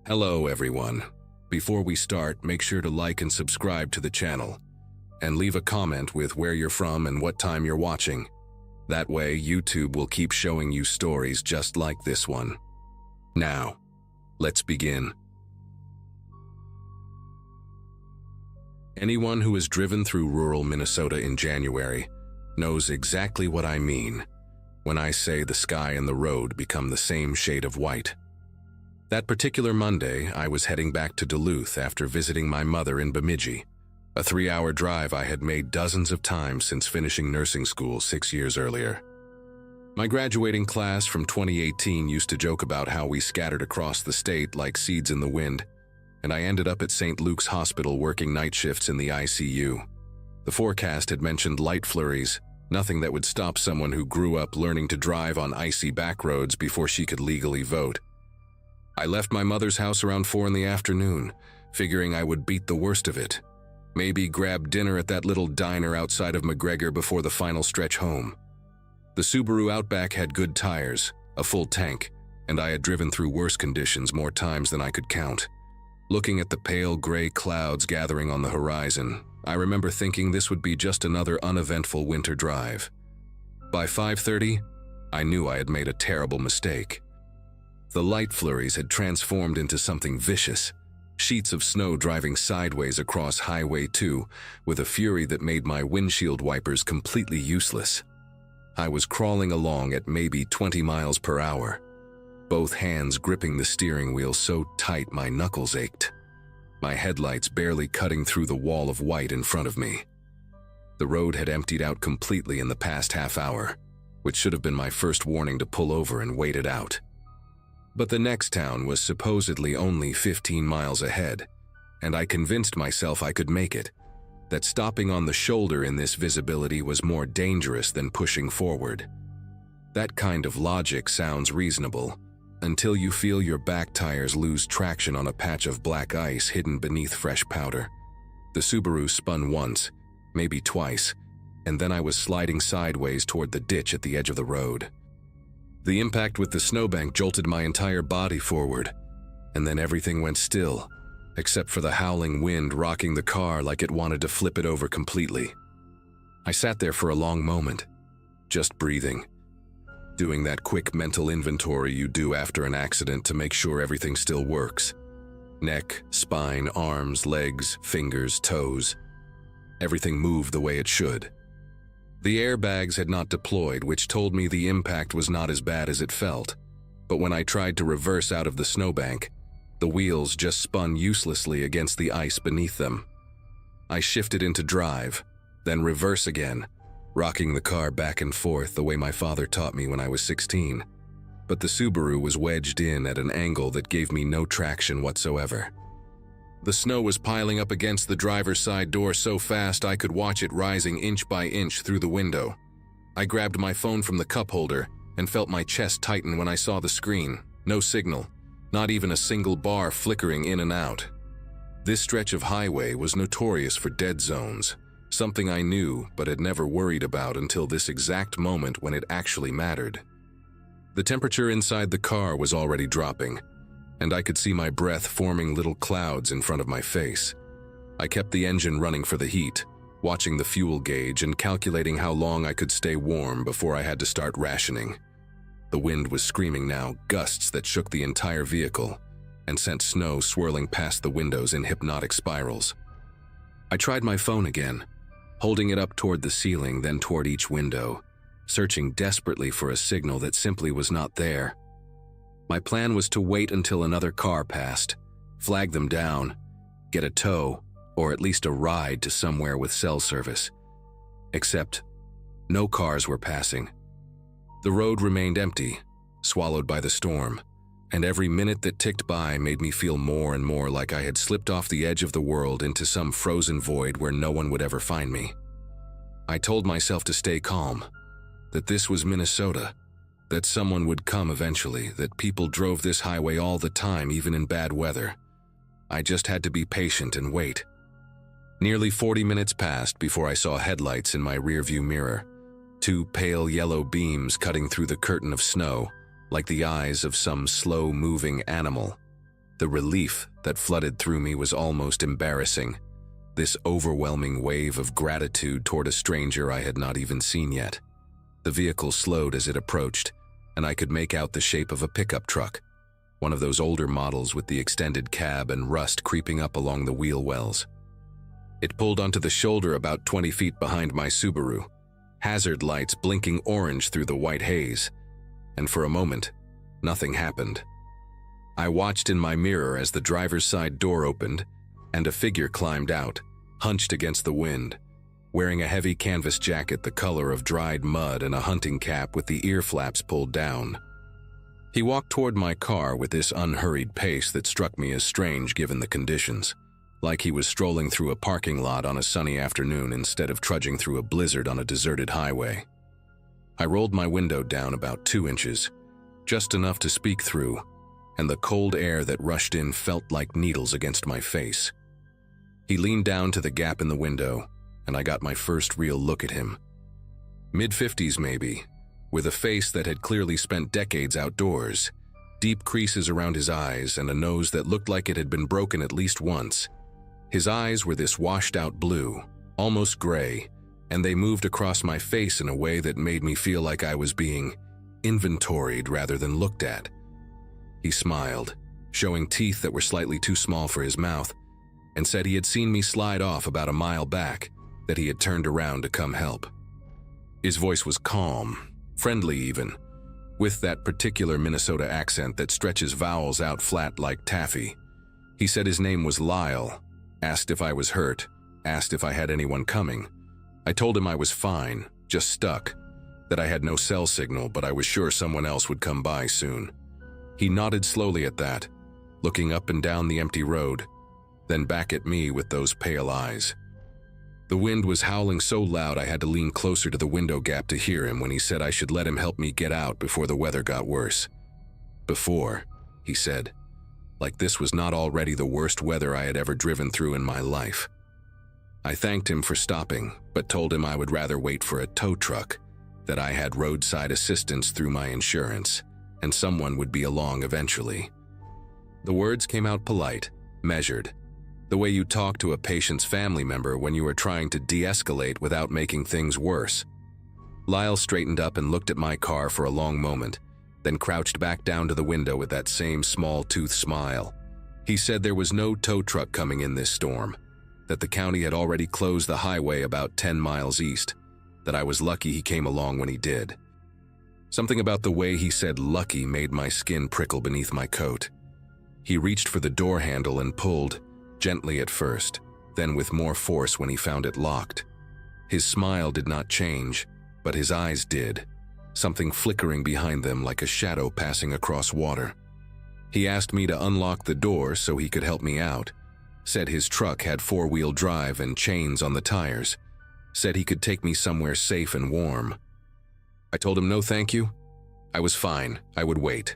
Hello everyone. Before we start, make sure to like and subscribe to the channel, and leave a comment with where you're from and what time you're watching. That way, YouTube will keep showing you stories just like this one. Now, let's begin. Anyone who has driven through rural Minnesota in January knows exactly what I mean when I say the sky and the road become the same shade of white. That particular Monday, I was heading back to Duluth after visiting my mother in Bemidji, a 3-hour drive I had made dozens of times since finishing nursing school 6 years earlier. My graduating class from 2018 used to joke about how we scattered across the state like seeds in the wind, and I ended up at St. Luke's Hospital working night shifts in the ICU. The forecast had mentioned light flurries, nothing that would stop someone who grew up learning to drive on icy back roads before she could legally vote. I left my mother's house around 4 in the afternoon, figuring I would beat the worst of it. Maybe grab dinner at that little diner outside of McGregor before the final stretch home. The Subaru Outback had good tires, a full tank, and I had driven through worse conditions more times than I could count. Looking at the pale gray clouds gathering on the horizon, I remember thinking this would be just another uneventful winter drive. By 5:30, I knew I had made a terrible mistake. The light flurries had transformed into something vicious, sheets of snow driving sideways across Highway 2 with a fury that made my windshield wipers completely useless. I was crawling along at maybe 20 miles per hour, both hands gripping the steering wheel so tight my knuckles ached, my headlights barely cutting through the wall of white in front of me. The road had emptied out completely in the past half hour, which should have been my first warning to pull over and wait it out. But the next town was supposedly only 15 miles ahead, and I convinced myself I could make it, that stopping on the shoulder in this visibility was more dangerous than pushing forward. That kind of logic sounds reasonable, until you feel your back tires lose traction on a patch of black ice hidden beneath fresh powder. The Subaru spun once, maybe twice, and then I was sliding sideways toward the ditch at the edge of the road. The impact with the snowbank jolted my entire body forward, and then everything went still, except for the howling wind rocking the car like it wanted to flip it over completely. I sat there for a long moment, just breathing, doing that quick mental inventory you do after an accident to make sure everything still works. Neck, spine, arms, legs, fingers, toes. Everything moved the way it should. The airbags had not deployed, which told me the impact was not as bad as it felt. But when I tried to reverse out of the snowbank, the wheels just spun uselessly against the ice beneath them. I shifted into drive, then reverse again, rocking the car back and forth the way my father taught me when I was 16. But the Subaru was wedged in at an angle that gave me no traction whatsoever. The snow was piling up against the driver's side door so fast I could watch it rising inch by inch through the window. I grabbed my phone from the cup holder and felt my chest tighten when I saw the screen. No signal, not even a single bar flickering in and out. This stretch of highway was notorious for dead zones, something I knew but had never worried about until this exact moment when it actually mattered. The temperature inside the car was already dropping, and I could see my breath forming little clouds in front of my face. I kept the engine running for the heat, watching the fuel gauge and calculating how long I could stay warm before I had to start rationing. The wind was screaming now, gusts that shook the entire vehicle and sent snow swirling past the windows in hypnotic spirals. I tried my phone again, holding it up toward the ceiling, then toward each window, searching desperately for a signal that simply was not there. My plan was to wait until another car passed, flag them down, get a tow, or at least a ride to somewhere with cell service. Except, no cars were passing. The road remained empty, swallowed by the storm, and every minute that ticked by made me feel more and more like I had slipped off the edge of the world into some frozen void where no one would ever find me. I told myself to stay calm, that this was Minnesota, that someone would come eventually, that people drove this highway all the time, even in bad weather. I just had to be patient and wait. Nearly 40 minutes passed before I saw headlights in my rearview mirror, 2 pale yellow beams cutting through the curtain of snow, like the eyes of some slow-moving animal. The relief that flooded through me was almost embarrassing. This overwhelming wave of gratitude toward a stranger I had not even seen yet. The vehicle slowed as it approached, and I could make out the shape of a pickup truck, one of those older models with the extended cab and rust creeping up along the wheel wells. It pulled onto the shoulder about 20 feet behind my Subaru, hazard lights blinking orange through the white haze, and for a moment, nothing happened. I watched in my mirror as the driver's side door opened and a figure climbed out, hunched against the wind, wearing a heavy canvas jacket the color of dried mud and a hunting cap with the ear flaps pulled down. He walked toward my car with this unhurried pace that struck me as strange given the conditions, like he was strolling through a parking lot on a sunny afternoon instead of trudging through a blizzard on a deserted highway. I rolled my window down about 2 inches, just enough to speak through, and the cold air that rushed in felt like needles against my face. He leaned down to the gap in the window, and I got my first real look at him. Mid-50s maybe, with a face that had clearly spent decades outdoors, deep creases around his eyes and a nose that looked like it had been broken at least once. His eyes were this washed-out blue, almost gray, and they moved across my face in a way that made me feel like I was being inventoried rather than looked at. He smiled, showing teeth that were slightly too small for his mouth, and said he had seen me slide off about a mile back, that he had turned around to come help. His voice was calm, friendly even, with that particular Minnesota accent that stretches vowels out flat like taffy. He said his name was Lyle, asked if I was hurt, asked if I had anyone coming. I told him I was fine, just stuck, that I had no cell signal, but I was sure someone else would come by soon. He nodded slowly at that, looking up and down the empty road, then back at me with those pale eyes. The wind was howling so loud I had to lean closer to the window gap to hear him when he said I should let him help me get out before the weather got worse. Before, he said, like this was not already the worst weather I had ever driven through in my life. I thanked him for stopping, but told him I would rather wait for a tow truck, that I had roadside assistance through my insurance, and someone would be along eventually. The words came out polite, measured, the way you talk to a patient's family member when you are trying to de-escalate without making things worse. Lyle straightened up and looked at my car for a long moment, then crouched back down to the window with that same small-toothed smile. He said there was no tow truck coming in this storm, that the county had already closed the highway about 10 miles east, that I was lucky he came along when he did. Something about the way he said lucky made my skin prickle beneath my coat. He reached for the door handle and pulled, gently at first, then with more force when he found it locked. His smile did not change, but his eyes did, something flickering behind them like a shadow passing across water. He asked me to unlock the door so he could help me out, said his truck had 4-wheel drive and chains on the tires, said he could take me somewhere safe and warm. I told him no thank you. I was fine, I would wait.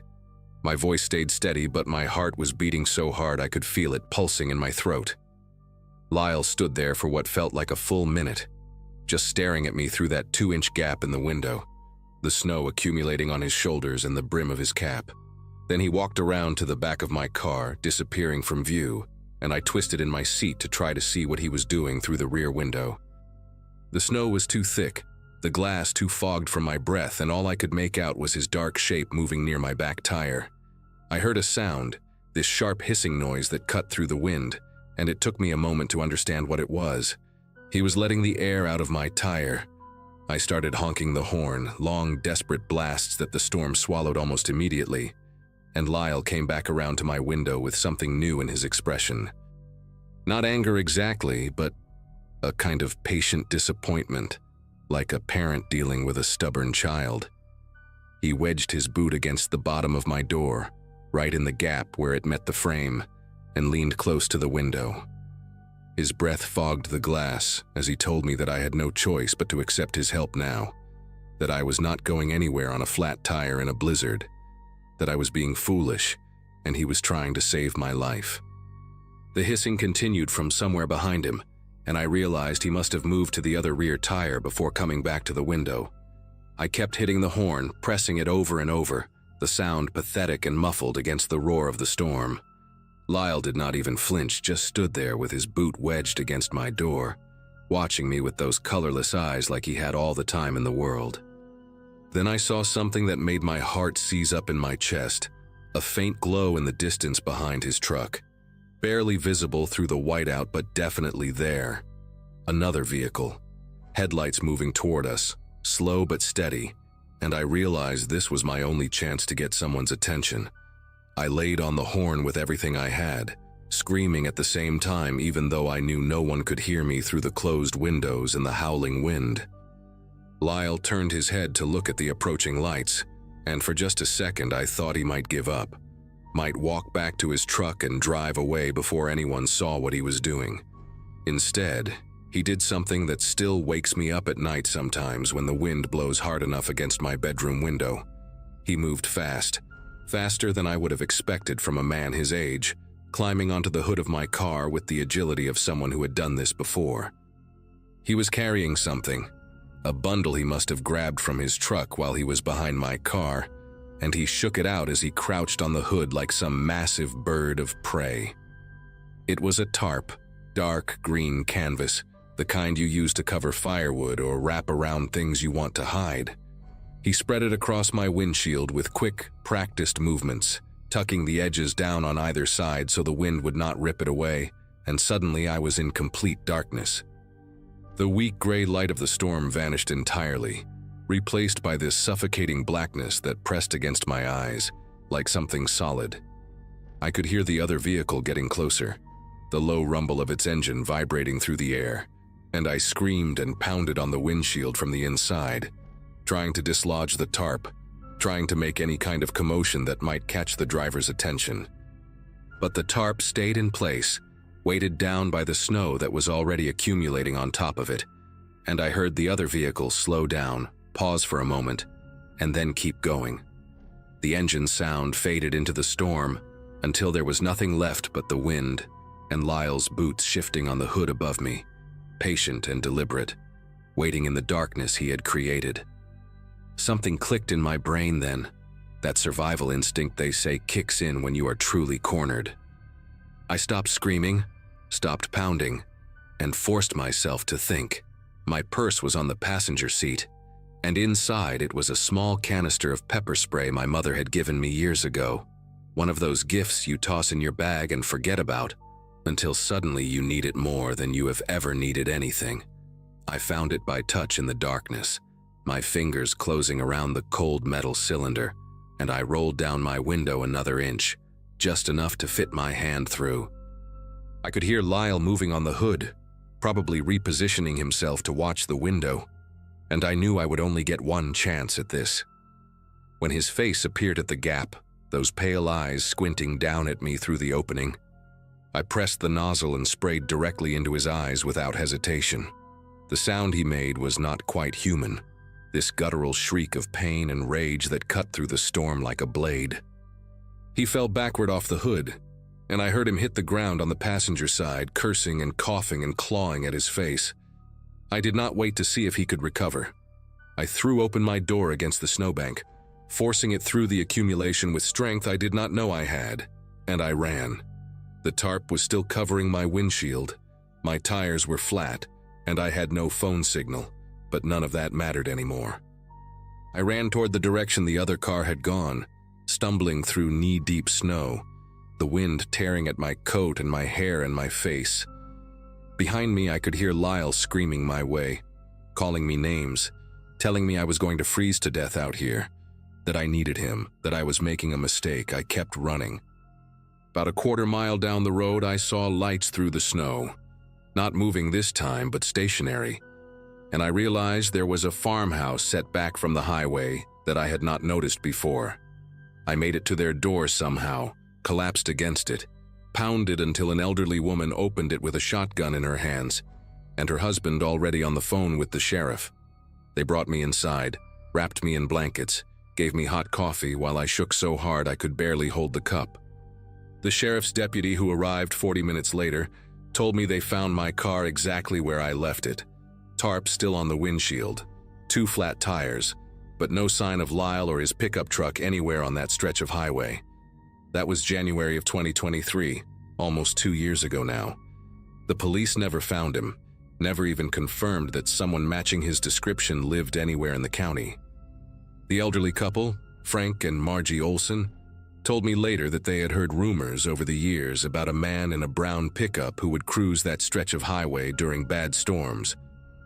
My voice stayed steady, but my heart was beating so hard I could feel it pulsing in my throat. Lyle stood there for what felt like a full minute, just staring at me through that 2-inch gap in the window, the snow accumulating on his shoulders and the brim of his cap. Then he walked around to the back of my car, disappearing from view, and I twisted in my seat to try to see what he was doing through the rear window. The snow was too thick, the glass too fogged from my breath, and all I could make out was his dark shape moving near my back tire. I heard a sound, this sharp hissing noise that cut through the wind, and it took me a moment to understand what it was. He was letting the air out of my tire. I started honking the horn, long, desperate blasts that the storm swallowed almost immediately, and Lyle came back around to my window with something new in his expression. Not anger exactly, but a kind of patient disappointment, like a parent dealing with a stubborn child. He wedged his boot against the bottom of my door, right in the gap where it met the frame, and leaned close to the window. His breath fogged the glass as he told me that I had no choice but to accept his help now, that I was not going anywhere on a flat tire in a blizzard, that I was being foolish, and he was trying to save my life. The hissing continued from somewhere behind him, and I realized he must have moved to the other rear tire before coming back to the window. I kept hitting the horn, pressing it over and over, the sound pathetic and muffled against the roar of the storm. Lyle did not even flinch, just stood there with his boot wedged against my door, watching me with those colorless eyes like he had all the time in the world. Then I saw something that made my heart seize up in my chest, a faint glow in the distance behind his truck, barely visible through the whiteout but definitely there. Another vehicle, headlights moving toward us, slow but steady, and I realized this was my only chance to get someone's attention. I laid on the horn with everything I had, screaming at the same time even though I knew no one could hear me through the closed windows and the howling wind. Lyle turned his head to look at the approaching lights, and for just a second I thought he might give up, might walk back to his truck and drive away before anyone saw what he was doing. Instead, he did something that still wakes me up at night sometimes when the wind blows hard enough against my bedroom window. He moved fast, faster than I would have expected from a man his age, climbing onto the hood of my car with the agility of someone who had done this before. He was carrying something, a bundle he must have grabbed from his truck while he was behind my car, and he shook it out as he crouched on the hood like some massive bird of prey. It was a tarp, dark green canvas, the kind you use to cover firewood or wrap around things you want to hide. He spread it across my windshield with quick, practiced movements, tucking the edges down on either side so the wind would not rip it away, and suddenly I was in complete darkness. The weak gray light of the storm vanished entirely, replaced by this suffocating blackness that pressed against my eyes, like something solid. I could hear the other vehicle getting closer, the low rumble of its engine vibrating through the air, and I screamed and pounded on the windshield from the inside, trying to dislodge the tarp, trying to make any kind of commotion that might catch the driver's attention. But the tarp stayed in place, weighted down by the snow that was already accumulating on top of it, and I heard the other vehicle slow down, pause for a moment, and then keep going. The engine sound faded into the storm until there was nothing left but the wind and Lyle's boots shifting on the hood above me, patient and deliberate, waiting in the darkness he had created. Something clicked in my brain then, that survival instinct they say kicks in when you are truly cornered. I stopped screaming, stopped pounding, and forced myself to think. My purse was on the passenger seat, and inside it was a small canister of pepper spray my mother had given me years ago, one of those gifts you toss in your bag and forget about, until suddenly you need it more than you have ever needed anything. I found it by touch in the darkness, my fingers closing around the cold metal cylinder, and I rolled down my window another inch, just enough to fit my hand through. I could hear Lyle moving on the hood, probably repositioning himself to watch the window, and I knew I would only get one chance at this. When his face appeared at the gap, those pale eyes squinting down at me through the opening, I pressed the nozzle and sprayed directly into his eyes without hesitation. The sound he made was not quite human, this guttural shriek of pain and rage that cut through the storm like a blade. He fell backward off the hood, and I heard him hit the ground on the passenger side, cursing and coughing and clawing at his face. I did not wait to see if he could recover. I threw open my door against the snowbank, forcing it through the accumulation with strength I did not know I had, and I ran. The tarp was still covering my windshield. My tires were flat, and I had no phone signal, but none of that mattered anymore. I ran toward the direction the other car had gone, stumbling through knee-deep snow, the wind tearing at my coat and my hair and my face. Behind me, I could hear Lyle screaming my way, calling me names, telling me I was going to freeze to death out here, that I needed him, that I was making a mistake. I kept running. About a quarter mile down the road, I saw lights through the snow, not moving this time, but stationary, and I realized there was a farmhouse set back from the highway that I had not noticed before. I made it to their door somehow, collapsed against it, pounded until an elderly woman opened it with a shotgun in her hands, and her husband already on the phone with the sheriff. They brought me inside, wrapped me in blankets, gave me hot coffee while I shook so hard I could barely hold the cup. The sheriff's deputy, who arrived 40 minutes later, told me they found my car exactly where I left it. Tarp still on the windshield, 2 flat tires, but no sign of Lyle or his pickup truck anywhere on that stretch of highway. That was January of 2023. almost 2 years ago now. The police never found him, never even confirmed that someone matching his description lived anywhere in the county. The elderly couple, Frank and Margie Olson, told me later that they had heard rumors over the years about a man in a brown pickup who would cruise that stretch of highway during bad storms,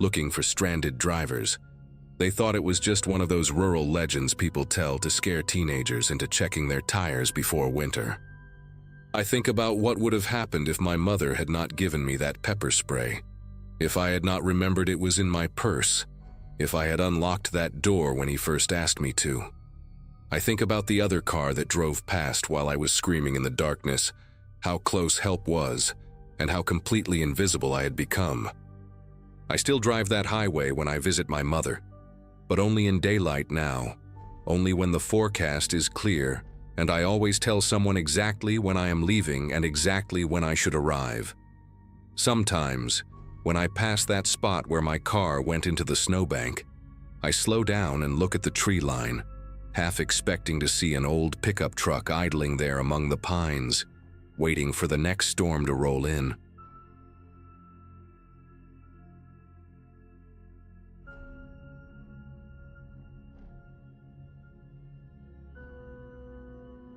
looking for stranded drivers. They thought it was just one of those rural legends people tell to scare teenagers into checking their tires before winter. I think about what would have happened if my mother had not given me that pepper spray, if I had not remembered it was in my purse, if I had unlocked that door when he first asked me to. I think about the other car that drove past while I was screaming in the darkness, how close help was, and how completely invisible I had become. I still drive that highway when I visit my mother, but only in daylight now, only when the forecast is clear, and I always tell someone exactly when I am leaving and exactly when I should arrive. Sometimes, when I pass that spot where my car went into the snowbank, I slow down and look at the tree line, half expecting to see an old pickup truck idling there among the pines, waiting for the next storm to roll in.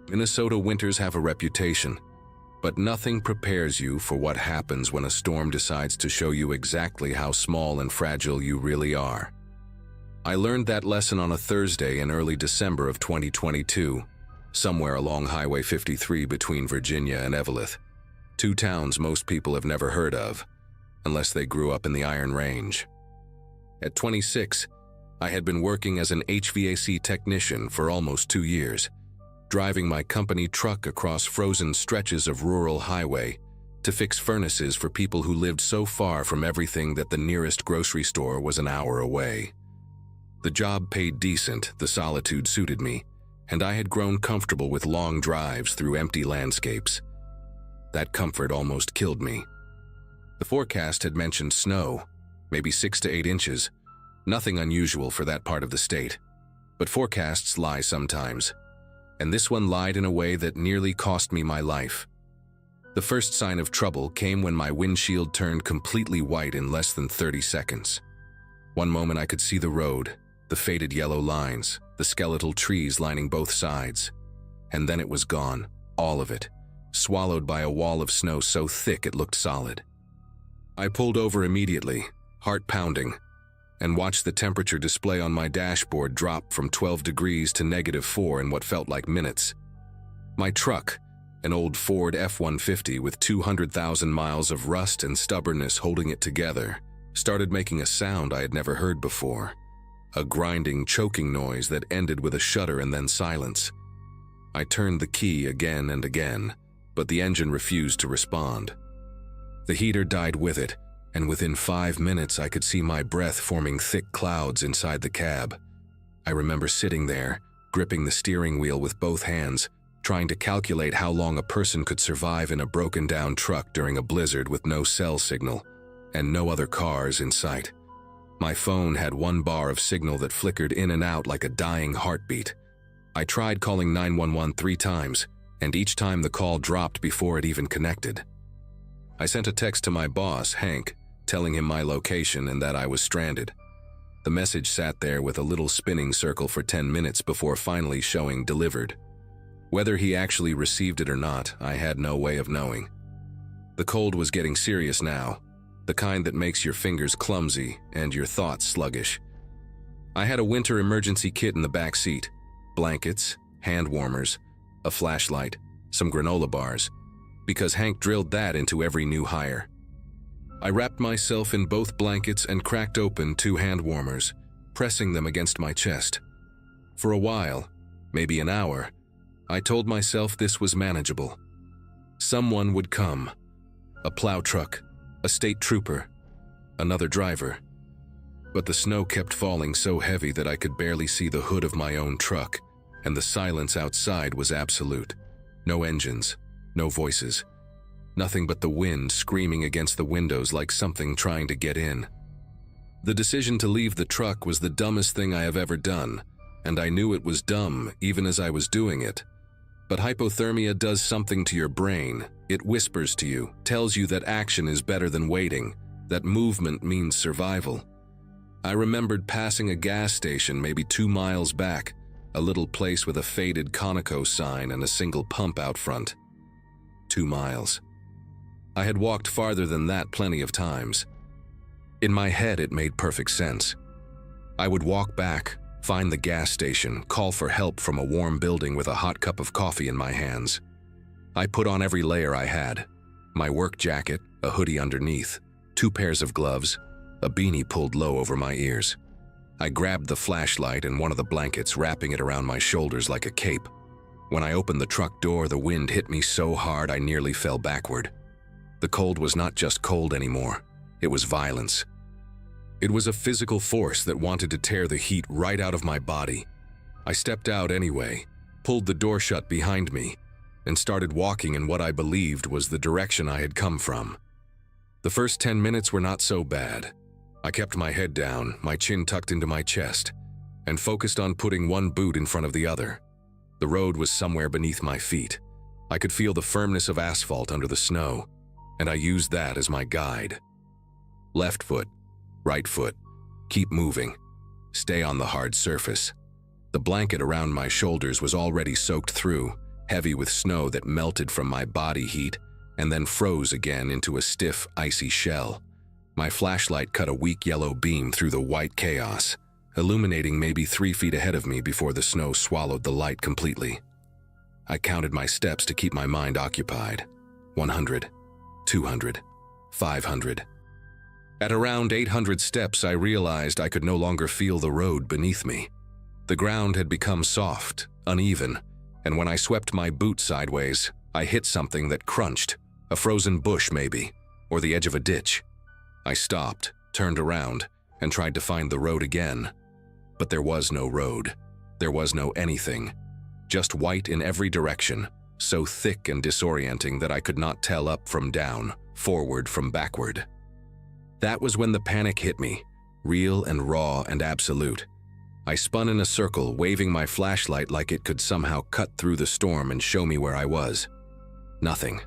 Minnesota winters have a reputation, but nothing prepares you for what happens when a storm decides to show you exactly how small and fragile you really are. I learned that lesson on a Thursday in early December of 2022, somewhere along Highway 53 between Virginia and Eveleth, two towns most people have never heard of, unless they grew up in the Iron Range. At 26, I had been working as an HVAC technician for almost 2 years, driving my company truck across frozen stretches of rural highway to fix furnaces for people who lived so far from everything that the nearest grocery store was an hour away. The job paid decent, the solitude suited me, and I had grown comfortable with long drives through empty landscapes. That comfort almost killed me. The forecast had mentioned snow, maybe 6 to 8 inches, nothing unusual for that part of the state. But forecasts lie sometimes, and this one lied in a way that nearly cost me my life. The first sign of trouble came when my windshield turned completely white in less than 30 seconds. One moment I could see the road, the faded yellow lines, the skeletal trees lining both sides. And then it was gone, all of it, swallowed by a wall of snow so thick it looked solid. I pulled over immediately, heart pounding, and watched the temperature display on my dashboard drop from 12 degrees to -4 in what felt like minutes. My truck, an old Ford F-150 with 200,000 miles of rust and stubbornness holding it together, started making a sound I had never heard before, a grinding, choking noise that ended with a shudder and then silence. I turned the key again and again, but the engine refused to respond. The heater died with it, and within 5 minutes I could see my breath forming thick clouds inside the cab. I remember sitting there, gripping the steering wheel with both hands, trying to calculate how long a person could survive in a broken-down truck during a blizzard with no cell signal, and no other cars in sight. My phone had 1 bar of signal that flickered in and out like a dying heartbeat. I tried calling 911 3 times, and each time the call dropped before it even connected. I sent a text to my boss, Hank, telling him my location and that I was stranded. The message sat there with a little spinning circle for 10 minutes before finally showing delivered. Whether he actually received it or not, I had no way of knowing. The cold was getting serious now, the kind that makes your fingers clumsy and your thoughts sluggish. I had a winter emergency kit in the back seat, blankets, hand warmers, a flashlight, some granola bars, because Hank drilled that into every new hire. I wrapped myself in both blankets and cracked open 2 hand warmers, pressing them against my chest. For a while, maybe an hour, I told myself this was manageable. Someone would come. A plow truck, a state trooper, another driver. But the snow kept falling so heavy that I could barely see the hood of my own truck, and the silence outside was absolute. No engines, no voices. Nothing but the wind screaming against the windows like something trying to get in. The decision to leave the truck was the dumbest thing I have ever done, and I knew it was dumb even as I was doing it. But hypothermia does something to your brain. It whispers to you, tells you that action is better than waiting, that movement means survival. I remembered passing a gas station maybe 2 miles back, a little place with a faded Conoco sign and a single pump out front. 2 miles. I had walked farther than that plenty of times. In my head, it made perfect sense. I would walk back, find the gas station, call for help from a warm building with a hot cup of coffee in my hands. I put on every layer I had. My work jacket, a hoodie underneath, 2 pairs of gloves, a beanie pulled low over my ears. I grabbed the flashlight and one of the blankets, wrapping it around my shoulders like a cape. When I opened the truck door, the wind hit me so hard I nearly fell backward. The cold was not just cold anymore. It was violence. It was a physical force that wanted to tear the heat right out of my body. I stepped out anyway, pulled the door shut behind me, and started walking in what I believed was the direction I had come from. The first 10 minutes were not so bad. I kept my head down, my chin tucked into my chest, and focused on putting one boot in front of the other. The road was somewhere beneath my feet. I could feel the firmness of asphalt under the snow, and I used that as my guide. Left foot, right foot, keep moving, stay on the hard surface. The blanket around my shoulders was already soaked through, heavy with snow that melted from my body heat and then froze again into a stiff, icy shell. My flashlight cut a weak yellow beam through the white chaos, illuminating maybe 3 feet ahead of me before the snow swallowed the light completely. I counted my steps to keep my mind occupied. 100, 200, 500. At around 800 steps, I realized I could no longer feel the road beneath me. The ground had become soft, uneven, and when I swept my boot sideways, I hit something that crunched, a frozen bush maybe, or the edge of a ditch. I stopped, turned around, and tried to find the road again. But there was no road. There was no anything. Just white in every direction, so thick and disorienting that I could not tell up from down, forward from backward. That was when the panic hit me, real and raw and absolute. I spun in a circle, waving my flashlight like it could somehow cut through the storm and show me where I was. Nothing.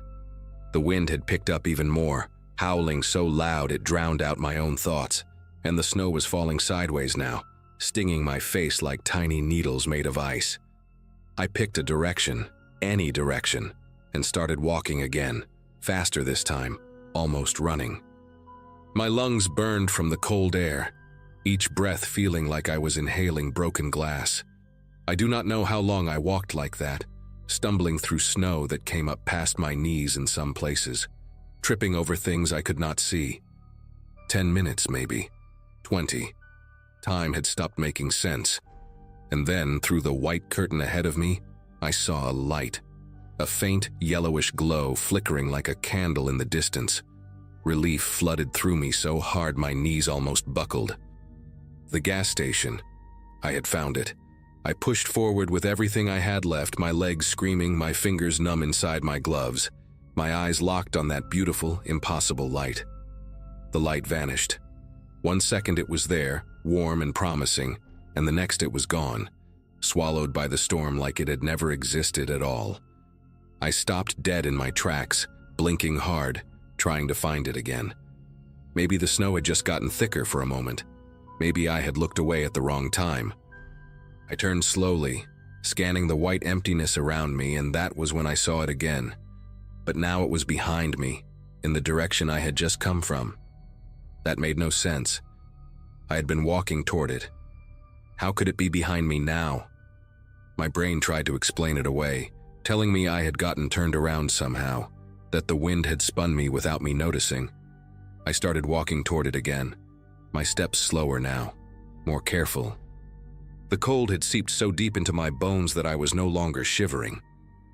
The wind had picked up even more, howling so loud it drowned out my own thoughts, and the snow was falling sideways now, stinging my face like tiny needles made of ice. I picked a direction, any direction, and started walking again, faster this time, almost running. My lungs burned from the cold air, each breath feeling like I was inhaling broken glass. I do not know how long I walked like that, stumbling through snow that came up past my knees in some places, tripping over things I could not see. 10 minutes maybe, 20. Time had stopped making sense. And then, through the white curtain ahead of me, I saw a light, a faint yellowish glow flickering like a candle in the distance. Relief flooded through me so hard my knees almost buckled. The gas station. I had found it. I pushed forward with everything I had left, my legs screaming, my fingers numb inside my gloves, my eyes locked on that beautiful, impossible light. The light vanished. 1 second it was there, warm and promising, and the next it was gone, swallowed by the storm like it had never existed at all. I stopped dead in my tracks, blinking hard, trying to find it again. Maybe the snow had just gotten thicker for a moment. Maybe I had looked away at the wrong time. I turned slowly, scanning the white emptiness around me, and that was when I saw it again. But now it was behind me, in the direction I had just come from. That made no sense. I had been walking toward it. How could it be behind me now? My brain tried to explain it away, telling me I had gotten turned around somehow, that the wind had spun me without me noticing. I started walking toward it again, my steps slower now, more careful. The cold had seeped so deep into my bones that I was no longer shivering,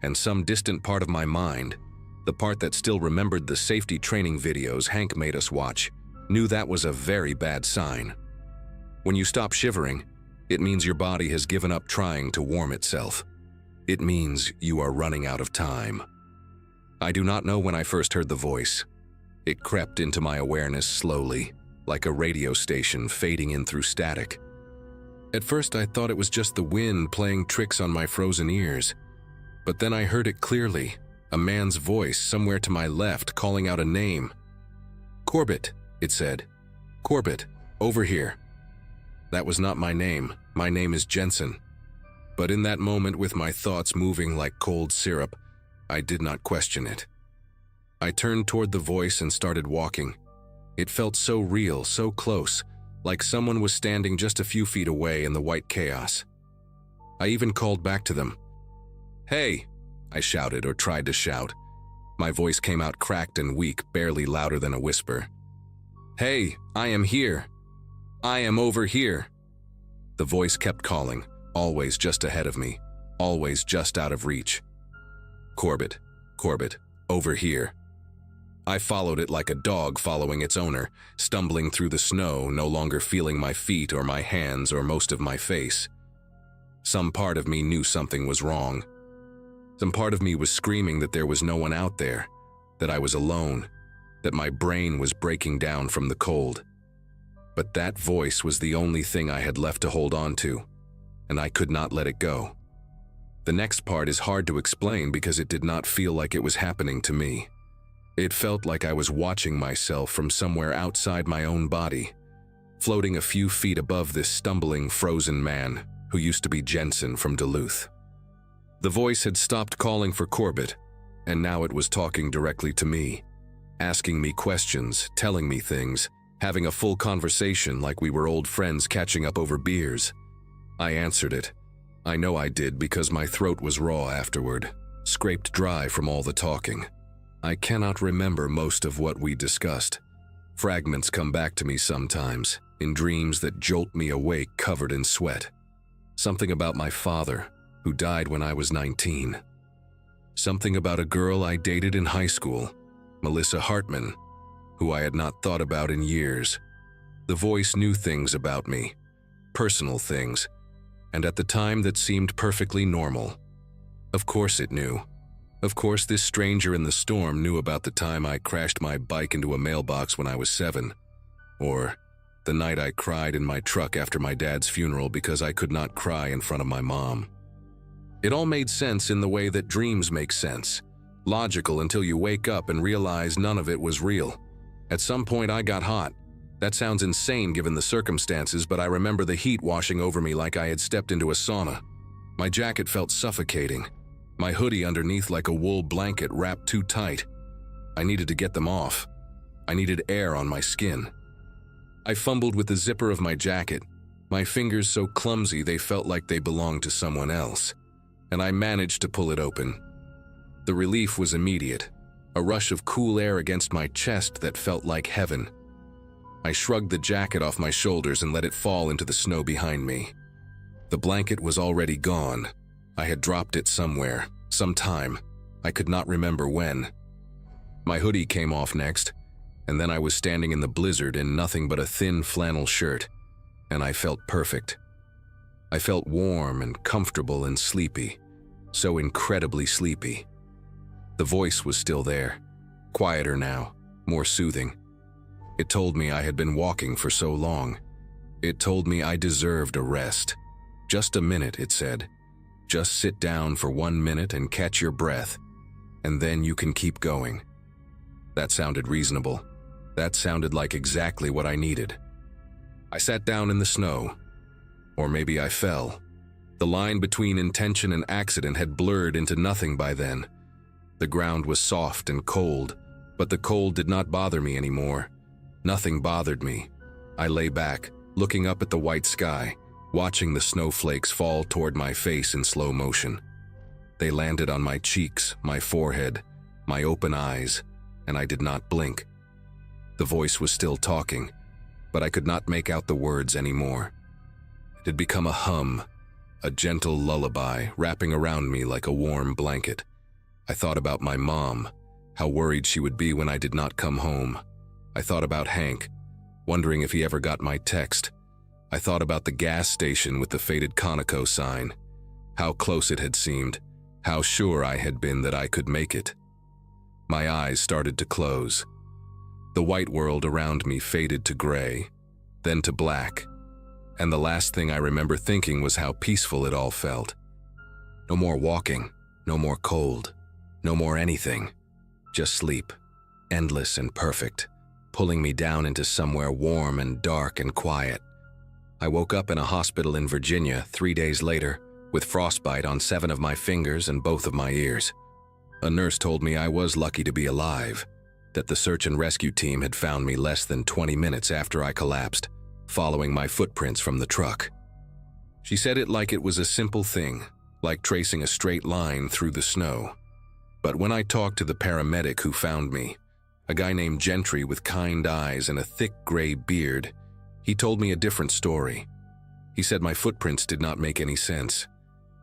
and some distant part of my mind, the part that still remembered the safety training videos Hank made us watch, knew that was a very bad sign. When you stop shivering, it means your body has given up trying to warm itself. It means you are running out of time. I do not know when I first heard the voice. It crept into my awareness slowly, like a radio station fading in through static. At first I thought it was just the wind playing tricks on my frozen ears, But then I heard it clearly, a man's voice somewhere to my left calling out a name. "Corbett," it said. "Corbett, over here." That was not my name. My name is Jensen. But in that moment, with my thoughts moving like cold syrup, I did not question it. I turned toward the voice and started walking. It felt so real, so close, like someone was standing just a few feet away in the white chaos. I even called back to them. "Hey," I shouted, or tried to shout. My voice came out cracked and weak, barely louder than a whisper. "Hey, I am here. I am over here." The voice kept calling, always just ahead of me, always just out of reach. "Corbett, Corbett, over here." I followed it like a dog following its owner, stumbling through the snow, no longer feeling my feet or my hands or most of my face. Some part of me knew something was wrong. Some part of me was screaming that there was no one out there, that I was alone, that my brain was breaking down from the cold. But that voice was the only thing I had left to hold on to, and I could not let it go. The next part is hard to explain because it did not feel like it was happening to me. It felt like I was watching myself from somewhere outside my own body, floating a few feet above this stumbling, frozen man who used to be Jensen from Duluth. The voice had stopped calling for Corbett, and now it was talking directly to me, asking me questions, telling me things, having a full conversation like we were old friends catching up over beers. I answered it. I know I did because my throat was raw afterward, scraped dry from all the talking. I cannot remember most of what we discussed. Fragments come back to me sometimes, in dreams that jolt me awake covered in sweat. Something about my father, who died when I was 19. Something about a girl I dated in high school, Melissa Hartman, who I had not thought about in years. The voice knew things about me, personal things, and at the time that seemed perfectly normal. Of course it knew. Of course this stranger in the storm knew about the time I crashed my bike into a mailbox when I was 7, or the night I cried in my truck after my dad's funeral because I could not cry in front of my mom. It all made sense in the way that dreams make sense, logical until you wake up and realize none of it was real. At some point I got hot. That sounds insane given the circumstances, but I remember the heat washing over me like I had stepped into a sauna. My jacket felt suffocating, my hoodie underneath like a wool blanket wrapped too tight. I needed to get them off. I needed air on my skin. I fumbled with the zipper of my jacket, my fingers so clumsy they felt like they belonged to someone else, and I managed to pull it open. The relief was immediate, a rush of cool air against my chest that felt like heaven. I shrugged the jacket off my shoulders and let it fall into the snow behind me. The blanket was already gone. I had dropped it somewhere, sometime. I could not remember when. My hoodie came off next, and then I was standing in the blizzard in nothing but a thin flannel shirt, and I felt perfect. I felt warm and comfortable and sleepy, so incredibly sleepy. The voice was still there, quieter now, more soothing. It told me I had been walking for so long. It told me I deserved a rest. Just a minute, it said. Just sit down for 1 minute and catch your breath, and then you can keep going. That sounded reasonable. That sounded like exactly what I needed. I sat down in the snow. Or maybe I fell. The line between intention and accident had blurred into nothing by then. The ground was soft and cold, but the cold did not bother me anymore. Nothing bothered me. I lay back, looking up at the white sky, watching the snowflakes fall toward my face in slow motion. They landed on my cheeks, my forehead, my open eyes, and I did not blink. The voice was still talking, but I could not make out the words anymore. It had become a hum, a gentle lullaby wrapping around me like a warm blanket. I thought about my mom, how worried she would be when I did not come home. I thought about Hank, wondering if he ever got my text. I thought about the gas station with the faded Conoco sign, how close it had seemed, how sure I had been that I could make it. My eyes started to close. The white world around me faded to gray, then to black, and the last thing I remember thinking was how peaceful it all felt. No more walking, No more cold. No more anything. Just sleep. Endless and perfect, pulling me down into somewhere warm and dark and quiet. I woke up in a hospital in Virginia 3 days later with frostbite on 7 of my fingers and both of my ears. A nurse told me I was lucky to be alive, that the search and rescue team had found me less than 20 minutes after I collapsed, following my footprints from the truck. She said it like it was a simple thing, like tracing a straight line through the snow. But when I talked to the paramedic who found me, a guy named Gentry with kind eyes and a thick gray beard, he told me a different story. He said my footprints did not make any sense.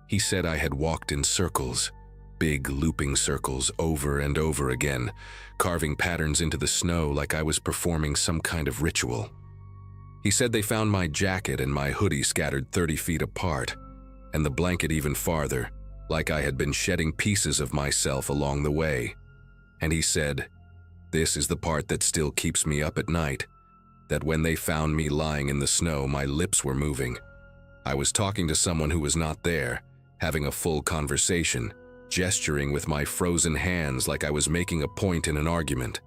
He said I had walked in circles, big looping circles over and over again, carving patterns into the snow like I was performing some kind of ritual. He said they found my jacket and my hoodie scattered 30 feet apart, and the blanket even farther, like I had been shedding pieces of myself along the way. And he said, "This is the part that still keeps me up at night, that when they found me lying in the snow, my lips were moving. I was talking to someone who was not there, having a full conversation, gesturing with my frozen hands like I was making a point in an argument.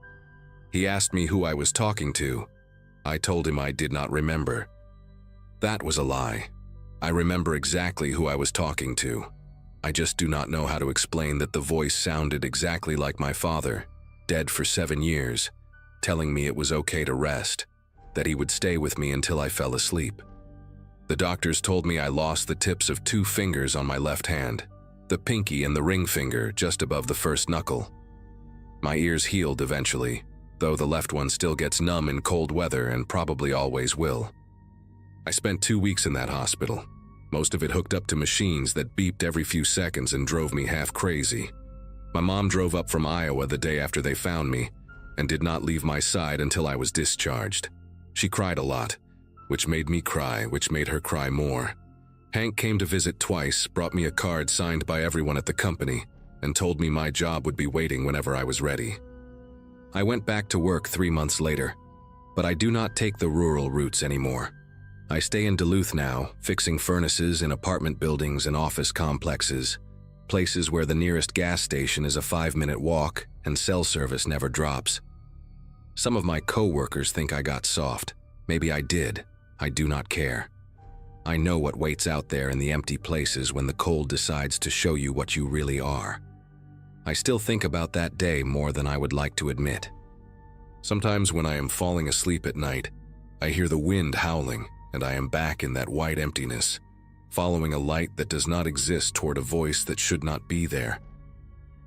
He asked me who I was talking to. I told him I did not remember. That was a lie. I remember exactly who I was talking to. I just do not know how to explain that the voice sounded exactly like my father, dead for 7 years, telling me it was okay to rest, that he would stay with me until I fell asleep. The doctors told me I lost the tips of 2 fingers on my left hand, the pinky and the ring finger just above the first knuckle. My ears healed eventually, though the left one still gets numb in cold weather and probably always will. I spent 2 weeks in that hospital, most of it hooked up to machines that beeped every few seconds and drove me half crazy. My mom drove up from Iowa the day after they found me and did not leave my side until I was discharged. She cried a lot, which made me cry, which made her cry more. Hank came to visit twice, brought me a card signed by everyone at the company, and told me my job would be waiting whenever I was ready. I went back to work 3 months later, but I do not take the rural routes anymore. I stay in Duluth now, fixing furnaces in apartment buildings and office complexes, places where the nearest gas station is a 5-minute walk and cell service never drops. Some of my co-workers think I got soft. Maybe I did. I do not care. I know what waits out there in the empty places when the cold decides to show you what you really are. I still think about that day more than I would like to admit. Sometimes when I am falling asleep at night, I hear the wind howling, and I am back in that white emptiness, following a light that does not exist toward a voice that should not be there.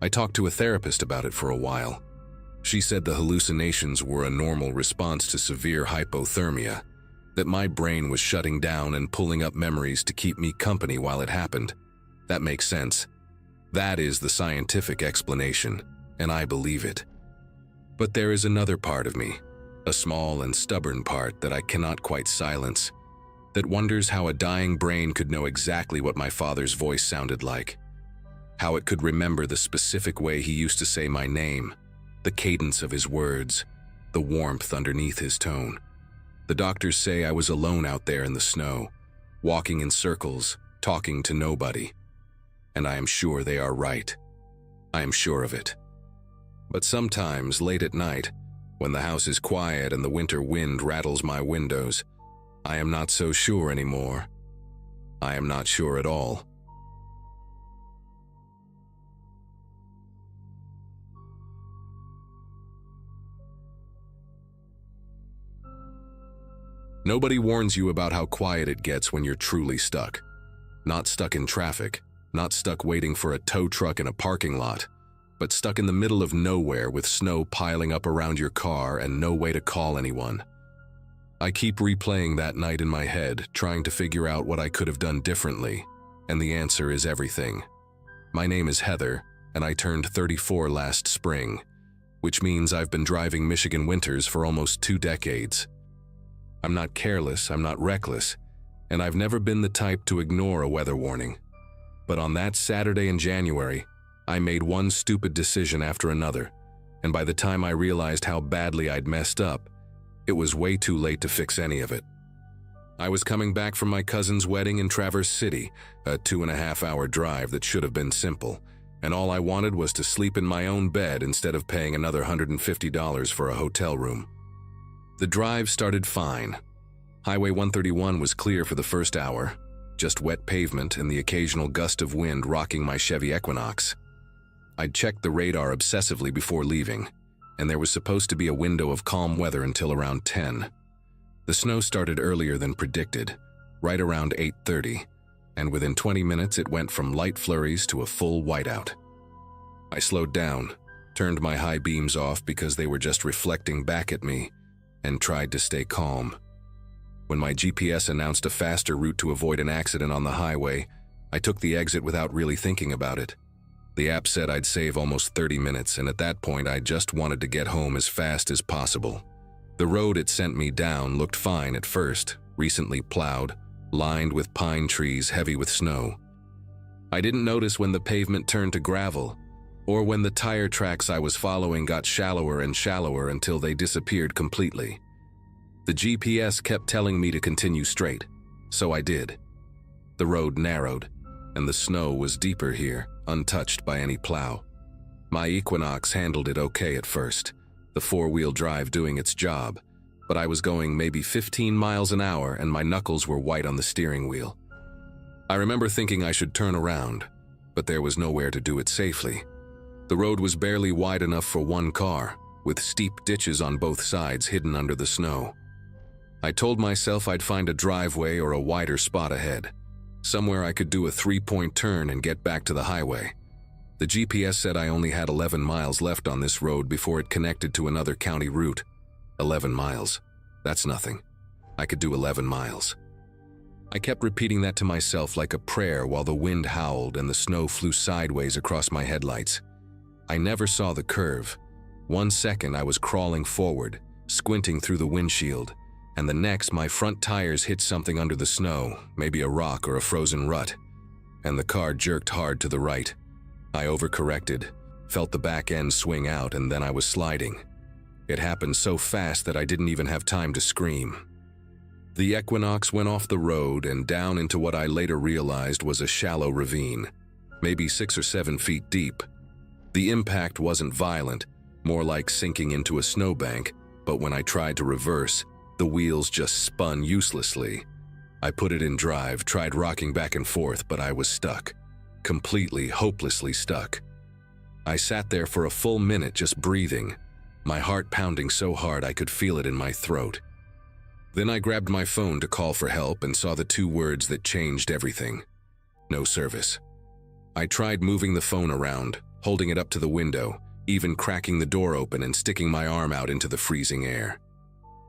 I talked to a therapist about it for a while. She said the hallucinations were a normal response to severe hypothermia, that my brain was shutting down and pulling up memories to keep me company while it happened. That makes sense. That is the scientific explanation, and I believe it. But there is another part of me, a small and stubborn part that I cannot quite silence, that wonders how a dying brain could know exactly what my father's voice sounded like, how it could remember the specific way he used to say my name, the cadence of his words, the warmth underneath his tone. The doctors say I was alone out there in the snow, walking in circles, talking to nobody. And I am sure they are right. I am sure of it. But sometimes, late at night, when the house is quiet and the winter wind rattles my windows, I am not so sure anymore. I am not sure at all. Nobody warns you about how quiet it gets when you're truly stuck. Not stuck in traffic, not stuck waiting for a tow truck in a parking lot, but stuck in the middle of nowhere with snow piling up around your car and no way to call anyone. I keep replaying that night in my head, trying to figure out what I could have done differently, and the answer is everything. My name is Heather, and I turned 34 last spring, which means I've been driving Michigan winters for almost 2 decades. I'm not careless, I'm not reckless, and I've never been the type to ignore a weather warning. But on that Saturday in January, I made one stupid decision after another, and by the time I realized how badly I'd messed up, it was way too late to fix any of it. I was coming back from my cousin's wedding in Traverse City, a 2.5-hour drive that should have been simple, and all I wanted was to sleep in my own bed instead of paying another $150 for a hotel room. The drive started fine. Highway 131 was clear for the first hour, just wet pavement and the occasional gust of wind rocking my Chevy Equinox. I'd checked the radar obsessively before leaving, and there was supposed to be a window of calm weather until around 10. The snow started earlier than predicted, right around 8:30, and within 20 minutes it went from light flurries to a full whiteout. I slowed down, turned my high beams off because they were just reflecting back at me, and tried to stay calm. When my GPS announced a faster route to avoid an accident on the highway, I took the exit without really thinking about it. The app said I'd save almost 30 minutes, and at that point I just wanted to get home as fast as possible. The road it sent me down looked fine at first, recently plowed, lined with pine trees heavy with snow. I didn't notice when the pavement turned to gravel, or when the tire tracks I was following got shallower and shallower until they disappeared completely. The GPS kept telling me to continue straight, so I did. The road narrowed, and the snow was deeper here, untouched by any plow. My Equinox handled it okay at first, the four-wheel drive doing its job, but I was going maybe 15 miles an hour and my knuckles were white on the steering wheel. I remember thinking I should turn around, but there was nowhere to do it safely. The road was barely wide enough for one car, with steep ditches on both sides hidden under the snow. I told myself I'd find a driveway or a wider spot ahead, somewhere I could do a 3-point turn and get back to the highway. The GPS said I only had 11 miles left on this road before it connected to another county route. 11 miles. That's nothing. I could do 11 miles. I kept repeating that to myself like a prayer while the wind howled and the snow flew sideways across my headlights. I never saw the curve. 1 second I was crawling forward, squinting through the windshield, and the next my front tires hit something under the snow, maybe a rock or a frozen rut, and the car jerked hard to the right. I overcorrected, felt the back end swing out, and then I was sliding. It happened so fast that I didn't even have time to scream. The Equinox went off the road and down into what I later realized was a shallow ravine, maybe 6 or 7 feet deep. The impact wasn't violent, more like sinking into a snowbank, but when I tried to reverse, the wheels just spun uselessly. I put it in drive, tried rocking back and forth, but I was stuck. Completely, hopelessly stuck. I sat there for a full minute just breathing, my heart pounding so hard I could feel it in my throat. Then I grabbed my phone to call for help and saw the 2 words that changed everything. No service. I tried moving the phone around, holding it up to the window, even cracking the door open and sticking my arm out into the freezing air.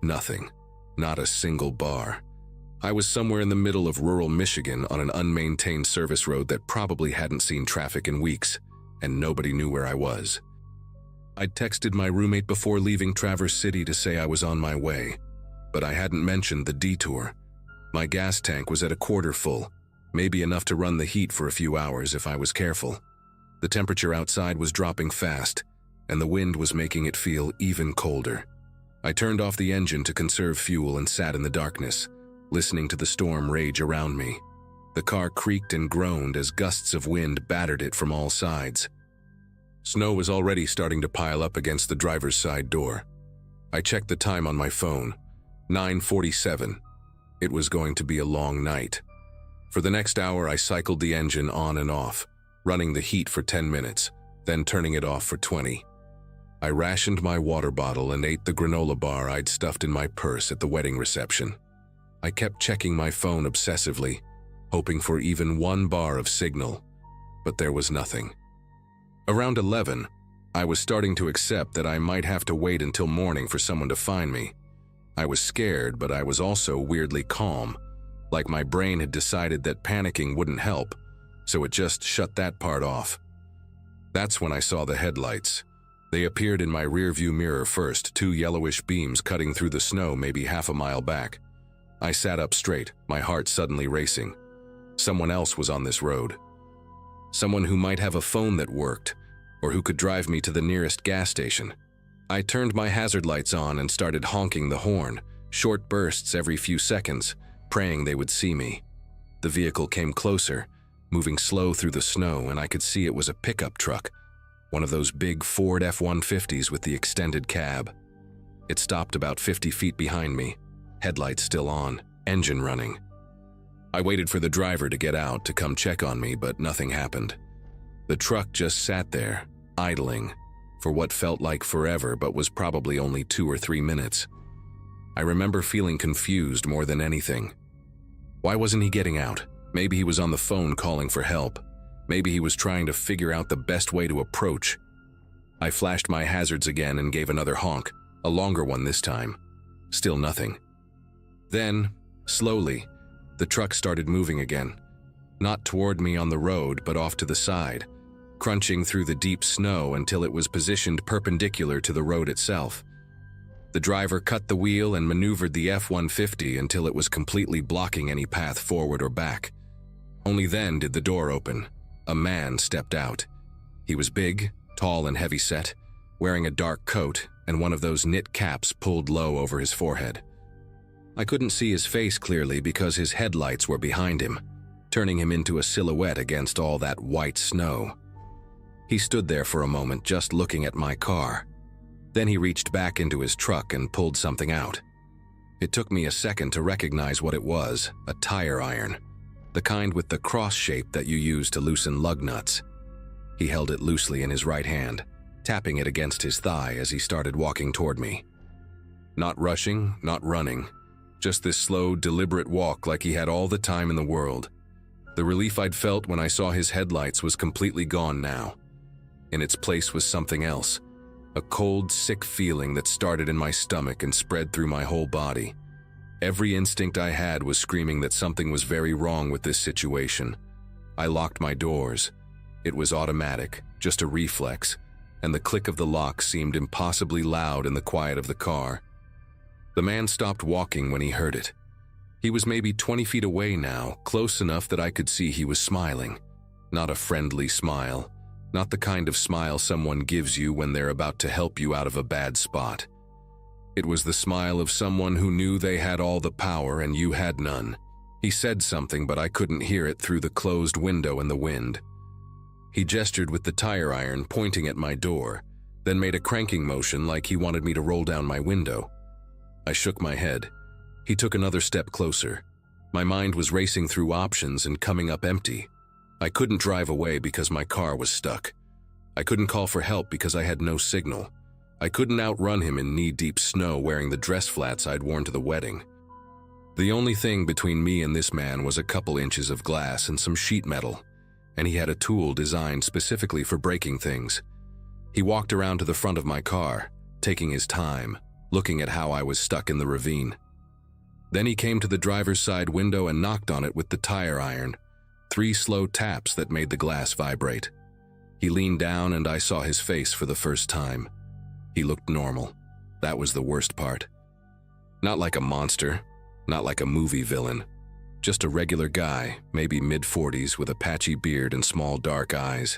Nothing. Not a single bar. I was somewhere in the middle of rural Michigan on an unmaintained service road that probably hadn't seen traffic in weeks, and nobody knew where I was. I'd texted my roommate before leaving Traverse City to say I was on my way, but I hadn't mentioned the detour. My gas tank was at a quarter full, maybe enough to run the heat for a few hours if I was careful. The temperature outside was dropping fast, and the wind was making it feel even colder. I turned off the engine to conserve fuel and sat in the darkness, listening to the storm rage around me. The car creaked and groaned as gusts of wind battered it from all sides. Snow was already starting to pile up against the driver's side door. I checked the time on my phone. 9:47. It was going to be a long night. For the next hour, I cycled the engine on and off, running the heat for 10 minutes, then turning it off for 20. I rationed my water bottle and ate the granola bar I'd stuffed in my purse at the wedding reception. I kept checking my phone obsessively, hoping for even 1 bar of signal, but there was nothing. Around 11, I was starting to accept that I might have to wait until morning for someone to find me. I was scared, but I was also weirdly calm, like my brain had decided that panicking wouldn't help, so it just shut that part off. That's when I saw the headlights. They appeared in my rearview mirror first, 2 yellowish beams cutting through the snow maybe half a mile back. I sat up straight, my heart suddenly racing. Someone else was on this road. Someone who might have a phone that worked, or who could drive me to the nearest gas station. I turned my hazard lights on and started honking the horn, short bursts every few seconds, praying they would see me. The vehicle came closer, moving slow through the snow, and I could see it was a pickup truck, one of those big Ford F-150s with the extended cab. It stopped about 50 feet behind me, headlights still on, engine running. I waited for the driver to get out to come check on me, but nothing happened. The truck just sat there, idling, for what felt like forever but was probably only 2 or 3 minutes. I remember feeling confused more than anything. Why wasn't he getting out? Maybe he was on the phone calling for help. Maybe he was trying to figure out the best way to approach. I flashed my hazards again and gave another honk, a longer one this time. Still nothing. Then, slowly, the truck started moving again. Not toward me on the road, but off to the side, crunching through the deep snow until it was positioned perpendicular to the road itself. The driver cut the wheel and maneuvered the F-150 until it was completely blocking any path forward or back. Only then did the door open. A man stepped out. He was big, tall and heavy-set, wearing a dark coat and one of those knit caps pulled low over his forehead. I couldn't see his face clearly because his headlights were behind him, turning him into a silhouette against all that white snow. He stood there for a moment just looking at my car. Then he reached back into his truck and pulled something out. It took me a second to recognize what it was, a tire iron, the kind with the cross shape that you use to loosen lug nuts. He held it loosely in his right hand, tapping it against his thigh as he started walking toward me. Not rushing, not running, just this slow, deliberate walk like he had all the time in the world. The relief I'd felt when I saw his headlights was completely gone now. In its place was something else, a cold, sick feeling that started in my stomach and spread through my whole body. Every instinct I had was screaming that something was very wrong with this situation. I locked my doors. It was automatic, just a reflex, and the click of the lock seemed impossibly loud in the quiet of the car. The man stopped walking when he heard it. He was maybe 20 feet away now, close enough that I could see he was smiling. Not a friendly smile. Not the kind of smile someone gives you when they're about to help you out of a bad spot. It was the smile of someone who knew they had all the power and you had none. He said something, but I couldn't hear it through the closed window and the wind. He gestured with the tire iron, pointing at my door, then made a cranking motion like he wanted me to roll down my window. I shook my head. He took another step closer. My mind was racing through options and coming up empty. I couldn't drive away because my car was stuck. I couldn't call for help because I had no signal. I couldn't outrun him in knee-deep snow wearing the dress flats I'd worn to the wedding. The only thing between me and this man was a couple inches of glass and some sheet metal, and he had a tool designed specifically for breaking things. He walked around to the front of my car, taking his time, looking at how I was stuck in the ravine. Then he came to the driver's side window and knocked on it with the tire iron. 3 slow taps that made the glass vibrate. He leaned down and I saw his face for the first time. He looked normal. That was the worst part. Not like a monster, not like a movie villain. Just a regular guy, maybe mid-40s with a patchy beard and small dark eyes.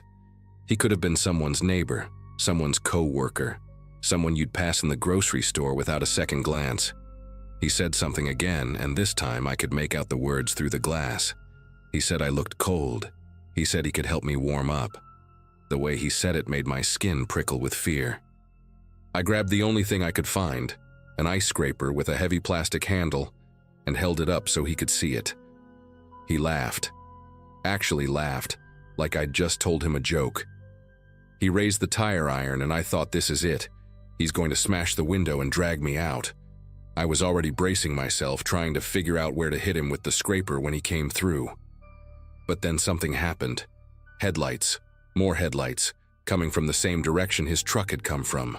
He could have been someone's neighbor, someone's co-worker, someone you'd pass in the grocery store without a second glance. He said something again, and this time I could make out the words through the glass. He said I looked cold. He said he could help me warm up. The way he said it made my skin prickle with fear. I grabbed the only thing I could find, an ice scraper with a heavy plastic handle, and held it up so he could see it. He laughed. Actually laughed, like I'd just told him a joke. He raised the tire iron and I thought, this is it. He's going to smash the window and drag me out. I was already bracing myself, trying to figure out where to hit him with the scraper when he came through. But then something happened. Headlights, more headlights, coming from the same direction his truck had come from.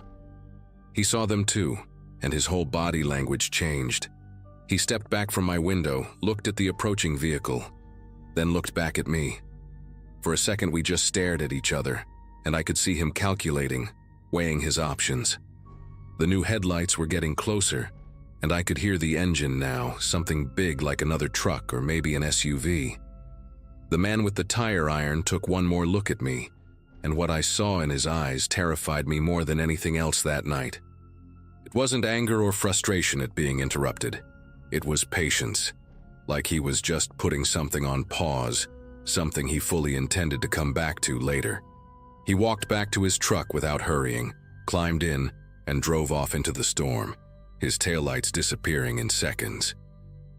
He saw them too, and his whole body language changed. He stepped back from my window, looked at the approaching vehicle, then looked back at me. For a second we just stared at each other, and I could see him calculating, weighing his options. The new headlights were getting closer, and I could hear the engine now, something big like another truck or maybe an SUV. The man with the tire iron took one more look at me, and what I saw in his eyes terrified me more than anything else that night. It wasn't anger or frustration at being interrupted. It was patience, like he was just putting something on pause, something he fully intended to come back to later. He walked back to his truck without hurrying, climbed in, and drove off into the storm, his taillights disappearing in seconds.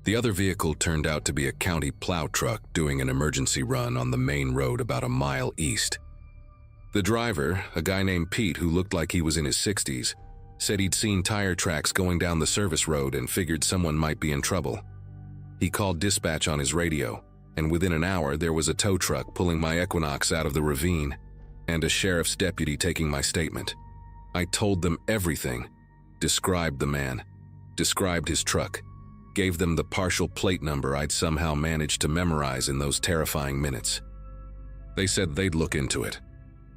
The other vehicle turned out to be a county plow truck doing an emergency run on the main road about a mile east. The driver, a guy named Pete who looked like he was in his 60s, said he'd seen tire tracks going down the service road and figured someone might be in trouble. He called dispatch on his radio, and within an hour there was a tow truck pulling my Equinox out of the ravine and a sheriff's deputy taking my statement. I told them everything, described the man, described his truck, gave them the partial plate number I'd somehow managed to memorize in those terrifying minutes. They said they'd look into it.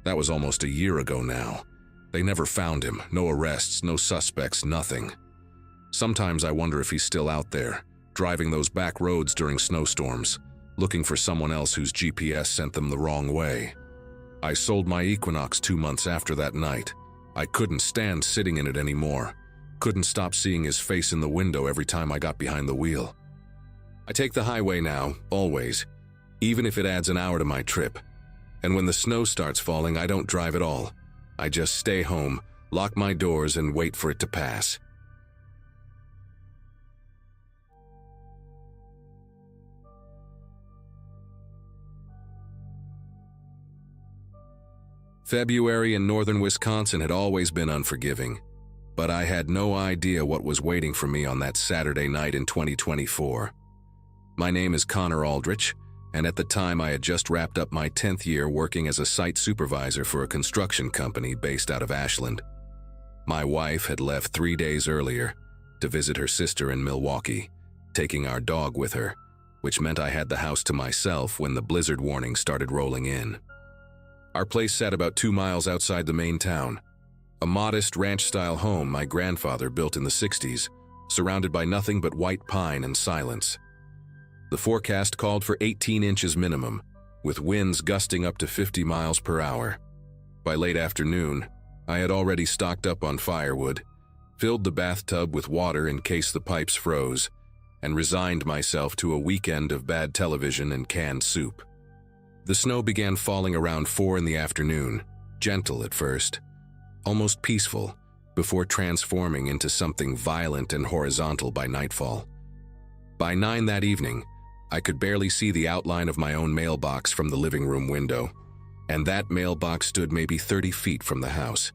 That was almost a year ago now. They never found him, no arrests, no suspects, nothing. Sometimes I wonder if he's still out there, driving those back roads during snowstorms, looking for someone else whose GPS sent them the wrong way. I sold my Equinox 2 months after that night. I couldn't stand sitting in it anymore. Couldn't stop seeing his face in the window every time I got behind the wheel. I take the highway now, always, even if it adds an hour to my trip. And when the snow starts falling, I don't drive at all. I just stay home, lock my doors, and wait for it to pass. February in northern Wisconsin had always been unforgiving, but I had no idea what was waiting for me on that Saturday night in 2024. My name is Connor Aldrich, and at the time I had just wrapped up my 10th year working as a site supervisor for a construction company based out of Ashland. My wife had left 3 days earlier to visit her sister in Milwaukee, taking our dog with her, which meant I had the house to myself when the blizzard warning started rolling in. Our place sat about 2 miles outside the main town, a modest ranch-style home my grandfather built in the 60s, surrounded by nothing but white pine and silence. The forecast called for 18 inches minimum, with winds gusting up to 50 miles per hour. By late afternoon, I had already stocked up on firewood, filled the bathtub with water in case the pipes froze, and resigned myself to a weekend of bad television and canned soup. The snow began falling around 4 in the afternoon, gentle at first, almost peaceful, before transforming into something violent and horizontal by nightfall. By 9 that evening, I could barely see the outline of my own mailbox from the living room window, and that mailbox stood maybe 30 feet from the house.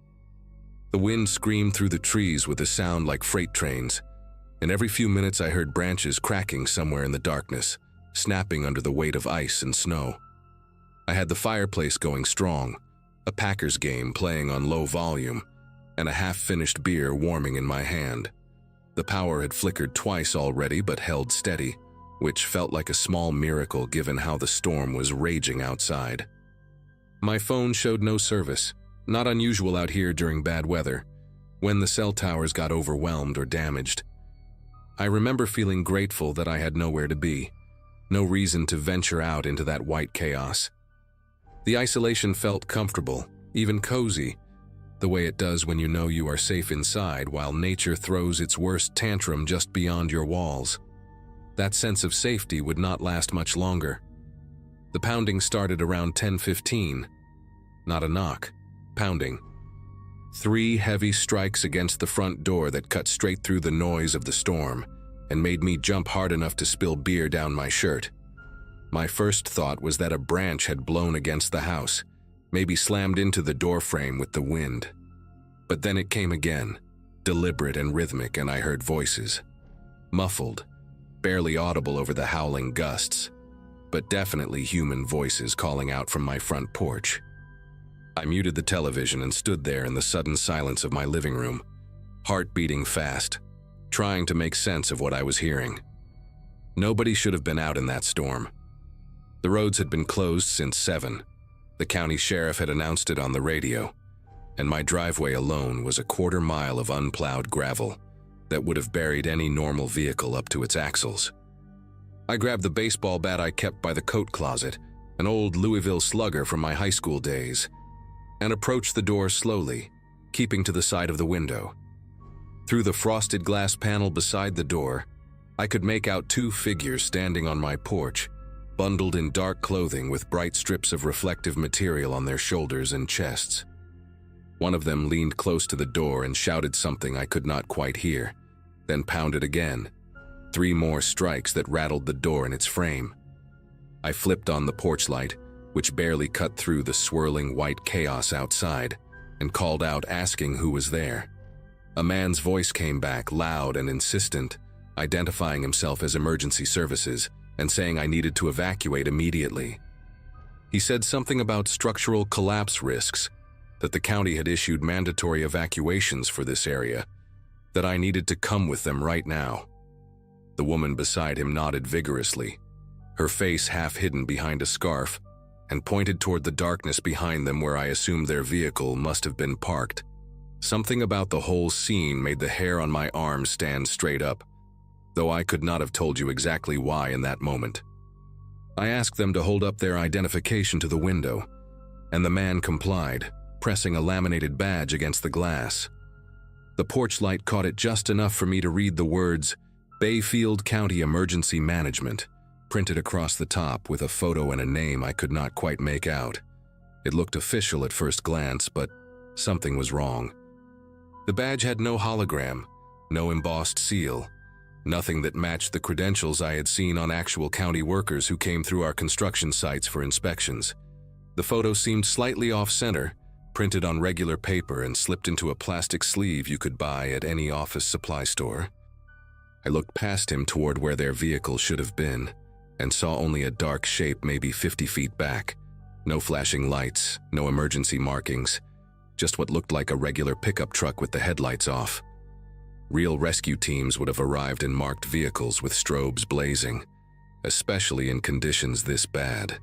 The wind screamed through the trees with a sound like freight trains, and every few minutes I heard branches cracking somewhere in the darkness, snapping under the weight of ice and snow. I had the fireplace going strong, a Packers game playing on low volume, and a half-finished beer warming in my hand. The power had flickered twice already but held steady, which felt like a small miracle given how the storm was raging outside. My phone showed no service, not unusual out here during bad weather, when the cell towers got overwhelmed or damaged. I remember feeling grateful that I had nowhere to be, no reason to venture out into that white chaos. The isolation felt comfortable, even cozy, the way it does when you know you are safe inside while nature throws its worst tantrum just beyond your walls. That sense of safety would not last much longer. The pounding started around 10:15. Not a knock, pounding. 3 heavy strikes against the front door that cut straight through the noise of the storm and made me jump hard enough to spill beer down my shirt. My first thought was that a branch had blown against the house, maybe slammed into the doorframe with the wind. But then it came again, deliberate and rhythmic, and I heard voices. Muffled, barely audible over the howling gusts, but definitely human voices calling out from my front porch. I muted the television and stood there in the sudden silence of my living room, heart beating fast, trying to make sense of what I was hearing. Nobody should have been out in that storm. The roads had been closed since 7. The county sheriff had announced it on the radio, and my driveway alone was a 1/4 mile of unplowed gravel that would have buried any normal vehicle up to its axles. I grabbed the baseball bat I kept by the coat closet, an old Louisville Slugger from my high school days, and approached the door slowly, keeping to the side of the window. Through the frosted glass panel beside the door, I could make out 2 figures standing on my porch, bundled in dark clothing with bright strips of reflective material on their shoulders and chests. One of them leaned close to the door and shouted something I could not quite hear, then pounded again. 3 more strikes that rattled the door in its frame. I flipped on the porch light, which barely cut through the swirling white chaos outside, and called out asking who was there. A man's voice came back, loud and insistent, identifying himself as emergency services and saying I needed to evacuate immediately. He said something about structural collapse risks, that the county had issued mandatory evacuations for this area, that I needed to come with them right now. The woman beside him nodded vigorously, her face half hidden behind a scarf, and pointed toward the darkness behind them where I assumed their vehicle must have been parked. Something about the whole scene made the hair on my arms stand straight up, though I could not have told you exactly why in that moment. I asked them to hold up their identification to the window, and the man complied, pressing a laminated badge against the glass. The porch light caught it just enough for me to read the words, Bayfield County Emergency Management, printed across the top with a photo and a name I could not quite make out. It looked official at first glance, but something was wrong. The badge had no hologram, no embossed seal, nothing that matched the credentials I had seen on actual county workers who came through our construction sites for inspections. The photo seemed slightly off-center, printed on regular paper and slipped into a plastic sleeve you could buy at any office supply store. I looked past him toward where their vehicle should have been, and saw only a dark shape maybe 50 feet back. No flashing lights, no emergency markings, just what looked like a regular pickup truck with the headlights off. Real rescue teams would have arrived in marked vehicles with strobes blazing, especially in conditions this bad.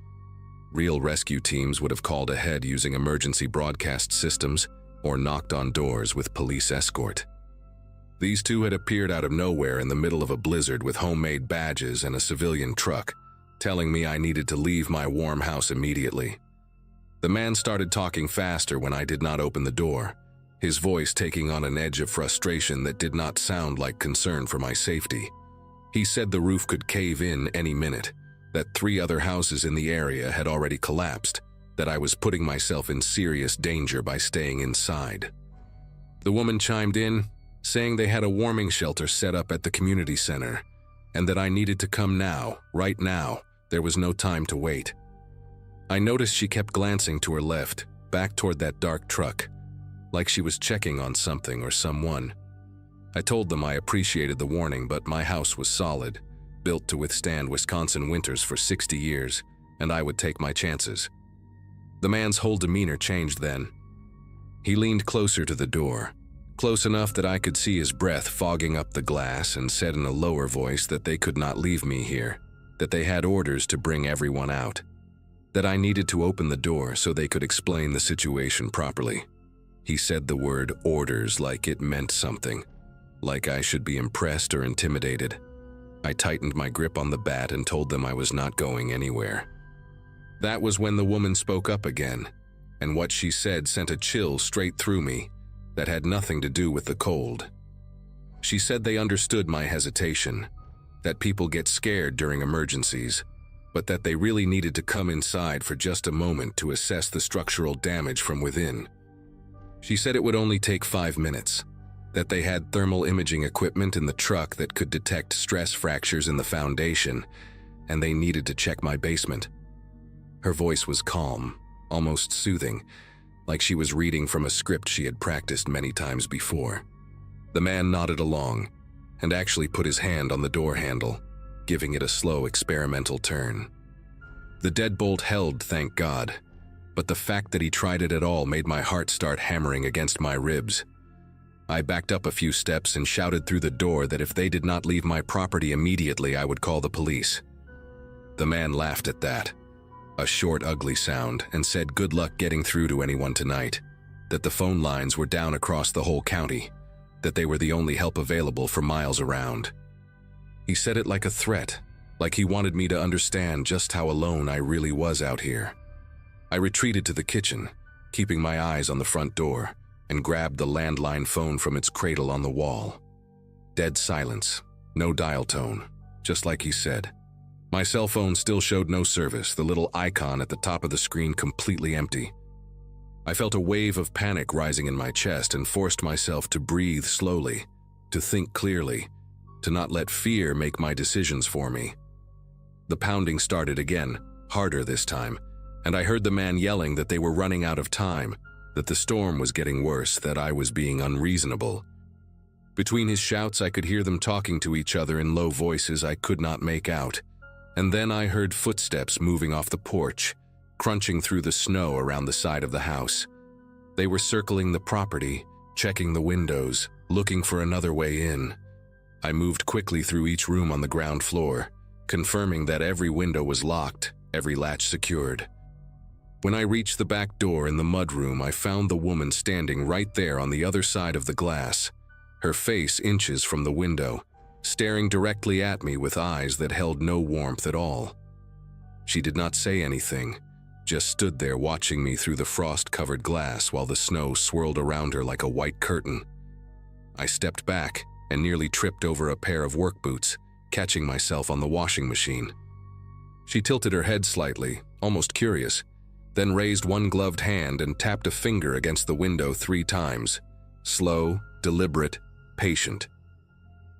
Real rescue teams would have called ahead using emergency broadcast systems or knocked on doors with police escort. These two had appeared out of nowhere in the middle of a blizzard with homemade badges and a civilian truck, telling me I needed to leave my warm house immediately. The man started talking faster when I did not open the door, his voice taking on an edge of frustration that did not sound like concern for my safety. He said the roof could cave in any minute, that 3 other houses in the area had already collapsed, that I was putting myself in serious danger by staying inside. The woman chimed in, saying they had a warming shelter set up at the community center, and that I needed to come now, right now. There was no time to wait. I noticed she kept glancing to her left, back toward that dark truck, like she was checking on something or someone. I told them I appreciated the warning, but my house was solid, built to withstand Wisconsin winters for 60 years, and I would take my chances. The man's whole demeanor changed then. He leaned closer to the door, close enough that I could see his breath fogging up the glass, and said in a lower voice that they could not leave me here, that they had orders to bring everyone out, that I needed to open the door so they could explain the situation properly. He said the word orders like it meant something, like I should be impressed or intimidated. I tightened my grip on the bat and told them I was not going anywhere. That was when the woman spoke up again, and what she said sent a chill straight through me that had nothing to do with the cold. She said they understood my hesitation, that people get scared during emergencies, but that they really needed to come inside for just a moment to assess the structural damage from within. She said it would only take 5 minutes, that they had thermal imaging equipment in the truck that could detect stress fractures in the foundation, and they needed to check my basement. Her voice was calm, almost soothing, like she was reading from a script she had practiced many times before. The man nodded along, and actually put his hand on the door handle, giving it a slow experimental turn. The deadbolt held, thank God, but the fact that he tried it at all made my heart start hammering against my ribs. I backed up a few steps and shouted through the door that if they did not leave my property immediately, I would call the police. The man laughed at that, a short, ugly sound, and said good luck getting through to anyone tonight, that the phone lines were down across the whole county, that they were the only help available for miles around. He said it like a threat, like he wanted me to understand just how alone I really was out here. I retreated to the kitchen, keeping my eyes on the front door, and grabbed the landline phone from its cradle on the wall. Dead silence, no dial tone, just like he said. My cell phone still showed no service, the little icon at the top of the screen completely empty. I felt a wave of panic rising in my chest and forced myself to breathe slowly, to think clearly, to not let fear make my decisions for me. The pounding started again, harder this time, and I heard the man yelling that they were running out of time, that the storm was getting worse, that I was being unreasonable. Between his shouts, I could hear them talking to each other in low voices I could not make out. And then I heard footsteps moving off the porch, crunching through the snow around the side of the house. They were circling the property, checking the windows, looking for another way in. I moved quickly through each room on the ground floor, confirming that every window was locked, every latch secured. When I reached the back door in the mudroom, I found the woman standing right there on the other side of the glass, her face inches from the window, staring directly at me with eyes that held no warmth at all. She did not say anything, just stood there watching me through the frost-covered glass while the snow swirled around her like a white curtain. I stepped back and nearly tripped over a pair of work boots, catching myself on the washing machine. She tilted her head slightly, almost curious, then raised one gloved hand and tapped a finger against the window 3 times. Slow, deliberate, patient.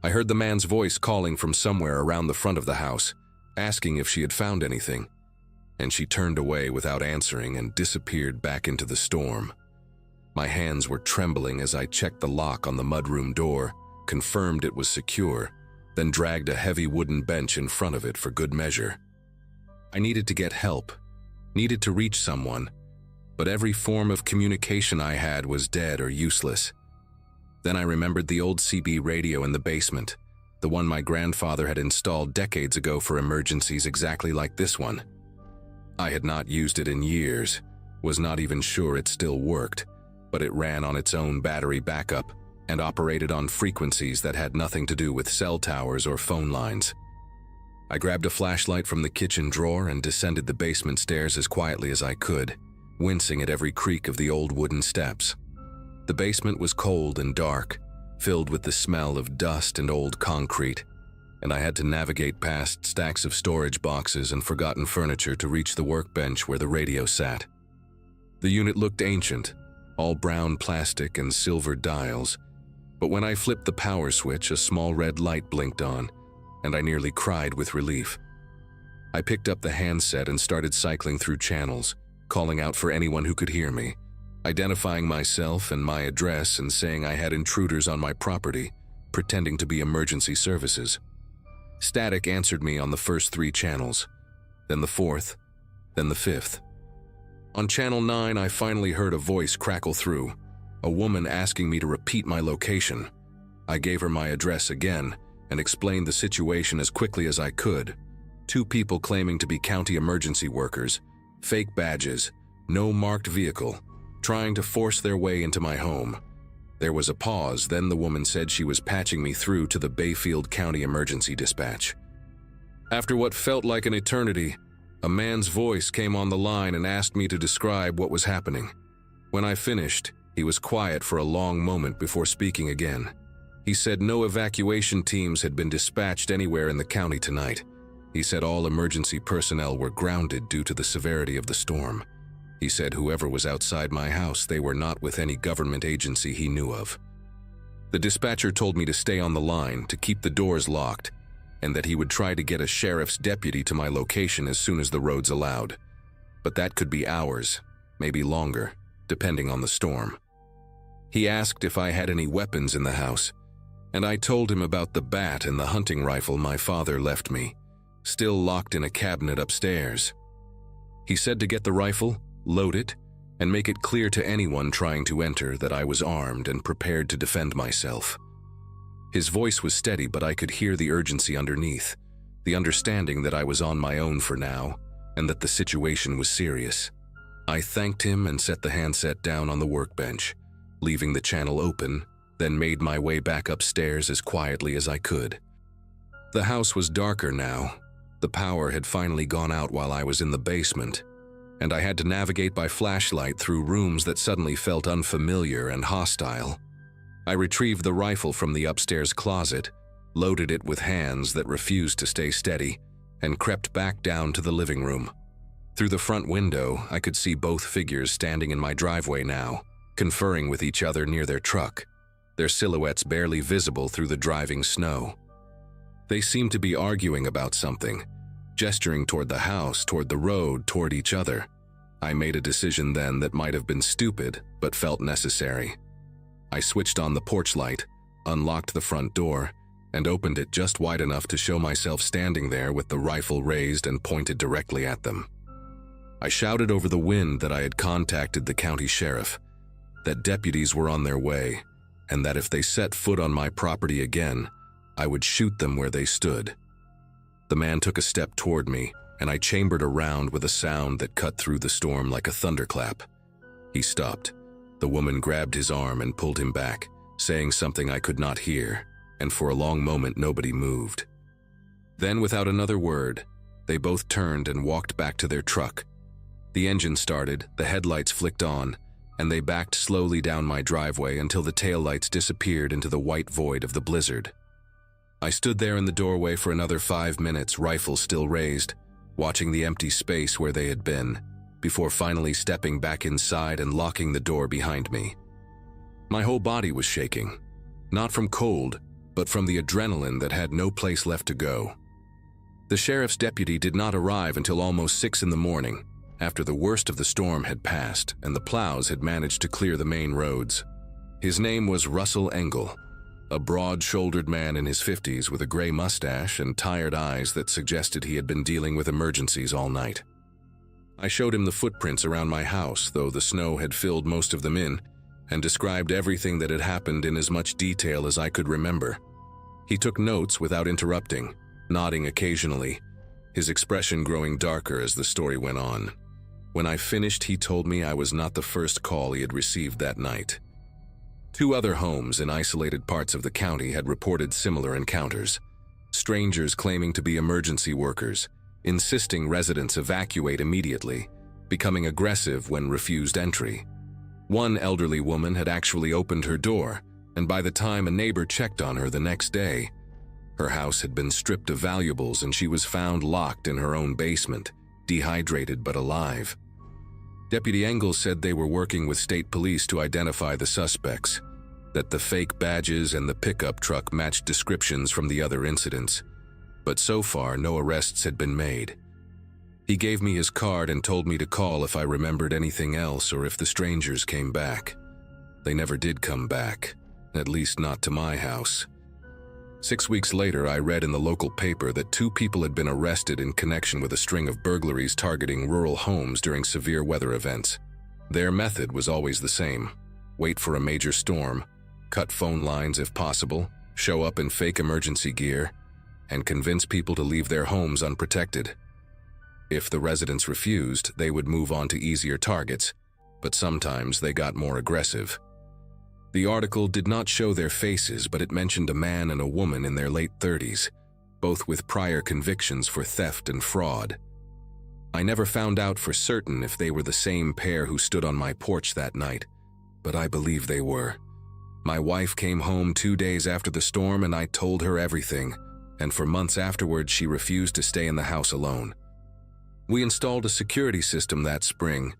I heard the man's voice calling from somewhere around the front of the house, asking if she had found anything, and she turned away without answering and disappeared back into the storm. My hands were trembling as I checked the lock on the mudroom door, confirmed it was secure, then dragged a heavy wooden bench in front of it for good measure. I needed to get help, needed to reach someone, but every form of communication I had was dead or useless. Then I remembered the old CB radio in the basement, the one my grandfather had installed decades ago for emergencies exactly like this one. I had not used it in years, was not even sure it still worked, but it ran on its own battery backup and operated on frequencies that had nothing to do with cell towers or phone lines. I grabbed a flashlight from the kitchen drawer and descended the basement stairs as quietly as I could, wincing at every creak of the old wooden steps. The basement was cold and dark, filled with the smell of dust and old concrete, and I had to navigate past stacks of storage boxes and forgotten furniture to reach the workbench where the radio sat. The unit looked ancient, all brown plastic and silver dials, but when I flipped the power switch, a small red light blinked on, and I nearly cried with relief. I picked up the handset and started cycling through channels, calling out for anyone who could hear me, identifying myself and my address and saying I had intruders on my property, pretending to be emergency services. Static answered me on the first 3 channels, then the 4th, then the 5th. On channel 9, I finally heard a voice crackle through, a woman asking me to repeat my location. I gave her my address again and explained the situation as quickly as I could. 2 people claiming to be county emergency workers, fake badges, no marked vehicle, trying to force their way into my home. There was a pause, then the woman said she was patching me through to the Bayfield County Emergency Dispatch. After what felt like an eternity, a man's voice came on the line and asked me to describe what was happening. When I finished, he was quiet for a long moment before speaking again. He said no evacuation teams had been dispatched anywhere in the county tonight. He said all emergency personnel were grounded due to the severity of the storm. He said whoever was outside my house, they were not with any government agency he knew of. The dispatcher told me to stay on the line, to keep the doors locked, and that he would try to get a sheriff's deputy to my location as soon as the roads allowed. But that could be hours, maybe longer, depending on the storm. He asked if I had any weapons in the house, and I told him about the bat and the hunting rifle my father left me, still locked in a cabinet upstairs. He said to get the rifle, load it, and make it clear to anyone trying to enter that I was armed and prepared to defend myself. His voice was steady, but I could hear the urgency underneath, the understanding that I was on my own for now, and that the situation was serious. I thanked him and set the handset down on the workbench, leaving the channel open, then made my way back upstairs as quietly as I could. The house was darker now. The power had finally gone out while I was in the basement, and I had to navigate by flashlight through rooms that suddenly felt unfamiliar and hostile. I retrieved the rifle from the upstairs closet, loaded it with hands that refused to stay steady, and crept back down to the living room. Through the front window, I could see both figures standing in my driveway now, conferring with each other near their truck, their silhouettes barely visible through the driving snow. They seemed to be arguing about something, gesturing toward the house, toward the road, toward each other. I made a decision then that might have been stupid, but felt necessary. I switched on the porch light, unlocked the front door, and opened it just wide enough to show myself standing there with the rifle raised and pointed directly at them. I shouted over the wind that I had contacted the county sheriff, that deputies were on their way, and that if they set foot on my property again, I would shoot them where they stood. The man took a step toward me, and I chambered around with a sound that cut through the storm like a thunderclap. He stopped. The woman grabbed his arm and pulled him back, saying something I could not hear, and for a long moment nobody moved. Then, without another word, they both turned and walked back to their truck. The engine started, the headlights flicked on, and they backed slowly down my driveway until the taillights disappeared into the white void of the blizzard. I stood there in the doorway for another 5 minutes, rifle still raised, watching the empty space where they had been, before finally stepping back inside and locking the door behind me. My whole body was shaking, not from cold, but from the adrenaline that had no place left to go. The sheriff's deputy did not arrive until almost 6 in the morning, after the worst of the storm had passed and the plows had managed to clear the main roads. His name was Russell Engel, a broad-shouldered man in his 50s with a gray mustache and tired eyes that suggested he had been dealing with emergencies all night. I showed him the footprints around my house, though the snow had filled most of them in, and described everything that had happened in as much detail as I could remember. He took notes without interrupting, nodding occasionally, his expression growing darker as the story went on. When I finished, he told me I was not the first call he had received that night. 2 other homes in isolated parts of the county had reported similar encounters. Strangers claiming to be emergency workers, insisting residents evacuate immediately, becoming aggressive when refused entry. One elderly woman had actually opened her door, and by the time a neighbor checked on her the next day, her house had been stripped of valuables and she was found locked in her own basement, dehydrated but alive. Deputy Engel said they were working with state police to identify the suspects, that the fake badges and the pickup truck matched descriptions from the other incidents, but so far no arrests had been made. He gave me his card and told me to call if I remembered anything else or if the strangers came back. They never did come back, at least not to my house. 6 weeks later, I read in the local paper that 2 people had been arrested in connection with a string of burglaries targeting rural homes during severe weather events. Their method was always the same: wait for a major storm, cut phone lines if possible, show up in fake emergency gear, and convince people to leave their homes unprotected. If the residents refused, they would move on to easier targets, but sometimes they got more aggressive. The article did not show their faces, but it mentioned a man and a woman in their late 30s, both with prior convictions for theft and fraud. I never found out for certain if they were the same pair who stood on my porch that night, but I believe they were. My wife came home 2 days after the storm and I told her everything, and for months afterwards she refused to stay in the house alone. We installed a security system that spring,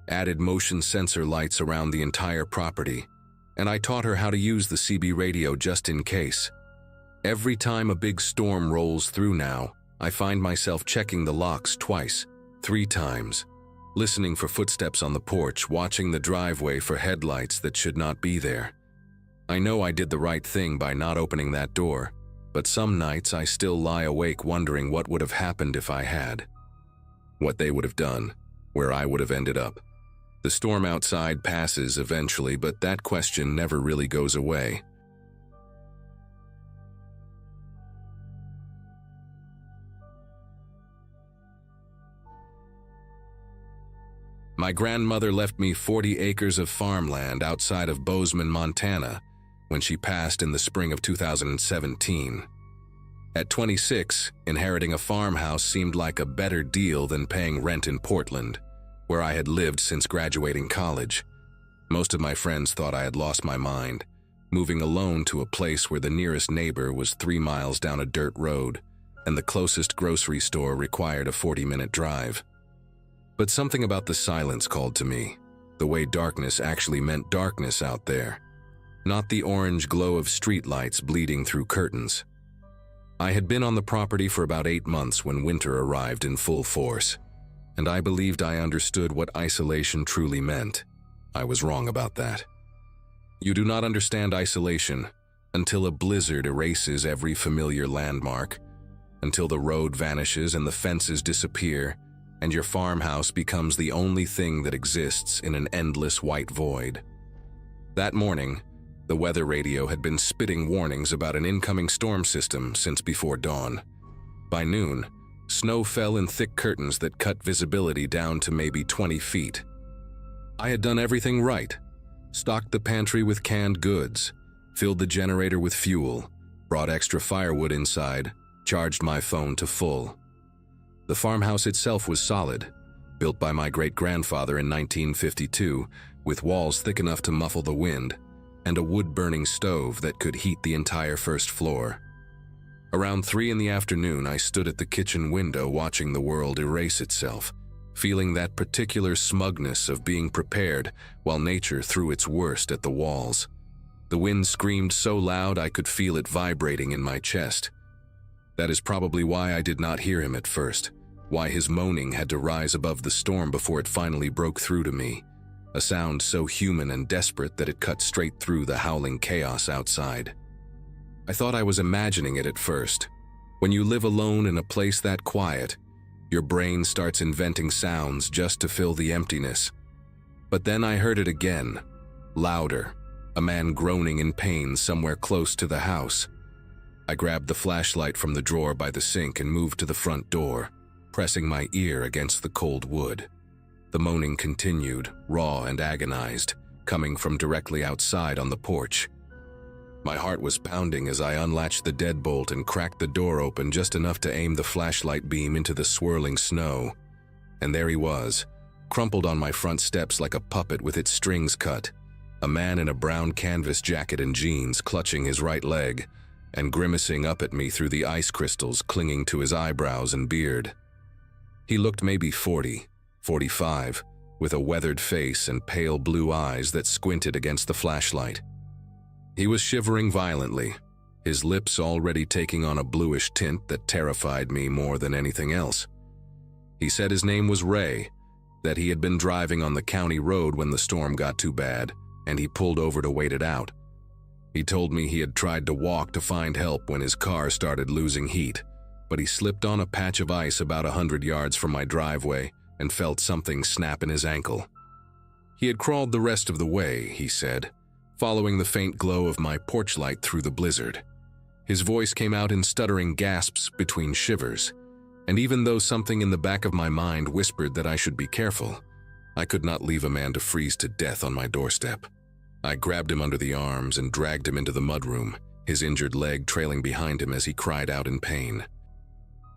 added motion sensor lights around the entire property, and I taught her how to use the CB radio just in case. Every time a big storm rolls through now, I find myself checking the locks twice, 3 times, listening for footsteps on the porch, watching the driveway for headlights that should not be there. I know I did the right thing by not opening that door, but some nights I still lie awake wondering what would have happened if I had. What they would have done, where I would have ended up. The storm outside passes eventually, but that question never really goes away. My grandmother left me 40 acres of farmland outside of Bozeman, Montana, when she passed in the spring of 2017. At 26, inheriting a farmhouse seemed like a better deal than paying rent in Portland, where I had lived since graduating college. Most of my friends thought I had lost my mind, moving alone to a place where the nearest neighbor was 3 miles down a dirt road, and the closest grocery store required a 40-minute drive. But something about the silence called to me, the way darkness actually meant darkness out there, not the orange glow of streetlights bleeding through curtains. I had been on the property for about 8 months when winter arrived in full force, and I believed I understood what isolation truly meant. I was wrong about that. You do not understand isolation until a blizzard erases every familiar landmark, until the road vanishes and the fences disappear, and your farmhouse becomes the only thing that exists in an endless white void. That morning, the weather radio had been spitting warnings about an incoming storm system since before dawn. By noon, snow fell in thick curtains that cut visibility down to maybe 20 feet. I had done everything right, stocked the pantry with canned goods, filled the generator with fuel, brought extra firewood inside, charged my phone to full. The farmhouse itself was solid, built by my great-grandfather in 1952, with walls thick enough to muffle the wind, and a wood-burning stove that could heat the entire first floor. Around 3 in the afternoon, I stood at the kitchen window watching the world erase itself, feeling that particular smugness of being prepared while nature threw its worst at the walls. The wind screamed so loud I could feel it vibrating in my chest. That is probably why I did not hear him at first, why his moaning had to rise above the storm before it finally broke through to me, a sound so human and desperate that it cut straight through the howling chaos outside. I thought I was imagining it at first. When you live alone in a place that quiet, your brain starts inventing sounds just to fill the emptiness. But then I heard it again, louder, a man groaning in pain somewhere close to the house. I grabbed the flashlight from the drawer by the sink and moved to the front door, pressing my ear against the cold wood. The moaning continued, raw and agonized, coming from directly outside on the porch. My heart was pounding as I unlatched the deadbolt and cracked the door open just enough to aim the flashlight beam into the swirling snow. And there he was, crumpled on my front steps like a puppet with its strings cut, a man in a brown canvas jacket and jeans clutching his right leg and grimacing up at me through the ice crystals clinging to his eyebrows and beard. He looked maybe 40, 45, with a weathered face and pale blue eyes that squinted against the flashlight. He was shivering violently, his lips already taking on a bluish tint that terrified me more than anything else. He said his name was Ray, that he had been driving on the county road when the storm got too bad, and he pulled over to wait it out. He told me he had tried to walk to find help when his car started losing heat, but he slipped on a patch of ice about 100 yards from my driveway and felt something snap in his ankle. He had crawled the rest of the way, he said, following the faint glow of my porch light through the blizzard. His voice came out in stuttering gasps between shivers, and even though something in the back of my mind whispered that I should be careful, I could not leave a man to freeze to death on my doorstep. I grabbed him under the arms and dragged him into the mudroom, his injured leg trailing behind him as he cried out in pain.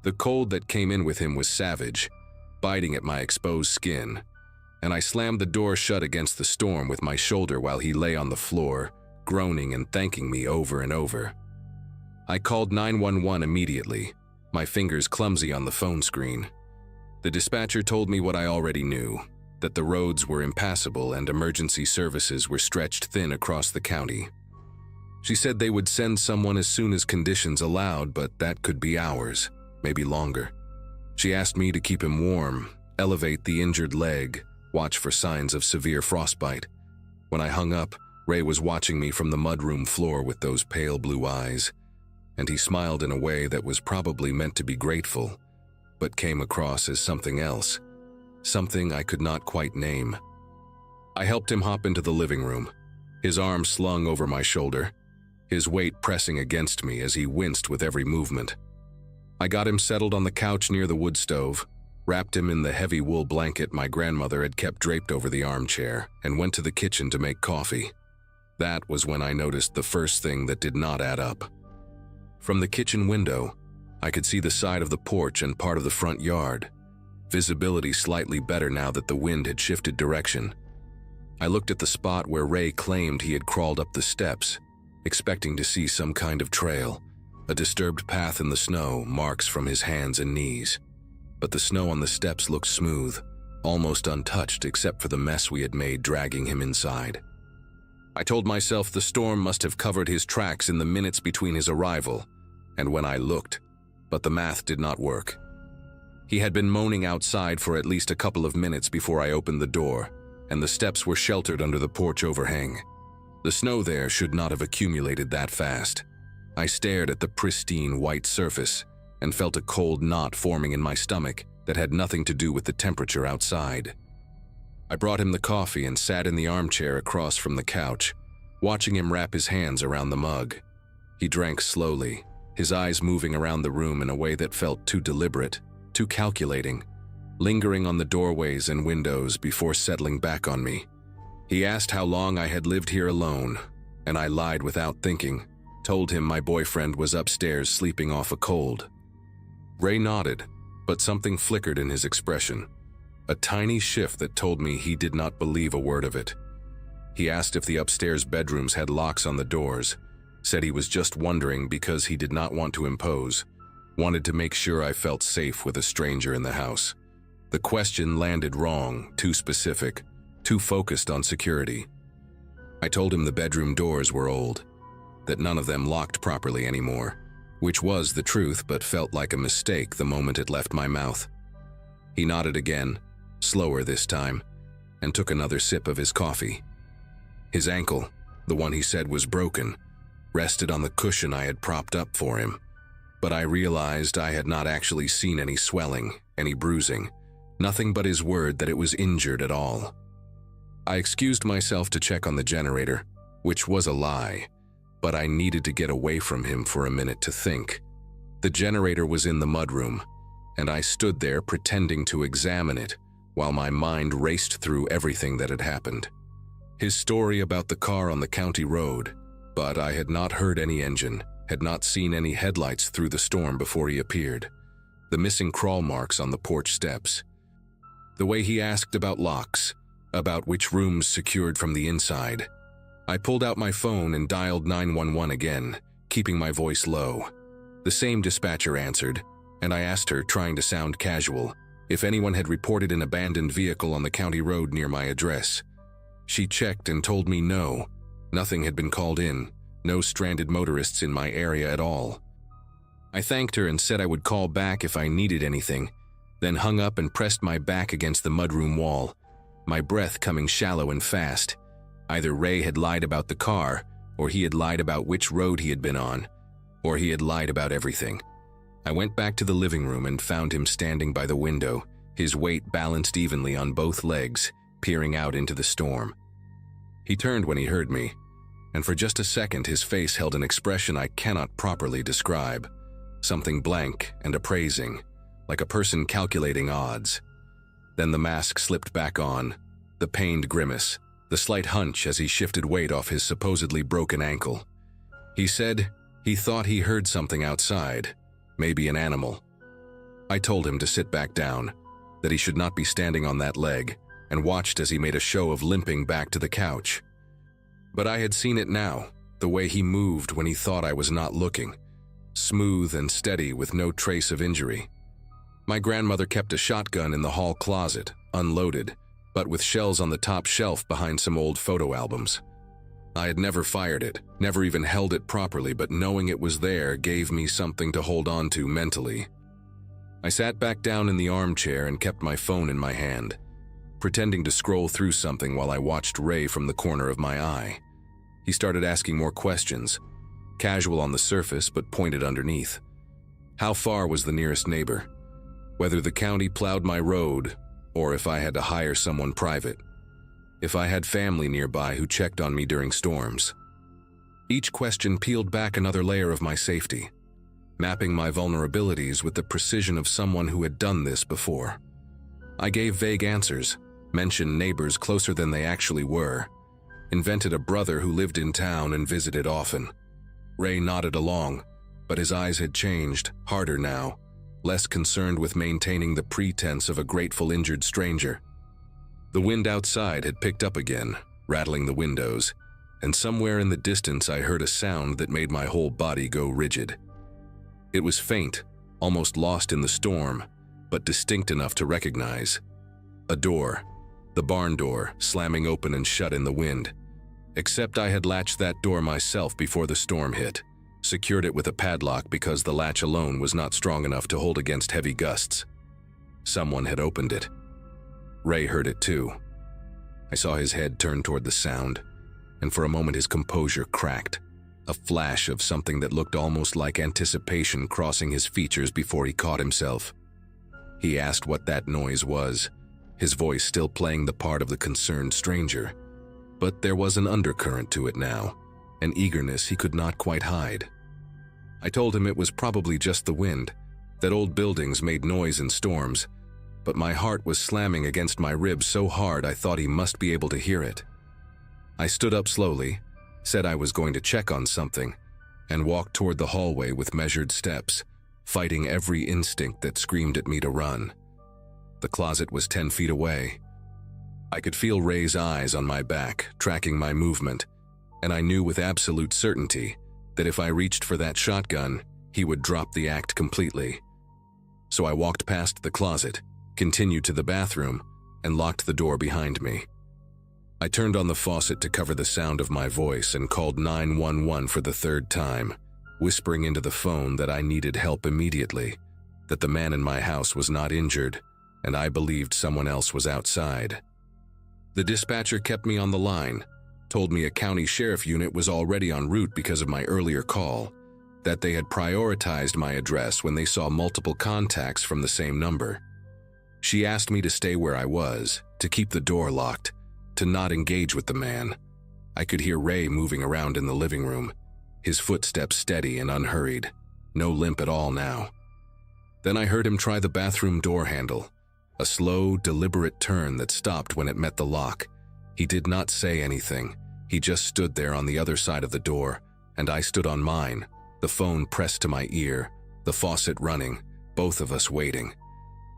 The cold that came in with him was savage, biting at my exposed skin, and I slammed the door shut against the storm with my shoulder while he lay on the floor, groaning and thanking me over and over. I called 911 immediately, my fingers clumsy on the phone screen. The dispatcher told me what I already knew, that the roads were impassable and emergency services were stretched thin across the county. She said they would send someone as soon as conditions allowed, but that could be hours, maybe longer. She asked me to keep him warm, elevate the injured leg, watch for signs of severe frostbite. When I hung up, Ray was watching me from the mudroom floor with those pale blue eyes, and he smiled in a way that was probably meant to be grateful, but came across as something else, something I could not quite name. I helped him hop into the living room, his arm slung over my shoulder, his weight pressing against me as he winced with every movement. I got him settled on the couch near the wood stove, wrapped him in the heavy wool blanket my grandmother had kept draped over the armchair, and went to the kitchen to make coffee. That was when I noticed the first thing that did not add up. From the kitchen window, I could see the side of the porch and part of the front yard, visibility slightly better now that the wind had shifted direction. I looked at the spot where Ray claimed he had crawled up the steps, expecting to see some kind of trail, A disturbed path in the snow, marks from his hands and knees. But the snow on the steps looked smooth, almost untouched except for the mess we had made dragging him inside. I told myself the storm must have covered his tracks in the minutes between his arrival and when I looked, but the math did not work. He had been moaning outside for at least a couple of minutes before I opened the door, and the steps were sheltered under the porch overhang. The snow there should not have accumulated that fast. I stared at the pristine white surface and felt a cold knot forming in my stomach that had nothing to do with the temperature outside. I brought him the coffee and sat in the armchair across from the couch, watching him wrap his hands around the mug. He drank slowly, his eyes moving around the room in a way that felt too deliberate, too calculating, lingering on the doorways and windows before settling back on me. He asked how long I had lived here alone, and I lied without thinking, told him my boyfriend was upstairs sleeping off a cold. Ray nodded, but something flickered in his expression, a tiny shift that told me he did not believe a word of it. He asked if the upstairs bedrooms had locks on the doors, said he was just wondering because he did not want to impose, wanted to make sure I felt safe with a stranger in the house. The question landed wrong, too specific, too focused on security. I told him the bedroom doors were old, that none of them locked properly anymore, which was the truth but felt like a mistake the moment it left my mouth. He nodded again, slower this time, and took another sip of his coffee. His ankle, the one he said was broken, rested on the cushion I had propped up for him, but I realized I had not actually seen any swelling, any bruising, nothing but his word that it was injured at all. I excused myself to check on the generator, which was a lie, but I needed to get away from him for a minute to think. The generator was in the mudroom, and I stood there pretending to examine it while my mind raced through everything that had happened. His story about the car on the county road, but I had not heard any engine, had not seen any headlights through the storm before he appeared. The missing crawl marks on the porch steps. The way he asked about locks, about which rooms secured from the inside. I pulled out my phone and dialed 911 again, keeping my voice low. The same dispatcher answered, and I asked her, trying to sound casual, if anyone had reported an abandoned vehicle on the county road near my address. She checked and told me no, nothing had been called in, no stranded motorists in my area at all. I thanked her and said I would call back if I needed anything, then hung up and pressed my back against the mudroom wall, my breath coming shallow and fast. Either Ray had lied about the car, or he had lied about which road he had been on, or he had lied about everything. I went back to the living room and found him standing by the window, his weight balanced evenly on both legs, peering out into the storm. He turned when he heard me, and for just a second his face held an expression I cannot properly describe, something blank and appraising, like a person calculating odds. Then the mask slipped back on, the pained grimace, the slight hunch as he shifted weight off his supposedly broken ankle. He said he thought he heard something outside, maybe an animal. I told him to sit back down, that he should not be standing on that leg, and watched as he made a show of limping back to the couch. But I had seen it now, the way he moved when he thought I was not looking, smooth and steady with no trace of injury. My grandmother kept a shotgun in the hall closet, unloaded, but with shells on the top shelf behind some old photo albums. I had never fired it, never even held it properly, but knowing it was there gave me something to hold on to mentally. I sat back down in the armchair and kept my phone in my hand, pretending to scroll through something while I watched Ray from the corner of my eye. He started asking more questions, casual on the surface but pointed underneath. How far was the nearest neighbor? Whether the county plowed my road, or if I had to hire someone private. If I had family nearby who checked on me during storms. Each question peeled back another layer of my safety, mapping my vulnerabilities with the precision of someone who had done this before. I gave vague answers, mentioned neighbors closer than they actually were, invented a brother who lived in town and visited often. Ray nodded along, but his eyes had changed, harder now, less concerned with maintaining the pretense of a grateful injured stranger. The wind outside had picked up again, rattling the windows, and somewhere in the distance I heard a sound that made my whole body go rigid. It was faint, almost lost in the storm, but distinct enough to recognize. A door, the barn door, slamming open and shut in the wind. Except I had latched that door myself before the storm hit, secured it with a padlock because the latch alone was not strong enough to hold against heavy gusts. Someone had opened it. Ray heard it too. I saw his head turn toward the sound, and for a moment his composure cracked, a flash of something that looked almost like anticipation crossing his features before he caught himself. He asked what that noise was, his voice still playing the part of the concerned stranger. But there was an undercurrent to it now, an eagerness he could not quite hide. I told him it was probably just the wind, that old buildings made noise in storms, but my heart was slamming against my ribs so hard I thought he must be able to hear it. I stood up slowly, said I was going to check on something, and walked toward the hallway with measured steps, fighting every instinct that screamed at me to run. The closet was 10 feet away. I could feel Ray's eyes on my back, tracking my movement, and I knew with absolute certainty that if I reached for that shotgun, he would drop the act completely. So I walked past the closet, continued to the bathroom, and locked the door behind me. I turned on the faucet to cover the sound of my voice and called 911 for the third time, whispering into the phone that I needed help immediately, that the man in my house was not injured, and I believed someone else was outside. The dispatcher kept me on the line, told me a county sheriff unit was already en route because of my earlier call, that they had prioritized my address when they saw multiple contacts from the same number. She asked me to stay where I was, to keep the door locked, to not engage with the man. I could hear Ray moving around in the living room, his footsteps steady and unhurried, no limp at all now. Then I heard him try the bathroom door handle, a slow, deliberate turn that stopped when it met the lock. He did not say anything. He just stood there on the other side of the door, and I stood on mine, the phone pressed to my ear, the faucet running, both of us waiting.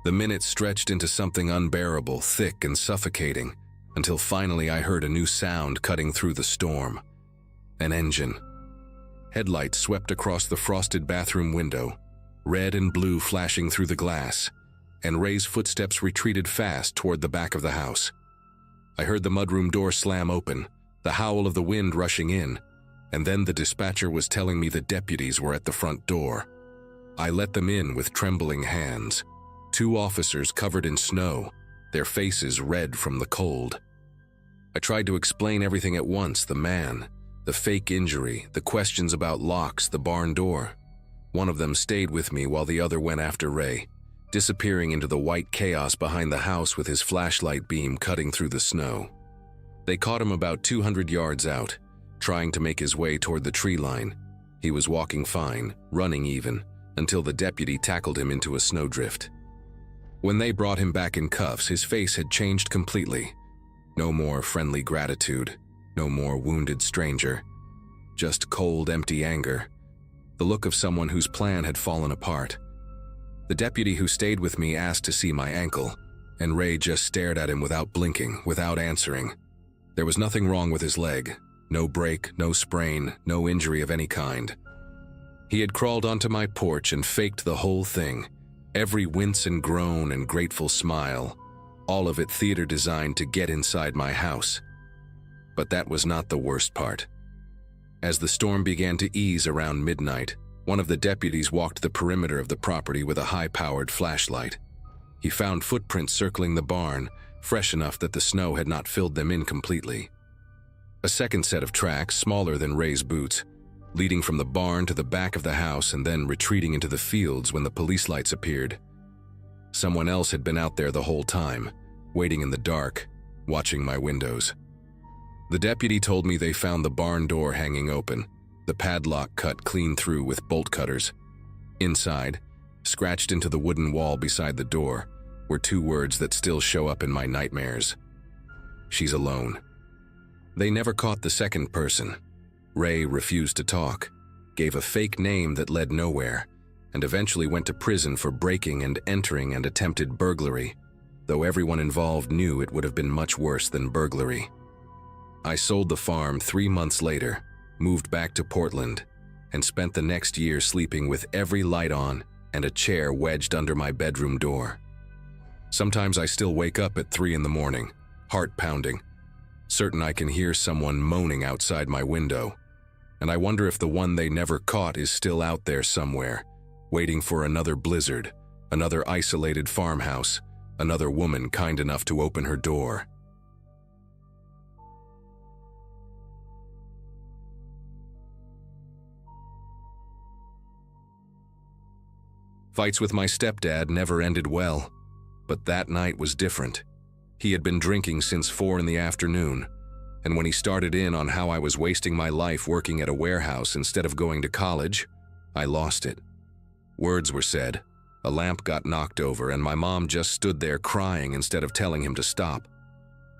The minutes stretched into something unbearable, thick and suffocating, until finally I heard a new sound cutting through the storm. An engine. Headlights swept across the frosted bathroom window, red and blue flashing through the glass, and Ray's footsteps retreated fast toward the back of the house. I heard the mudroom door slam open, the howl of the wind rushing in, and then the dispatcher was telling me the deputies were at the front door. I let them in with trembling hands. 2 officers covered in snow, their faces red from the cold. I tried to explain everything at once, the man, the fake injury, the questions about locks, the barn door. One of them stayed with me while the other went after Ray, disappearing into the white chaos behind the house with his flashlight beam cutting through the snow. They caught him about 200 yards out, trying to make his way toward the tree line. He was walking fine, running even, until the deputy tackled him into a snowdrift. When they brought him back in cuffs, his face had changed completely. No more friendly gratitude, no more wounded stranger, just cold, empty anger, the look of someone whose plan had fallen apart. The deputy who stayed with me asked to see my ankle, and Ray just stared at him without blinking, without answering. There was nothing wrong with his leg, no break, no sprain, no injury of any kind. He had crawled onto my porch and faked the whole thing, every wince and groan and grateful smile, all of it theater designed to get inside my house. But that was not the worst part. As the storm began to ease around midnight, one of the deputies walked the perimeter of the property with a high-powered flashlight. He found footprints circling the barn, fresh enough that the snow had not filled them in completely. A second set of tracks, smaller than Ray's boots, leading from the barn to the back of the house and then retreating into the fields when the police lights appeared. Someone else had been out there the whole time, waiting in the dark, watching my windows. The deputy told me they found the barn door hanging open, the padlock cut clean through with bolt cutters. Inside, scratched into the wooden wall beside the door, were 2 words that still show up in my nightmares. She's alone. They never caught the second person. Ray refused to talk, gave a fake name that led nowhere, and eventually went to prison for breaking and entering and attempted burglary, though everyone involved knew it would have been much worse than burglary. I sold the farm 3 months later, moved back to Portland, and spent the next year sleeping with every light on and a chair wedged under my bedroom door. Sometimes I still wake up at 3 in the morning, heart pounding, certain I can hear someone moaning outside my window, and I wonder if the one they never caught is still out there somewhere, waiting for another blizzard, another isolated farmhouse, another woman kind enough to open her door. Fights with my stepdad never ended well, but that night was different. He had been drinking since 4 in the afternoon, and when he started in on how I was wasting my life working at a warehouse instead of going to college, I lost it. Words were said, a lamp got knocked over, and my mom just stood there crying instead of telling him to stop.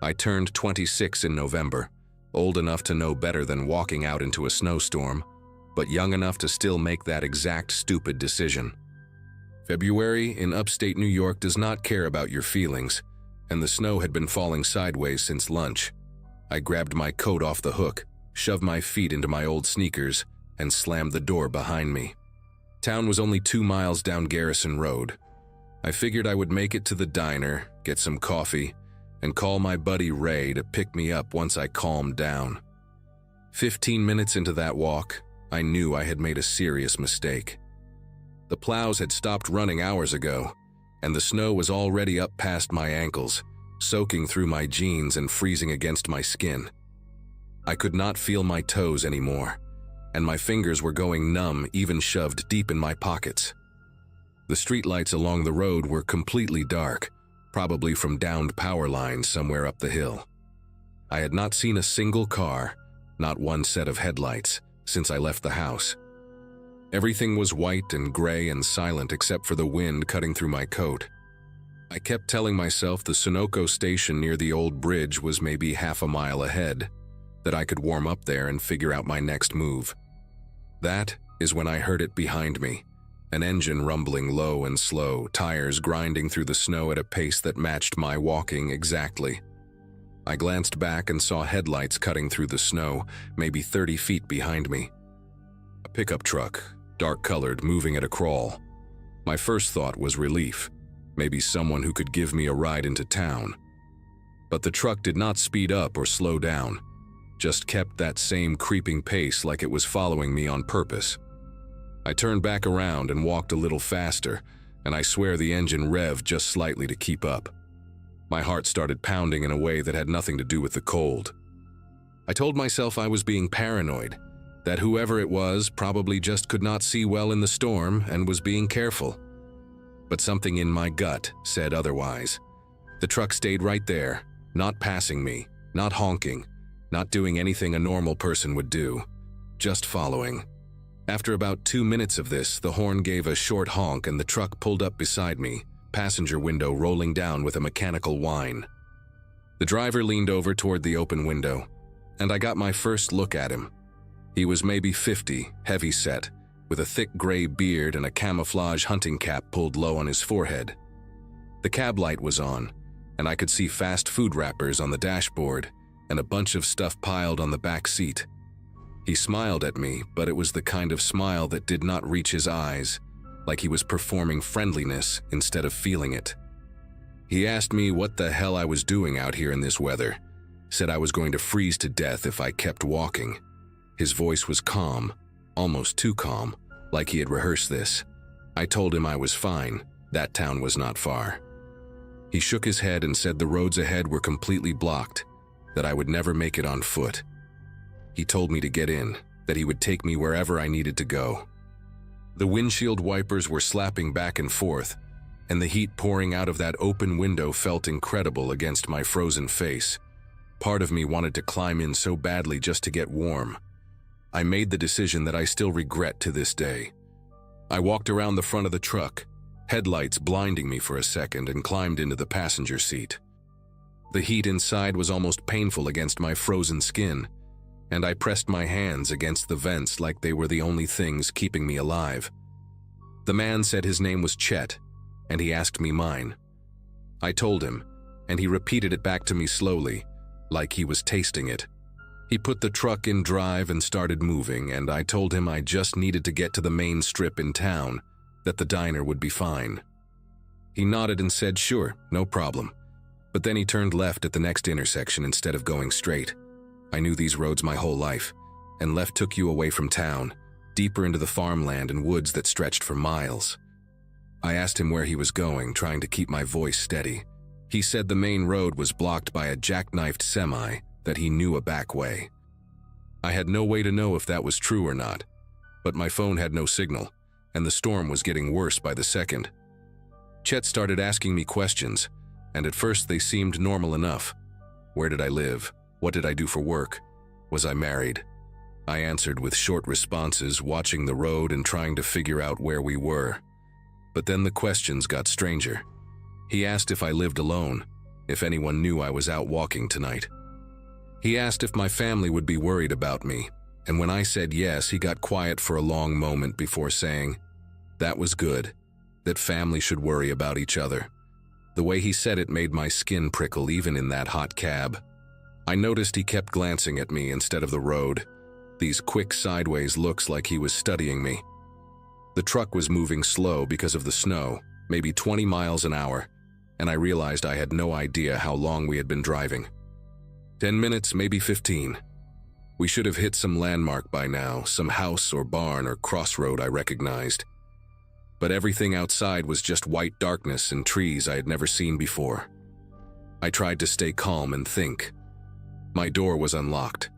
I turned 26 in November, old enough to know better than walking out into a snowstorm, but young enough to still make that exact stupid decision. February in upstate New York does not care about your feelings, and the snow had been falling sideways since lunch. I grabbed my coat off the hook, shoved my feet into my old sneakers, and slammed the door behind me. Town was only 2 miles down Garrison Road. I figured I would make it to the diner, get some coffee, and call my buddy Ray to pick me up once I calmed down. 15 minutes into that walk, I knew I had made a serious mistake. The plows had stopped running hours ago, and the snow was already up past my ankles, soaking through my jeans and freezing against my skin. I could not feel my toes anymore, and my fingers were going numb even shoved deep in my pockets. The streetlights along the road were completely dark, probably from downed power lines somewhere up the hill. I had not seen a single car, not one set of headlights, since I left the house. Everything was white and gray and silent except for the wind cutting through my coat. I kept telling myself the Sunoco station near the old bridge was maybe half a mile ahead, that I could warm up there and figure out my next move. That is when I heard it behind me, an engine rumbling low and slow, tires grinding through the snow at a pace that matched my walking exactly. I glanced back and saw headlights cutting through the snow, maybe 30 feet behind me. A pickup truck, dark-colored, moving at a crawl. My first thought was relief, maybe someone who could give me a ride into town. But the truck did not speed up or slow down, just kept that same creeping pace like it was following me on purpose. I turned back around and walked a little faster, and I swear the engine revved just slightly to keep up. My heart started pounding in a way that had nothing to do with the cold. I told myself I was being paranoid, that whoever it was probably just could not see well in the storm and was being careful. But something in my gut said otherwise. The truck stayed right there, not passing me, not honking, not doing anything a normal person would do, just following. After about 2 minutes of this, the horn gave a short honk and the truck pulled up beside me, passenger window rolling down with a mechanical whine. The driver leaned over toward the open window, and I got my first look at him. He was maybe 50, heavy-set, with a thick gray beard and a camouflage hunting cap pulled low on his forehead. The cab light was on, and I could see fast food wrappers on the dashboard and a bunch of stuff piled on the back seat. He smiled at me, but it was the kind of smile that did not reach his eyes, like he was performing friendliness instead of feeling it. He asked me what the hell I was doing out here in this weather, said I was going to freeze to death if I kept walking. His voice was calm, almost too calm, like he had rehearsed this. I told him I was fine, that town was not far. He shook his head and said the roads ahead were completely blocked, that I would never make it on foot. He told me to get in, that he would take me wherever I needed to go. The windshield wipers were slapping back and forth, and the heat pouring out of that open window felt incredible against my frozen face. Part of me wanted to climb in so badly just to get warm. I made the decision that I still regret to this day. I walked around the front of the truck, headlights blinding me for a second, and climbed into the passenger seat. The heat inside was almost painful against my frozen skin, and I pressed my hands against the vents like they were the only things keeping me alive. The man said his name was Chet, and he asked me mine. I told him, and he repeated it back to me slowly, like he was tasting it. He put the truck in drive and started moving, and I told him I just needed to get to the main strip in town, that the diner would be fine. He nodded and said, "Sure, no problem." But then he turned left at the next intersection instead of going straight. I knew these roads my whole life, and left took you away from town, deeper into the farmland and woods that stretched for miles. I asked him where he was going, trying to keep my voice steady. He said the main road was blocked by a jackknifed semi, that he knew a back way. I had no way to know if that was true or not, but my phone had no signal, and the storm was getting worse by the second. Chet started asking me questions, and at first they seemed normal enough. Where did I live? What did I do for work? Was I married? I answered with short responses, watching the road and trying to figure out where we were. But then the questions got stranger. He asked if I lived alone, if anyone knew I was out walking tonight. He asked if my family would be worried about me, and when I said yes, he got quiet for a long moment before saying, "That was good, that family should worry about each other." The way he said it made my skin prickle even in that hot cab. I noticed he kept glancing at me instead of the road, these quick sideways looks like he was studying me. The truck was moving slow because of the snow, maybe 20 miles an hour, and I realized I had no idea how long we had been driving. 10 minutes, maybe 15. We should have hit some landmark by now, some house or barn or crossroad I recognized. But everything outside was just white darkness and trees I had never seen before. I tried to stay calm and think. My door was unlocked.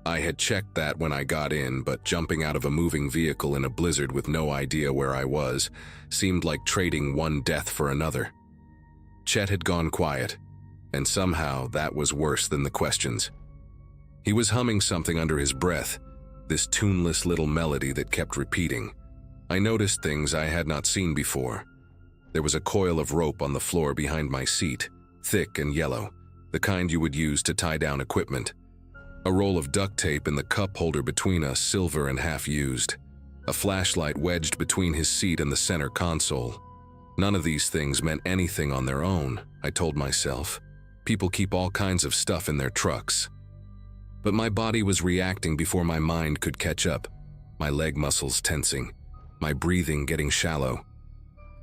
I had checked that when I got in, but jumping out of a moving vehicle in a blizzard with no idea where I was seemed like trading one death for another. Chet had gone quiet, and somehow that was worse than the questions. He was humming something under his breath, this tuneless little melody that kept repeating. I noticed things I had not seen before. There was a coil of rope on the floor behind my seat, thick and yellow, the kind you would use to tie down equipment. A roll of duct tape in the cup holder between us, silver and half-used. A flashlight wedged between his seat and the center console. None of these things meant anything on their own, I told myself. People keep all kinds of stuff in their trucks. But my body was reacting before my mind could catch up, my leg muscles tensing, my breathing getting shallow.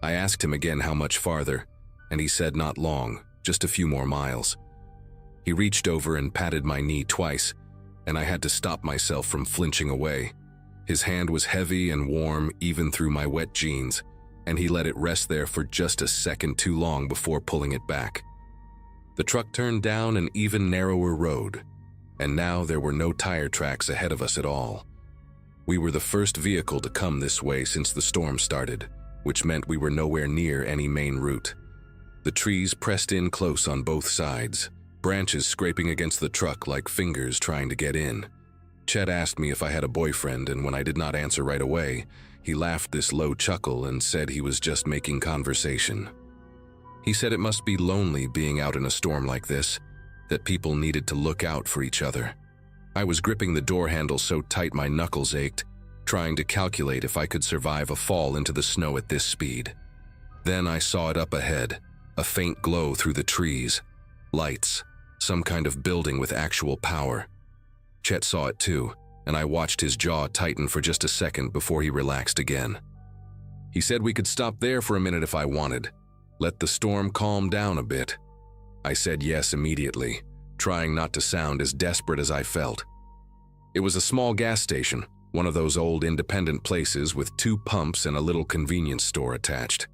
I asked him again how much farther, and he said not long, just a few more miles. He reached over and patted my knee twice, and I had to stop myself from flinching away. His hand was heavy and warm even through my wet jeans, and he let it rest there for just a second too long before pulling it back. The truck turned down an even narrower road, and now there were no tire tracks ahead of us at all. We were the first vehicle to come this way since the storm started, which meant we were nowhere near any main route. The trees pressed in close on both sides, branches scraping against the truck like fingers trying to get in. Chet asked me if I had a boyfriend, and when I did not answer right away, he laughed this low chuckle and said he was just making conversation. He said it must be lonely being out in a storm like this, that people needed to look out for each other. I was gripping the door handle so tight my knuckles ached, trying to calculate if I could survive a fall into the snow at this speed. Then I saw it up ahead, a faint glow through the trees. Lights, some kind of building with actual power. Chet saw it too, and I watched his jaw tighten for just a second before he relaxed again. He said we could stop there for a minute if I wanted. Let the storm calm down a bit. I said yes immediately, trying not to sound as desperate as I felt. It was a small gas station, one of those old independent places with 2 pumps and a little convenience store attached.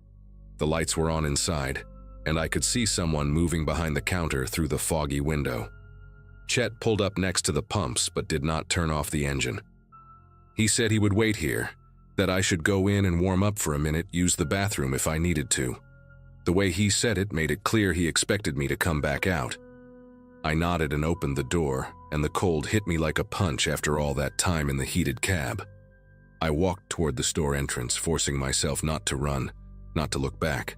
The lights were on inside, and I could see someone moving behind the counter through the foggy window. Chet pulled up next to the pumps but did not turn off the engine. He said he would wait here, that I should go in and warm up for a minute, use the bathroom if I needed to. The way he said it made it clear he expected me to come back out. I nodded and opened the door, and the cold hit me like a punch after all that time in the heated cab. I walked toward the store entrance, forcing myself not to run, not to look back.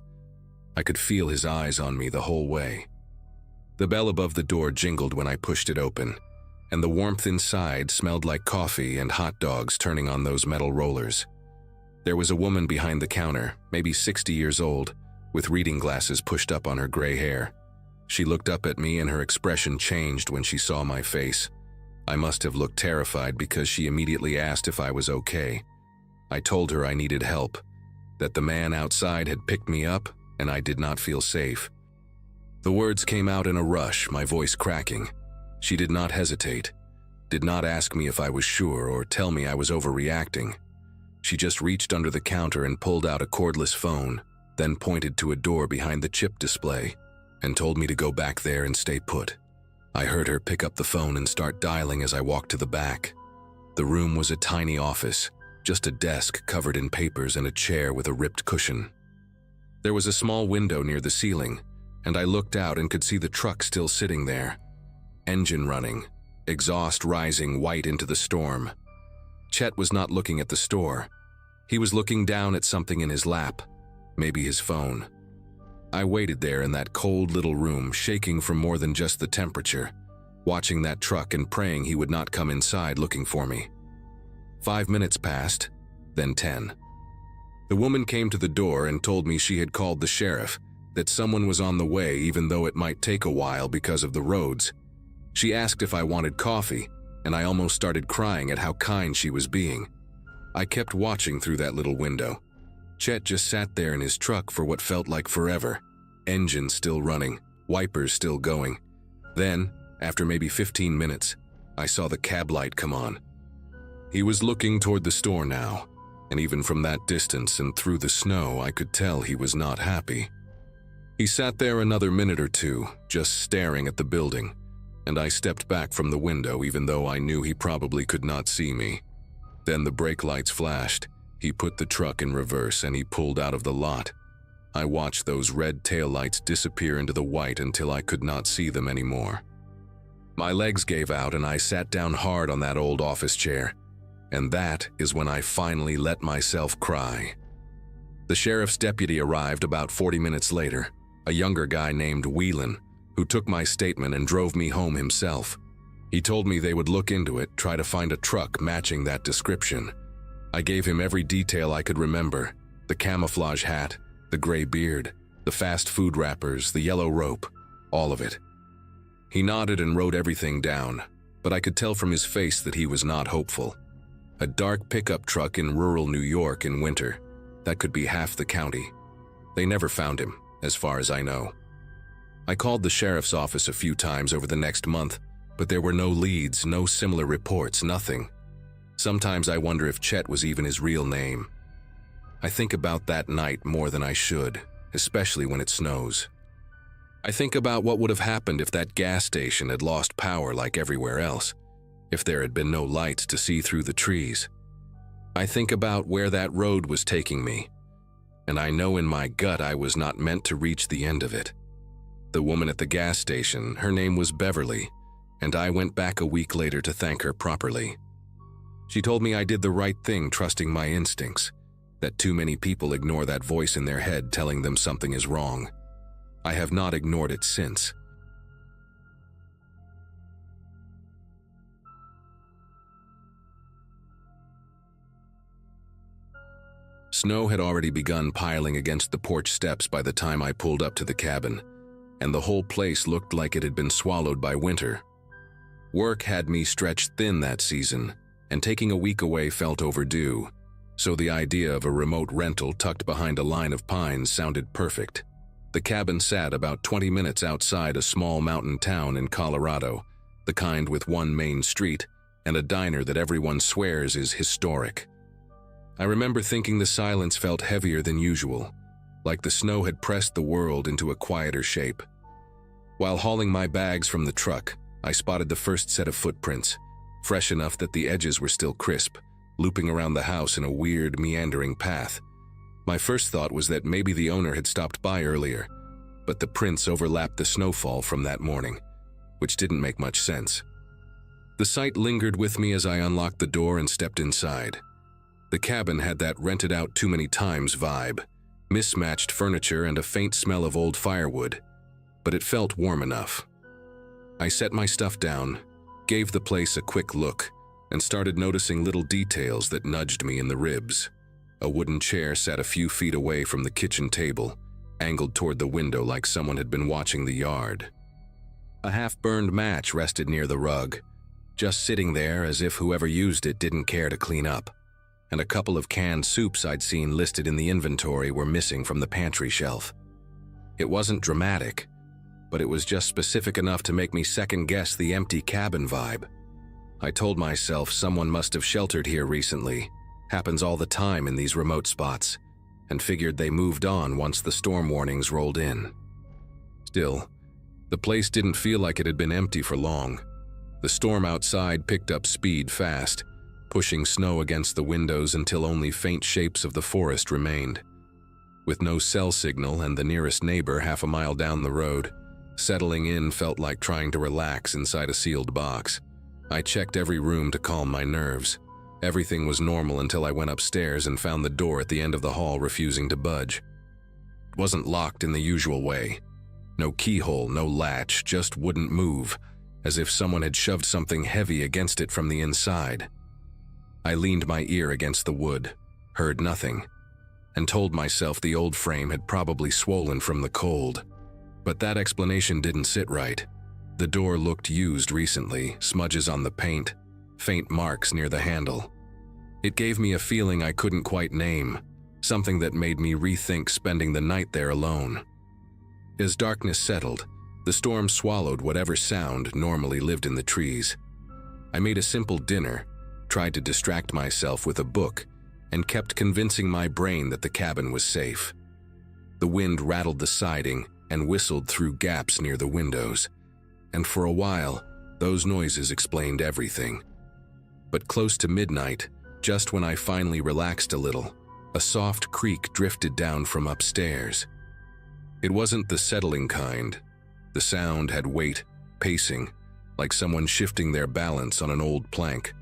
I could feel his eyes on me the whole way. The bell above the door jingled when I pushed it open, and the warmth inside smelled like coffee and hot dogs turning on those metal rollers. There was a woman behind the counter, maybe 60 years old, with reading glasses pushed up on her gray hair. She looked up at me and her expression changed when she saw my face. I must have looked terrified because she immediately asked if I was okay. I told her I needed help, that the man outside had picked me up and I did not feel safe. The words came out in a rush, my voice cracking. She did not hesitate, did not ask me if I was sure or tell me I was overreacting. She just reached under the counter and pulled out a cordless phone, then pointed to a door behind the chip display and told me to go back there and stay put. I heard her pick up the phone and start dialing as I walked to the back. The room was a tiny office, just a desk covered in papers and a chair with a ripped cushion. There was a small window near the ceiling, and I looked out and could see the truck still sitting there. Engine running, exhaust rising white into the storm. Chet was not looking at the store. He was looking down at something in his lap, maybe his phone. I waited there in that cold little room, shaking from more than just the temperature, watching that truck and praying he would not come inside looking for me. 5 minutes passed, then 10. The woman came to the door and told me she had called the sheriff, that someone was on the way even though it might take a while because of the roads. She asked if I wanted coffee, and I almost started crying at how kind she was being. I kept watching through that little window. Chet just sat there in his truck for what felt like forever. Engine still running, wipers still going. Then, after maybe 15 minutes, I saw the cab light come on. He was looking toward the store now, and even from that distance and through the snow, I could tell he was not happy. He sat there another minute or two, just staring at the building, and I stepped back from the window even though I knew he probably could not see me. Then the brake lights flashed. He put the truck in reverse and he pulled out of the lot. I watched those red taillights disappear into the white until I could not see them anymore. My legs gave out and I sat down hard on that old office chair. And that is when I finally let myself cry. The sheriff's deputy arrived about 40 minutes later, a younger guy named Whelan, who took my statement and drove me home himself. He told me they would look into it, try to find a truck matching that description. I gave him every detail I could remember: the camouflage hat, the gray beard, the fast food wrappers, the yellow rope, all of it. He nodded and wrote everything down, but I could tell from his face that he was not hopeful. A dark pickup truck in rural New York in winter. That could be half the county. They never found him, as far as I know. I called the sheriff's office a few times over the next month, but there were no leads, no similar reports, nothing. Sometimes I wonder if Chet was even his real name. I think about that night more than I should, especially when it snows. I think about what would have happened if that gas station had lost power like everywhere else, if there had been no lights to see through the trees. I think about where that road was taking me, and I know in my gut I was not meant to reach the end of it. The woman at the gas station, her name was Beverly, and I went back a week later to thank her properly. She told me I did the right thing trusting my instincts, that too many people ignore that voice in their head telling them something is wrong. I have not ignored it since. Snow had already begun piling against the porch steps by the time I pulled up to the cabin, and the whole place looked like it had been swallowed by winter. Work had me stretched thin that season, and taking a week away felt overdue, so the idea of a remote rental tucked behind a line of pines sounded perfect. The cabin sat about 20 minutes outside a small mountain town in Colorado, the kind with one main street and a diner that everyone swears is historic. I remember thinking the silence felt heavier than usual, like the snow had pressed the world into a quieter shape. While hauling my bags from the truck, I spotted the first set of footprints, fresh enough that the edges were still crisp, looping around the house in a weird, meandering path. My first thought was that maybe the owner had stopped by earlier, but the prints overlapped the snowfall from that morning, which didn't make much sense. The sight lingered with me as I unlocked the door and stepped inside. The cabin had that rented out too many times vibe, mismatched furniture and a faint smell of old firewood, but it felt warm enough. I set my stuff down, gave the place a quick look, and started noticing little details that nudged me in the ribs. A wooden chair sat a few feet away from the kitchen table, angled toward the window like someone had been watching the yard. A half-burned match rested near the rug. just sitting there as if whoever used it didn't care to clean up, and a couple of canned soups I'd seen listed in the inventory were missing from the pantry shelf. It wasn't dramatic, but it was just specific enough to make me second-guess the empty cabin vibe. I told myself someone must have sheltered here recently, happens all the time in these remote spots, and figured they moved on once the storm warnings rolled in. Still, the place didn't feel like it had been empty for long. The storm outside picked up speed fast, pushing snow against the windows until only faint shapes of the forest remained. With no cell signal and the nearest neighbor half a mile down the road, settling in felt like trying to relax inside a sealed box. I checked every room to calm my nerves. Everything was normal until I went upstairs and found the door at the end of the hall refusing to budge. It wasn't locked in the usual way. No keyhole, no latch, just wouldn't move, as if someone had shoved something heavy against it from the inside. I leaned my ear against the wood, heard nothing, and told myself the old frame had probably swollen from the cold. But that explanation didn't sit right. The door looked used recently, smudges on the paint, faint marks near the handle. It gave me a feeling I couldn't quite name, something that made me rethink spending the night there alone. As darkness settled, the storm swallowed whatever sound normally lived in the trees. I made a simple dinner, tried to distract myself with a book, and kept convincing my brain that the cabin was safe. The wind rattled the siding and whistled through gaps near the windows, and for a while, those noises explained everything. But close to midnight, just when I finally relaxed a little, a soft creak drifted down from upstairs. It wasn't the settling kind. The sound had weight, pacing, like someone shifting their balance on an old plank.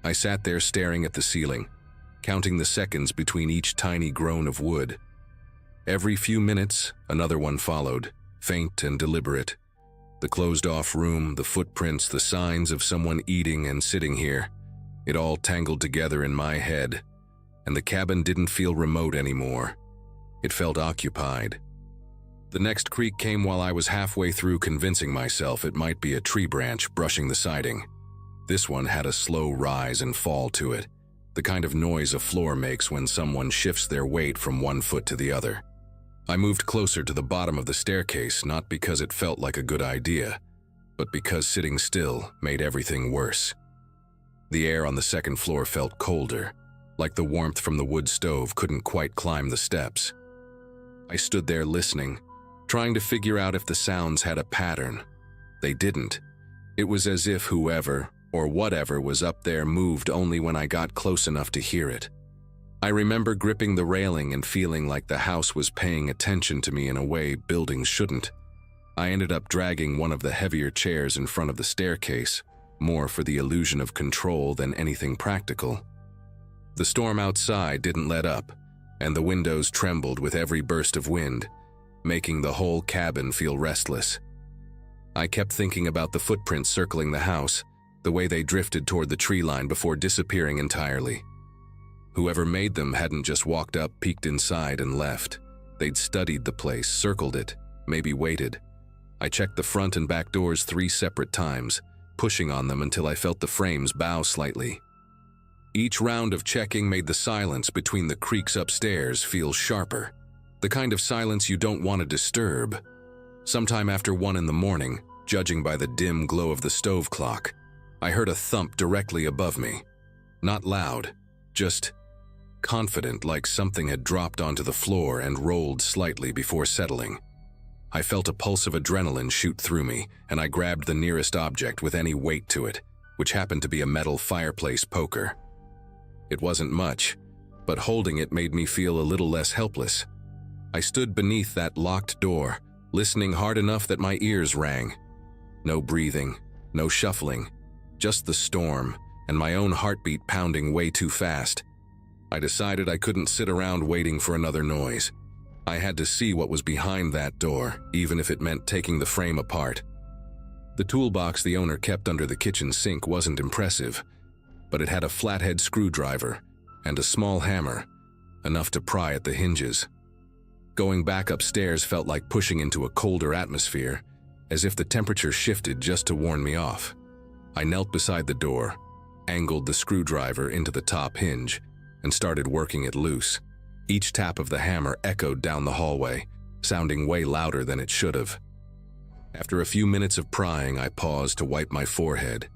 I sat there staring at the ceiling, counting the seconds between each tiny groan of wood. Every few minutes, another one followed, faint and deliberate. The closed-off room, the footprints, the signs of someone eating and sitting here. It all tangled together in my head, and the cabin didn't feel remote anymore. It felt occupied. The next creak came while I was halfway through convincing myself it might be a tree branch brushing the siding. This one had a slow rise and fall to it, the kind of noise a floor makes when someone shifts their weight from one foot to the other. I moved closer to the bottom of the staircase, not because it felt like a good idea, but because sitting still made everything worse. The air on the second floor felt colder, like the warmth from the wood stove couldn't quite climb the steps. I stood there listening, trying to figure out if the sounds had a pattern. They didn't. It was as if whoever or whatever was up there moved only when I got close enough to hear it. I remember gripping the railing and feeling like the house was paying attention to me in a way buildings shouldn't. I ended up dragging one of the heavier chairs in front of the staircase, more for the illusion of control than anything practical. The storm outside didn't let up, and the windows trembled with every burst of wind, making the whole cabin feel restless. I kept thinking about the footprints circling the house, the way they drifted toward the tree line before disappearing entirely. Whoever made them hadn't just walked up, peeked inside, and left. They'd studied the place, circled it, maybe waited. I checked the front and back doors 3 separate times, pushing on them until I felt the frames bow slightly. Each round of checking made the silence between the creaks upstairs feel sharper, the kind of silence you don't want to disturb. Sometime after 1 in the morning, judging by the dim glow of the stove clock, I heard a thump directly above me. Not loud, just confident, like something had dropped onto the floor and rolled slightly before settling. I felt a pulse of adrenaline shoot through me, and I grabbed the nearest object with any weight to it, which happened to be a metal fireplace poker. It wasn't much, but holding it made me feel a little less helpless. I stood beneath that locked door, listening hard enough that my ears rang. No breathing, no shuffling, just the storm, and my own heartbeat pounding way too fast. I decided I couldn't sit around waiting for another noise. I had to see what was behind that door, even if it meant taking the frame apart. The toolbox the owner kept under the kitchen sink wasn't impressive, but it had a flathead screwdriver and a small hammer, enough to pry at the hinges. Going back upstairs felt like pushing into a colder atmosphere, as if the temperature shifted just to warn me off. I knelt beside the door, angled the screwdriver into the top hinge, and started working it loose. Each tap of the hammer echoed down the hallway, sounding way louder than it should have. After a few minutes of prying, I paused to wipe my forehead,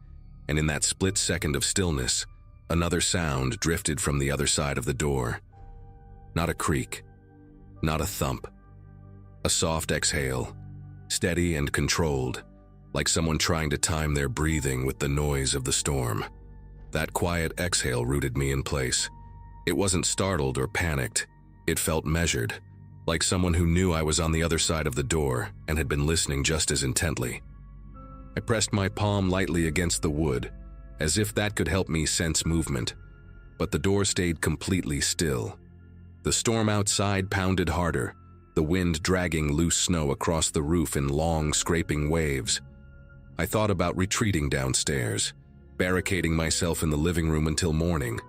and in that split second of stillness, another sound drifted from the other side of the door. Not a creak, not a thump. A soft exhale, steady and controlled, like someone trying to time their breathing with the noise of the storm. That quiet exhale rooted me in place. It wasn't startled or panicked. It felt measured, like someone who knew I was on the other side of the door and had been listening just as intently. I pressed my palm lightly against the wood, as if that could help me sense movement, but the door stayed completely still. The storm outside pounded harder, the wind dragging loose snow across the roof in long, scraping waves. I thought about retreating downstairs, barricading myself in the living room until morning,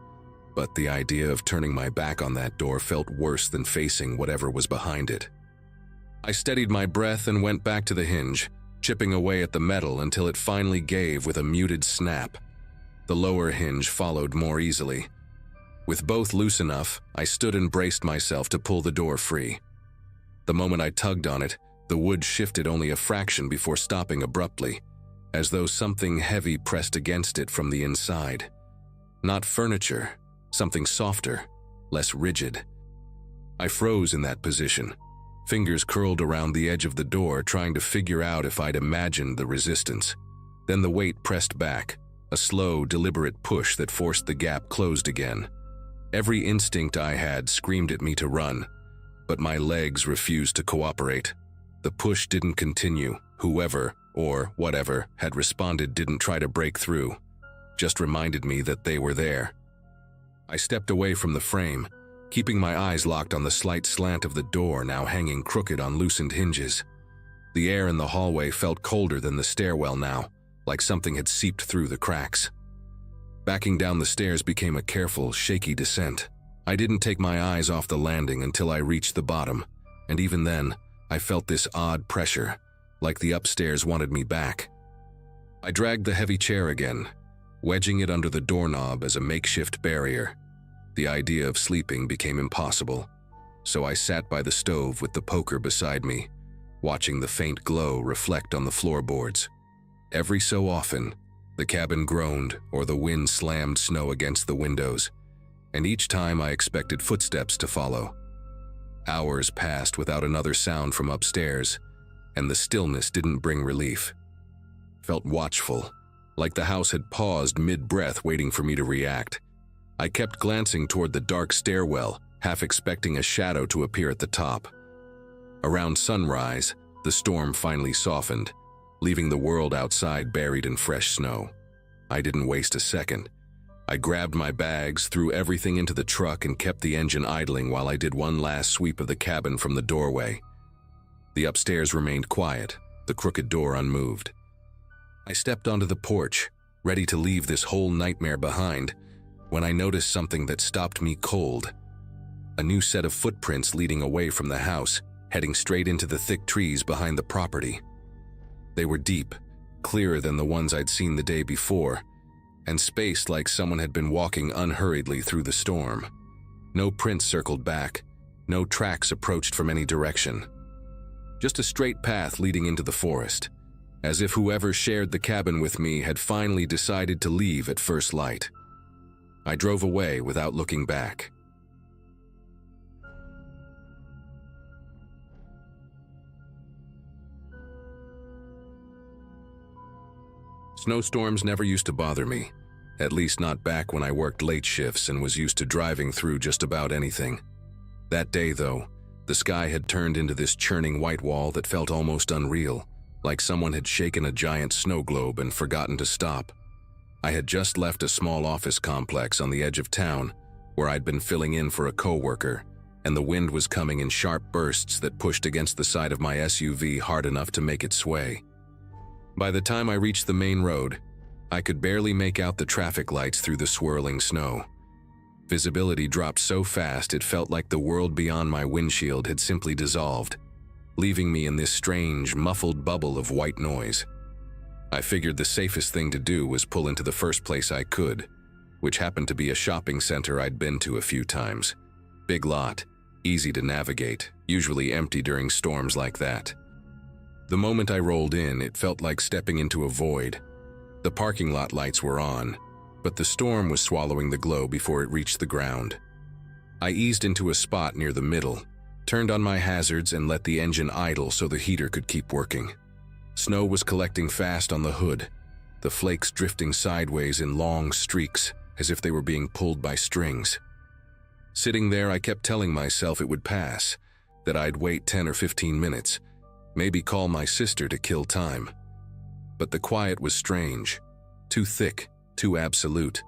but the idea of turning my back on that door felt worse than facing whatever was behind it. I steadied my breath and went back to the hinge, chipping away at the metal until it finally gave with a muted snap. The lower hinge followed more easily. With both loose enough, I stood and braced myself to pull the door free. The moment I tugged on it, the wood shifted only a fraction before stopping abruptly, as though something heavy pressed against it from the inside. Not furniture, something softer, less rigid. I froze in that position, fingers curled around the edge of the door trying to figure out if I'd imagined the resistance. Then the weight pressed back, a slow, deliberate push that forced the gap closed again. Every instinct I had screamed at me to run, but my legs refused to cooperate. The push didn't continue. Whoever, or whatever, had responded didn't try to break through, just reminded me that they were there. I stepped away from the frame, keeping my eyes locked on the slight slant of the door now hanging crooked on loosened hinges. The air in the hallway felt colder than the stairwell now, like something had seeped through the cracks. Backing down the stairs became a careful, shaky descent. I didn't take my eyes off the landing until I reached the bottom, and even then, I felt this odd pressure, like the upstairs wanted me back. I dragged the heavy chair again, wedging it under the doorknob as a makeshift barrier. The idea of sleeping became impossible, so I sat by the stove with the poker beside me, watching the faint glow reflect on the floorboards. Every so often, the cabin groaned or the wind slammed snow against the windows, and each time I expected footsteps to follow. Hours passed without another sound from upstairs, and the stillness didn't bring relief. Felt watchful, like the house had paused mid-breath waiting for me to react. I kept glancing toward the dark stairwell, half expecting a shadow to appear at the top. Around sunrise, the storm finally softened, leaving the world outside buried in fresh snow. I didn't waste a second. I grabbed my bags, threw everything into the truck, and kept the engine idling while I did one last sweep of the cabin from the doorway. The upstairs remained quiet, the crooked door unmoved. I stepped onto the porch, ready to leave this whole nightmare behind, when I noticed something that stopped me cold. A new set of footprints leading away from the house, heading straight into the thick trees behind the property. They were deep, clearer than the ones I'd seen the day before, and spaced like someone had been walking unhurriedly through the storm. No prints circled back, no tracks approached from any direction. Just a straight path leading into the forest, as if whoever shared the cabin with me had finally decided to leave at first light. I drove away without looking back. Snowstorms never used to bother me, at least not back when I worked late shifts and was used to driving through just about anything. That day, though, the sky had turned into this churning white wall that felt almost unreal, like someone had shaken a giant snow globe and forgotten to stop. I had just left a small office complex on the edge of town, where I'd been filling in for a coworker, and the wind was coming in sharp bursts that pushed against the side of my SUV hard enough to make it sway. By the time I reached the main road, I could barely make out the traffic lights through the swirling snow. Visibility dropped so fast it felt like the world beyond my windshield had simply dissolved, leaving me in this strange, muffled bubble of white noise. I figured the safest thing to do was pull into the first place I could, which happened to be a shopping center I'd been to a few times. Big lot, easy to navigate, usually empty during storms like that. The moment I rolled in, it felt like stepping into a void. The parking lot lights were on, but the storm was swallowing the glow before it reached the ground. I eased into a spot near the middle, turned on my hazards and let the engine idle so the heater could keep working. Snow was collecting fast on the hood, the flakes drifting sideways in long streaks as if they were being pulled by strings. Sitting there, I kept telling myself it would pass, that I'd wait 10 or 15 minutes, maybe call my sister to kill time. But the quiet was strange, too thick, too absolute,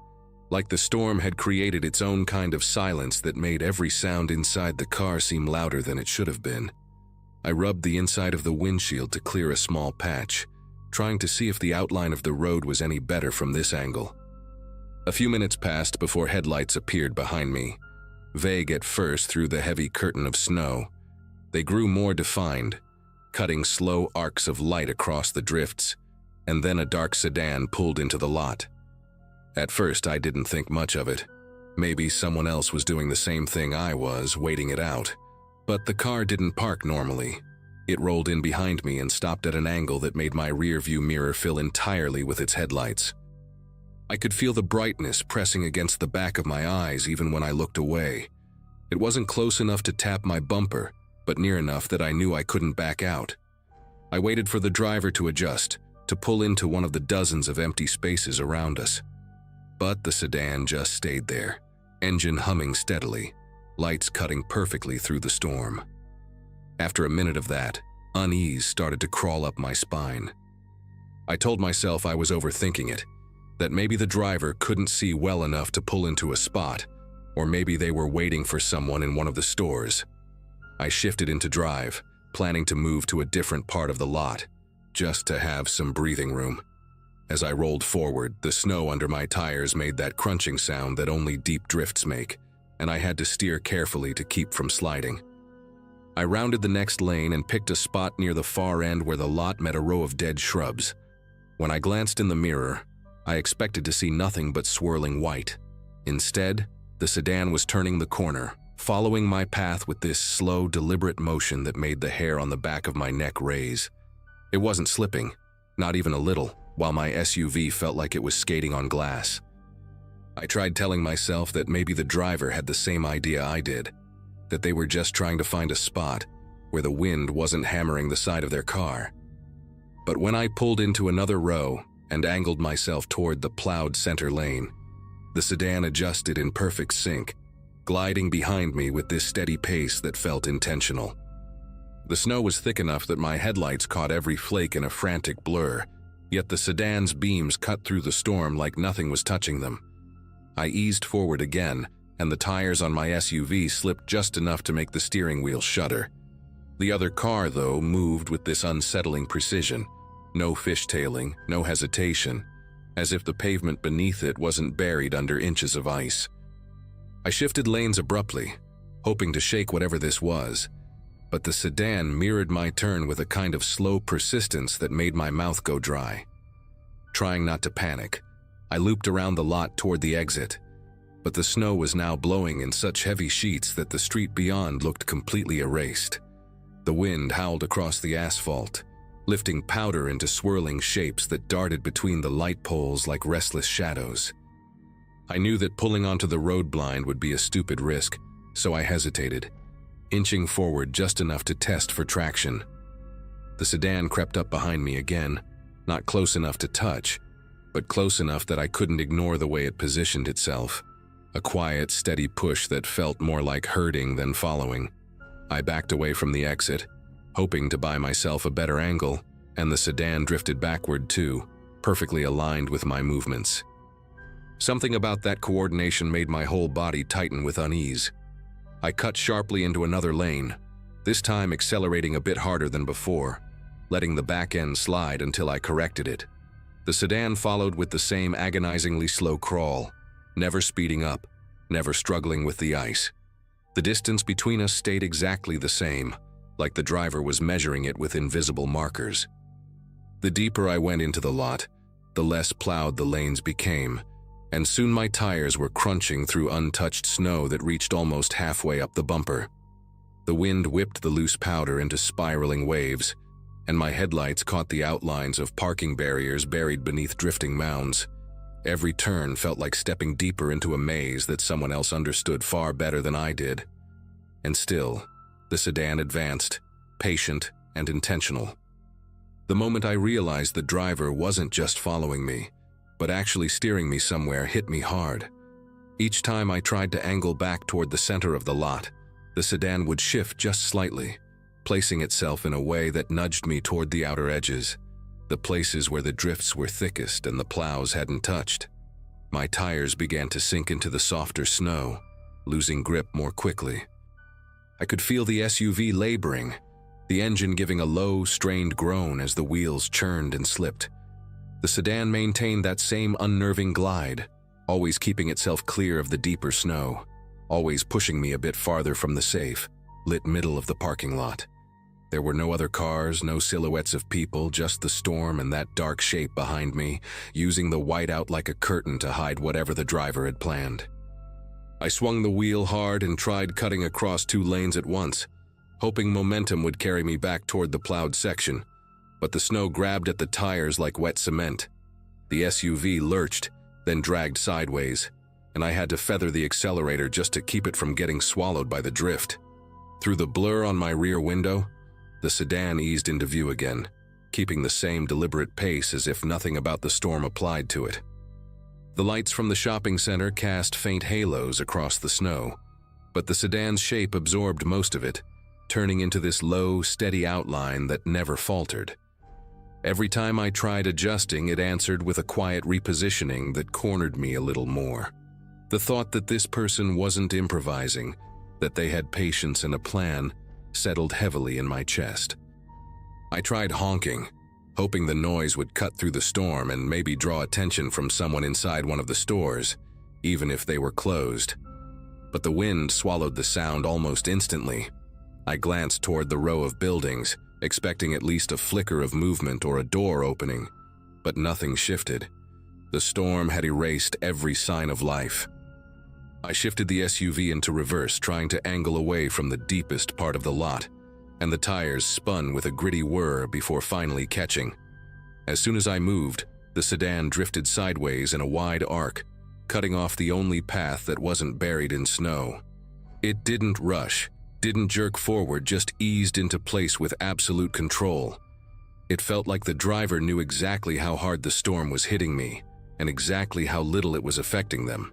like the storm had created its own kind of silence that made every sound inside the car seem louder than it should have been. I rubbed the inside of the windshield to clear a small patch, trying to see if the outline of the road was any better from this angle. A few minutes passed before headlights appeared behind me. Vague at first through the heavy curtain of snow, they grew more defined, cutting slow arcs of light across the drifts, and then a dark sedan pulled into the lot. At first, I didn't think much of it. Maybe someone else was doing the same thing I was, waiting it out. But the car didn't park normally. It rolled in behind me and stopped at an angle that made my rear-view mirror fill entirely with its headlights. I could feel the brightness pressing against the back of my eyes even when I looked away. It wasn't close enough to tap my bumper, but near enough that I knew I couldn't back out. I waited for the driver to adjust, to pull into one of the dozens of empty spaces around us. But the sedan just stayed there, engine humming steadily, lights cutting perfectly through the storm. After a minute of that, unease started to crawl up my spine. I told myself I was overthinking it, that maybe the driver couldn't see well enough to pull into a spot, or maybe they were waiting for someone in one of the stores. I shifted into drive, planning to move to a different part of the lot, just to have some breathing room. As I rolled forward, the snow under my tires made that crunching sound that only deep drifts make, and I had to steer carefully to keep from sliding. I rounded the next lane and picked a spot near the far end where the lot met a row of dead shrubs. When I glanced in the mirror, I expected to see nothing but swirling white. Instead, the sedan was turning the corner, following my path with this slow, deliberate motion that made the hair on the back of my neck raise. It wasn't slipping, not even a little, while my SUV felt like it was skating on glass. I tried telling myself that maybe the driver had the same idea I did, that they were just trying to find a spot where the wind wasn't hammering the side of their car. But when I pulled into another row and angled myself toward the plowed center lane, the sedan adjusted in perfect sync, gliding behind me with this steady pace that felt intentional. The snow was thick enough that my headlights caught every flake in a frantic blur, yet the sedan's beams cut through the storm like nothing was touching them. I eased forward again, and the tires on my SUV slipped just enough to make the steering wheel shudder. The other car, though, moved with this unsettling precision. No fishtailing, no hesitation, as if the pavement beneath it wasn't buried under inches of ice. I shifted lanes abruptly, hoping to shake whatever this was, but the sedan mirrored my turn with a kind of slow persistence that made my mouth go dry. Trying not to panic, I looped around the lot toward the exit, but the snow was now blowing in such heavy sheets that the street beyond looked completely erased. The wind howled across the asphalt, lifting powder into swirling shapes that darted between the light poles like restless shadows. I knew that pulling onto the road blind would be a stupid risk, so I hesitated, inching forward just enough to test for traction. The sedan crept up behind me again, not close enough to touch, but close enough that I couldn't ignore the way it positioned itself, a quiet, steady push that felt more like herding than following. I backed away from the exit, hoping to buy myself a better angle, and the sedan drifted backward too, perfectly aligned with my movements. Something about that coordination made my whole body tighten with unease. I cut sharply into another lane, this time accelerating a bit harder than before, letting the back end slide until I corrected it. The sedan followed with the same agonizingly slow crawl, never speeding up, never struggling with the ice. The distance between us stayed exactly the same, like the driver was measuring it with invisible markers. The deeper I went into the lot, the less plowed the lanes became, and soon my tires were crunching through untouched snow that reached almost halfway up the bumper. The wind whipped the loose powder into spiraling waves, and my headlights caught the outlines of parking barriers buried beneath drifting mounds. Every turn felt like stepping deeper into a maze that someone else understood far better than I did. And still, the sedan advanced, patient and intentional. The moment I realized the driver wasn't just following me, but actually steering me somewhere hit me hard. Each time I tried to angle back toward the center of the lot, the sedan would shift just slightly, placing itself in a way that nudged me toward the outer edges, the places where the drifts were thickest and the plows hadn't touched. My tires began to sink into the softer snow, losing grip more quickly. I could feel the SUV laboring, the engine giving a low, strained groan as the wheels churned and slipped. The sedan maintained that same unnerving glide, always keeping itself clear of the deeper snow, always pushing me a bit farther from the safe, lit middle of the parking lot. There were no other cars, no silhouettes of people, just the storm and that dark shape behind me, using the white out like a curtain to hide whatever the driver had planned. I swung the wheel hard and tried cutting across 2 lanes at once, hoping momentum would carry me back toward the plowed section, but the snow grabbed at the tires like wet cement. The SUV lurched, then dragged sideways, and I had to feather the accelerator just to keep it from getting swallowed by the drift. Through the blur on my rear window, the sedan eased into view again, keeping the same deliberate pace as if nothing about the storm applied to it. The lights from the shopping center cast faint halos across the snow, but the sedan's shape absorbed most of it, turning into this low, steady outline that never faltered. Every time I tried adjusting, it answered with a quiet repositioning that cornered me a little more. The thought that this person wasn't improvising, that they had patience and a plan, settled heavily in my chest. I tried honking, hoping the noise would cut through the storm and maybe draw attention from someone inside one of the stores, even if they were closed. But the wind swallowed the sound almost instantly. I glanced toward the row of buildings, expecting at least a flicker of movement or a door opening, but nothing shifted. The storm had erased every sign of life. I shifted the SUV into reverse, trying to angle away from the deepest part of the lot, and the tires spun with a gritty whir before finally catching. As soon as I moved, the sedan drifted sideways in a wide arc, cutting off the only path that wasn't buried in snow. It didn't rush, didn't jerk forward, just eased into place with absolute control. It felt like the driver knew exactly how hard the storm was hitting me, and exactly how little it was affecting them.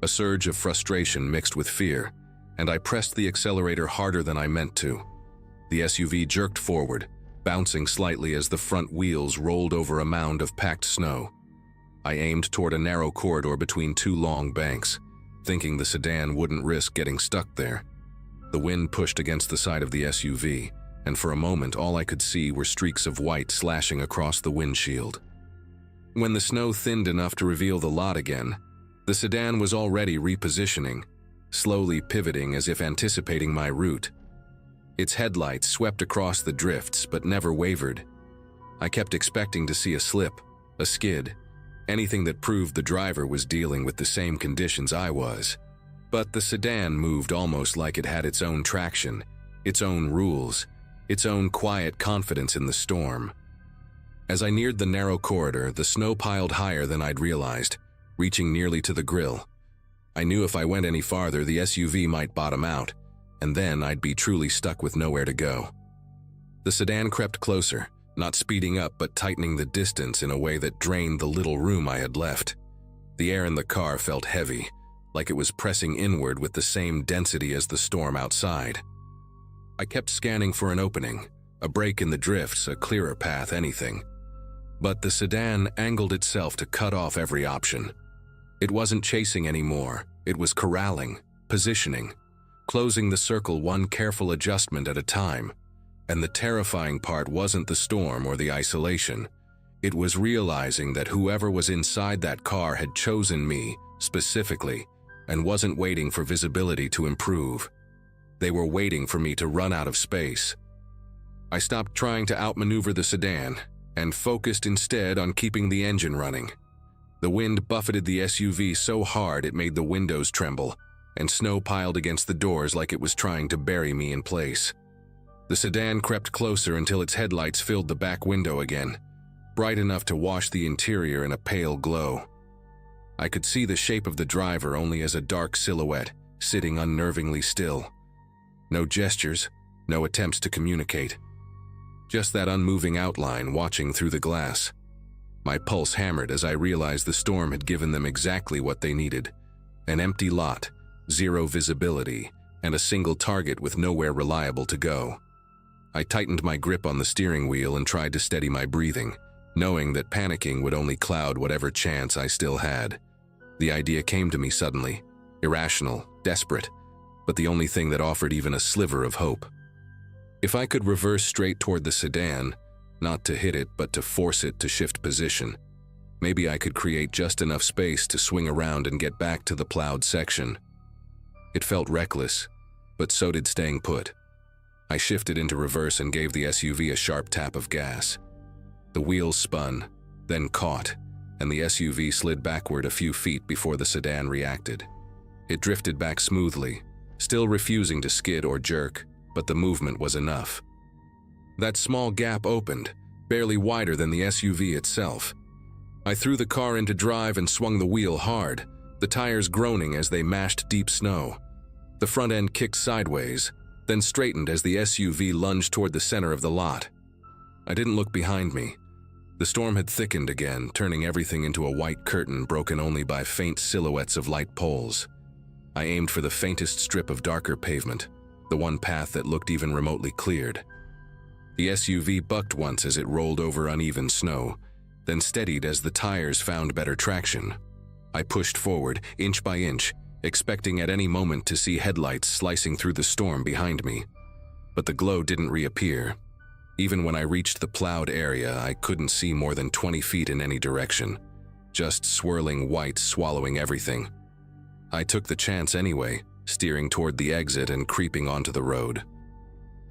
A surge of frustration mixed with fear, and I pressed the accelerator harder than I meant to. The SUV jerked forward, bouncing slightly as the front wheels rolled over a mound of packed snow. I aimed toward a narrow corridor between 2 long banks, thinking the sedan wouldn't risk getting stuck there. The wind pushed against the side of the SUV, and for a moment all I could see were streaks of white slashing across the windshield. When the snow thinned enough to reveal the lot again, the sedan was already repositioning, slowly pivoting as if anticipating my route. Its headlights swept across the drifts but never wavered. I kept expecting to see a slip, a skid, anything that proved the driver was dealing with the same conditions I was. But the sedan moved almost like it had its own traction, its own rules, its own quiet confidence in the storm. As I neared the narrow corridor, the snow piled higher than I'd realized, reaching nearly to the grill. I knew if I went any farther, the SUV might bottom out, and then I'd be truly stuck with nowhere to go. The sedan crept closer, not speeding up but tightening the distance in a way that drained the little room I had left. The air in the car felt heavy, like it was pressing inward with the same density as the storm outside. I kept scanning for an opening, a break in the drifts, a clearer path, anything. But the sedan angled itself to cut off every option. It wasn't chasing anymore, it was corralling, positioning, closing the circle one careful adjustment at a time. And the terrifying part wasn't the storm or the isolation. It was realizing that whoever was inside that car had chosen me, specifically, and wasn't waiting for visibility to improve. They were waiting for me to run out of space. I stopped trying to outmaneuver the sedan, and focused instead on keeping the engine running. The wind buffeted the SUV so hard it made the windows tremble, and snow piled against the doors like it was trying to bury me in place. The sedan crept closer until its headlights filled the back window again, bright enough to wash the interior in a pale glow. I could see the shape of the driver only as a dark silhouette, sitting unnervingly still. No gestures, no attempts to communicate. Just that unmoving outline watching through the glass. My pulse hammered as I realized the storm had given them exactly what they needed: an empty lot, zero visibility, and a single target with nowhere reliable to go. I tightened my grip on the steering wheel and tried to steady my breathing, knowing that panicking would only cloud whatever chance I still had. The idea came to me suddenly, irrational, desperate, but the only thing that offered even a sliver of hope. If I could reverse straight toward the sedan, not to hit it but to force it to shift position, maybe I could create just enough space to swing around and get back to the plowed section. It felt reckless, but so did staying put. I shifted into reverse and gave the SUV a sharp tap of gas. The wheels spun, then caught, and the SUV slid backward a few feet before the sedan reacted. It drifted back smoothly, still refusing to skid or jerk, but the movement was enough. That small gap opened, barely wider than the SUV itself. I threw the car into drive and swung the wheel hard, the tires groaning as they mashed deep snow. The front end kicked sideways, then straightened as the SUV lunged toward the center of the lot. I didn't look behind me. The storm had thickened again, turning everything into a white curtain broken only by faint silhouettes of light poles. I aimed for the faintest strip of darker pavement, the one path that looked even remotely cleared. The SUV bucked once as it rolled over uneven snow, then steadied as the tires found better traction. I pushed forward, inch by inch, expecting at any moment to see headlights slicing through the storm behind me. But the glow didn't reappear. Even when I reached the plowed area, I couldn't see more than 20 feet in any direction, just swirling white swallowing everything. I took the chance anyway, steering toward the exit and creeping onto the road.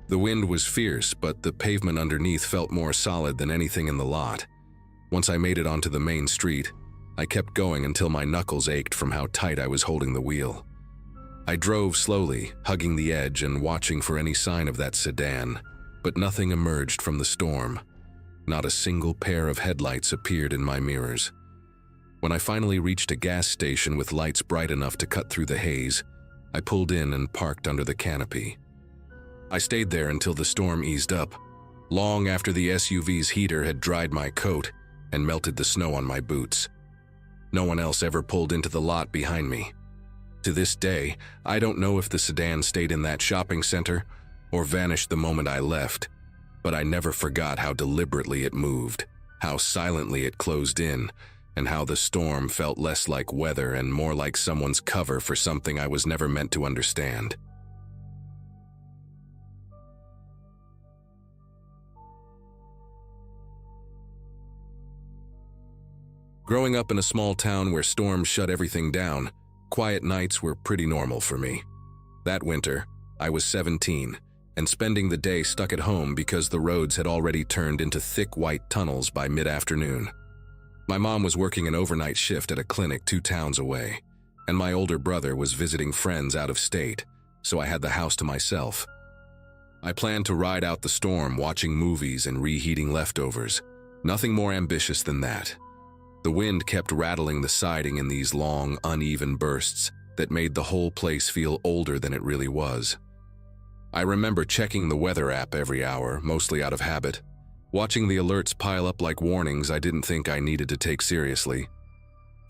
The wind was fierce, but the pavement underneath felt more solid than anything in the lot. Once I made it onto the main street, I kept going until my knuckles ached from how tight I was holding the wheel. I drove slowly, hugging the edge and watching for any sign of that sedan, but nothing emerged from the storm. Not a single pair of headlights appeared in my mirrors. When I finally reached a gas station with lights bright enough to cut through the haze, I pulled in and parked under the canopy. I stayed there until the storm eased up, long after the SUV's heater had dried my coat and melted the snow on my boots. No one else ever pulled into the lot behind me. To this day, I don't know if the sedan stayed in that shopping center or vanished the moment I left, but I never forgot how deliberately it moved, how silently it closed in, and how the storm felt less like weather and more like someone's cover for something I was never meant to understand. Growing up in a small town where storms shut everything down, quiet nights were pretty normal for me. That winter, I was 17, and spending the day stuck at home because the roads had already turned into thick white tunnels by mid-afternoon. My mom was working an overnight shift at a clinic 2 towns away, and my older brother was visiting friends out of state, so I had the house to myself. I planned to ride out the storm watching movies and reheating leftovers. Nothing more ambitious than that. The wind kept rattling the siding in these long, uneven bursts that made the whole place feel older than it really was. I remember checking the weather app every hour, mostly out of habit, watching the alerts pile up like warnings I didn't think I needed to take seriously.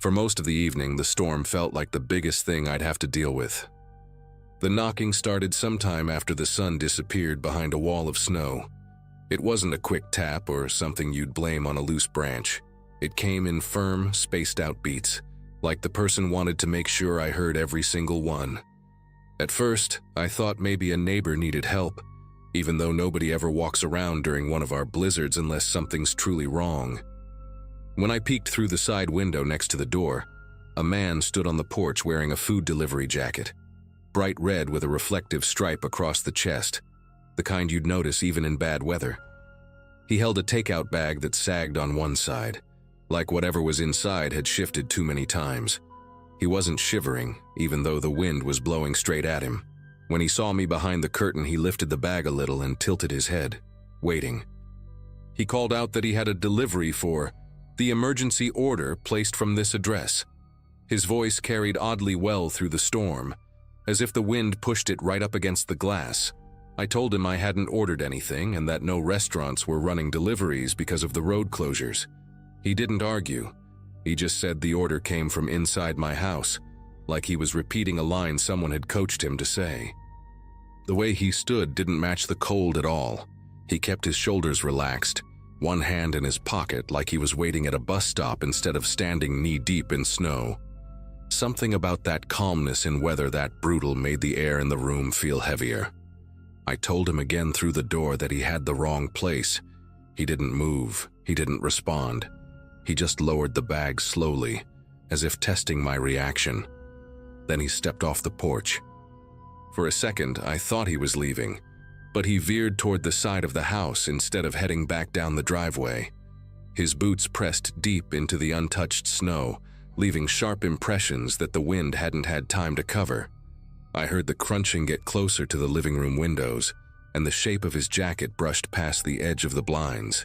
For most of the evening, the storm felt like the biggest thing I'd have to deal with. The knocking started sometime after the sun disappeared behind a wall of snow. It wasn't a quick tap or something you'd blame on a loose branch. It came in firm, spaced-out beats, like the person wanted to make sure I heard every single one. At first, I thought maybe a neighbor needed help, even though nobody ever walks around during one of our blizzards unless something's truly wrong. When I peeked through the side window next to the door, a man stood on the porch wearing a food delivery jacket, bright red with a reflective stripe across the chest, the kind you'd notice even in bad weather. He held a takeout bag that sagged on one side, like whatever was inside had shifted too many times. He wasn't shivering, even though the wind was blowing straight at him. When he saw me behind the curtain, he lifted the bag a little and tilted his head, waiting. He called out that he had a delivery for the emergency order placed from this address. His voice carried oddly well through the storm, as if the wind pushed it right up against the glass. I told him I hadn't ordered anything and that no restaurants were running deliveries because of the road closures. He didn't argue. He just said the order came from inside my house, like he was repeating a line someone had coached him to say. The way he stood didn't match the cold at all. He kept his shoulders relaxed, one hand in his pocket like he was waiting at a bus stop instead of standing knee-deep in snow. Something about that calmness in weather that brutal made the air in the room feel heavier. I told him again through the door that he had the wrong place. He didn't move. He didn't respond. He just lowered the bag slowly, as if testing my reaction. Then he stepped off the porch. For a second, I thought he was leaving, but he veered toward the side of the house instead of heading back down the driveway. His boots pressed deep into the untouched snow, leaving sharp impressions that the wind hadn't had time to cover. I heard the crunching get closer to the living room windows, and the shape of his jacket brushed past the edge of the blinds.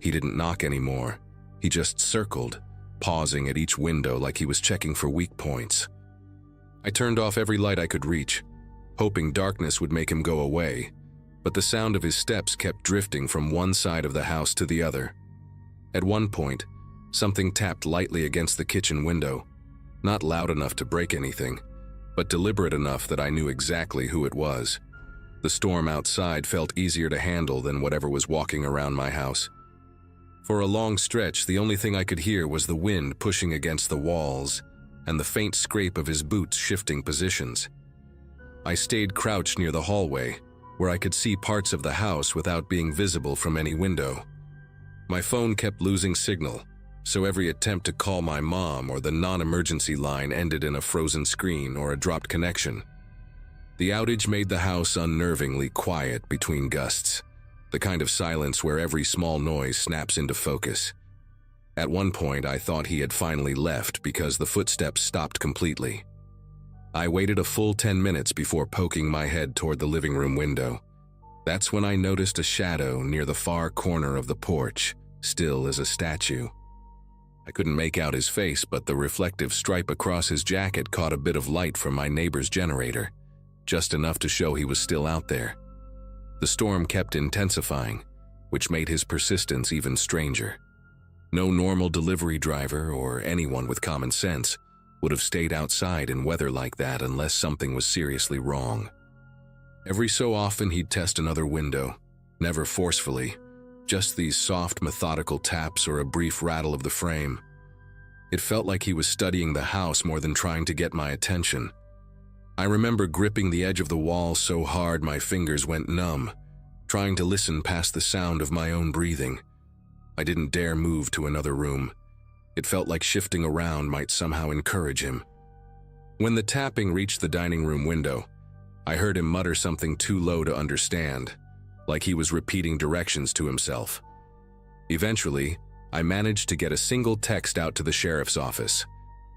He didn't knock anymore. He just circled, pausing at each window like he was checking for weak points. I turned off every light I could reach, hoping darkness would make him go away, but the sound of his steps kept drifting from one side of the house to the other. At one point, something tapped lightly against the kitchen window, not loud enough to break anything, but deliberate enough that I knew exactly who it was. The storm outside felt easier to handle than whatever was walking around my house. For a long stretch, the only thing I could hear was the wind pushing against the walls and the faint scrape of his boots shifting positions. I stayed crouched near the hallway, where I could see parts of the house without being visible from any window. My phone kept losing signal, so every attempt to call my mom or the non-emergency line ended in a frozen screen or a dropped connection. The outage made the house unnervingly quiet between gusts, the kind of silence where every small noise snaps into focus. At one point, I thought he had finally left because the footsteps stopped completely. I waited a full 10 minutes before poking my head toward the living room window. That's when I noticed a shadow near the far corner of the porch, still as a statue. I couldn't make out his face, but the reflective stripe across his jacket caught a bit of light from my neighbor's generator, just enough to show he was still out there. The storm kept intensifying, which made his persistence even stranger. No normal delivery driver or anyone with common sense would have stayed outside in weather like that unless something was seriously wrong. Every so often he'd test another window, never forcefully, just these soft, methodical taps or a brief rattle of the frame. It felt like he was studying the house more than trying to get my attention. I remember gripping the edge of the wall so hard my fingers went numb, trying to listen past the sound of my own breathing. I didn't dare move to another room. It felt like shifting around might somehow encourage him. When the tapping reached the dining room window, I heard him mutter something too low to understand, like he was repeating directions to himself. Eventually, I managed to get a single text out to the sheriff's office.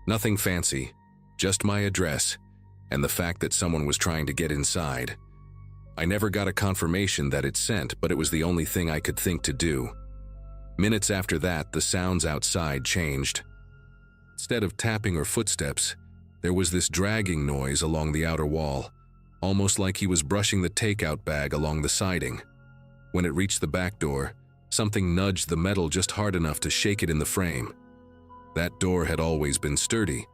Nothing fancy, just my address and the fact that someone was trying to get inside. I never got a confirmation that it sent, but it was the only thing I could think to do. Minutes after that, the sounds outside changed. Instead of tapping or footsteps, there was this dragging noise along the outer wall, almost like he was brushing the takeout bag along the siding. When it reached the back door, something nudged the metal just hard enough to shake it in the frame. That door had always been sturdy,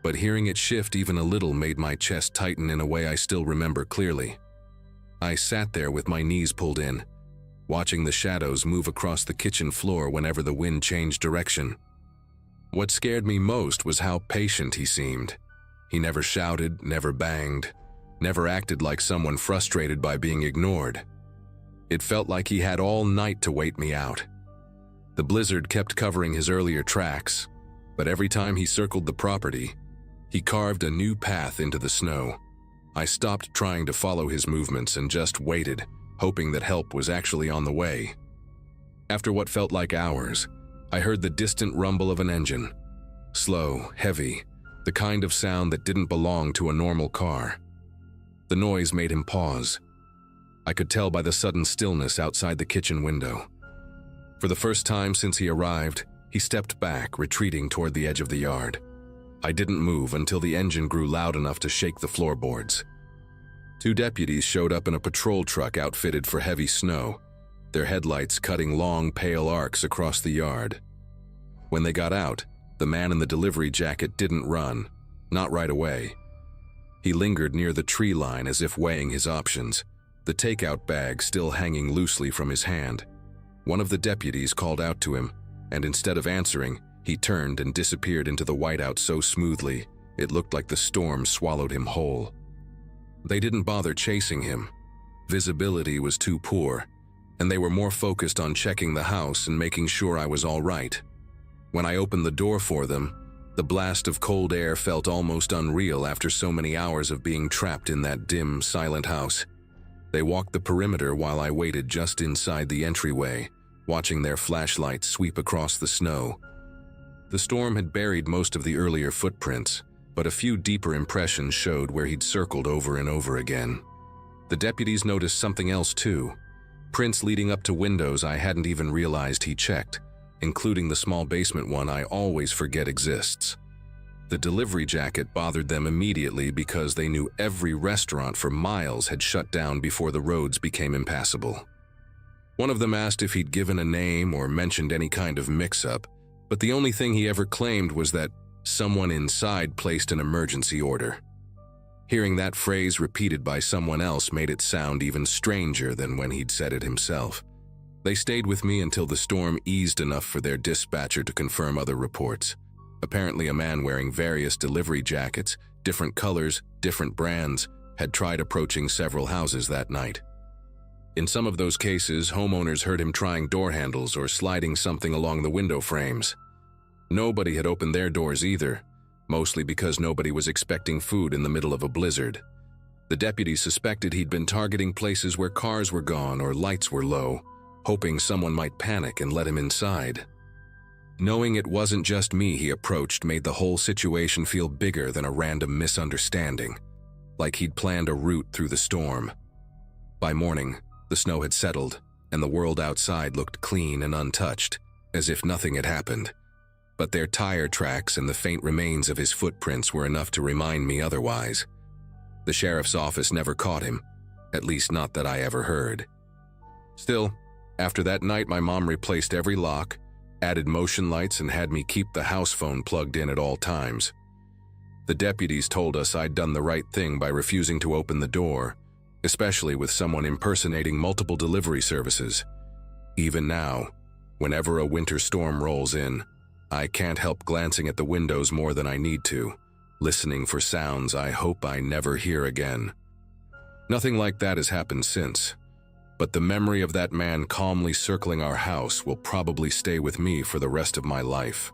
but hearing it shift even a little made my chest tighten in a way I still remember clearly. I sat there with my knees pulled in, watching the shadows move across the kitchen floor whenever the wind changed direction. What scared me most was how patient he seemed. He never shouted, never banged, never acted like someone frustrated by being ignored. It felt like he had all night to wait me out. The blizzard kept covering his earlier tracks, but every time he circled the property, he carved a new path into the snow. I stopped trying to follow his movements and just waited, hoping that help was actually on the way. After what felt like hours, I heard the distant rumble of an engine. Slow, heavy, the kind of sound that didn't belong to a normal car. The noise made him pause. I could tell by the sudden stillness outside the kitchen window. For the first time since he arrived, he stepped back, retreating toward the edge of the yard. I didn't move until the engine grew loud enough to shake the floorboards. 2 deputies showed up in a patrol truck outfitted for heavy snow, their headlights cutting long, pale arcs across the yard. When they got out, the man in the delivery jacket didn't run, not right away. He lingered near the tree line as if weighing his options, the takeout bag still hanging loosely from his hand. One of the deputies called out to him, and instead of answering, he turned and disappeared into the whiteout so smoothly, it looked like the storm swallowed him whole. They didn't bother chasing him. Visibility was too poor, and they were more focused on checking the house and making sure I was all right. When I opened the door for them, the blast of cold air felt almost unreal after so many hours of being trapped in that dim, silent house. They walked the perimeter while I waited just inside the entryway, watching their flashlights sweep across the snow. The storm had buried most of the earlier footprints, but a few deeper impressions showed where he'd circled over and over again. The deputies noticed something else too. Prints leading up to windows I hadn't even realized he checked, including the small basement one I always forget exists. The delivery jacket bothered them immediately because they knew every restaurant for miles had shut down before the roads became impassable. One of them asked if he'd given a name or mentioned any kind of mix-up, but the only thing he ever claimed was that someone inside placed an emergency order. Hearing that phrase repeated by someone else made it sound even stranger than when he'd said it himself. They stayed with me until the storm eased enough for their dispatcher to confirm other reports. Apparently a man wearing various delivery jackets, different colors, different brands, had tried approaching several houses that night. In some of those cases, homeowners heard him trying door handles or sliding something along the window frames. Nobody had opened their doors either, mostly because nobody was expecting food in the middle of a blizzard. The deputies suspected he'd been targeting places where cars were gone or lights were low, hoping someone might panic and let him inside. Knowing it wasn't just me he approached made the whole situation feel bigger than a random misunderstanding, like he'd planned a route through the storm. By morning, the snow had settled, and the world outside looked clean and untouched, as if nothing had happened. But their tire tracks and the faint remains of his footprints were enough to remind me otherwise. The sheriff's office never caught him, at least not that I ever heard. Still, after that night my mom replaced every lock, added motion lights, and had me keep the house phone plugged in at all times. The deputies told us I'd done the right thing by refusing to open the door, especially with someone impersonating multiple delivery services. Even now, whenever a winter storm rolls in, I can't help glancing at the windows more than I need to, listening for sounds I hope I never hear again. Nothing like that has happened since, but the memory of that man calmly circling our house will probably stay with me for the rest of my life.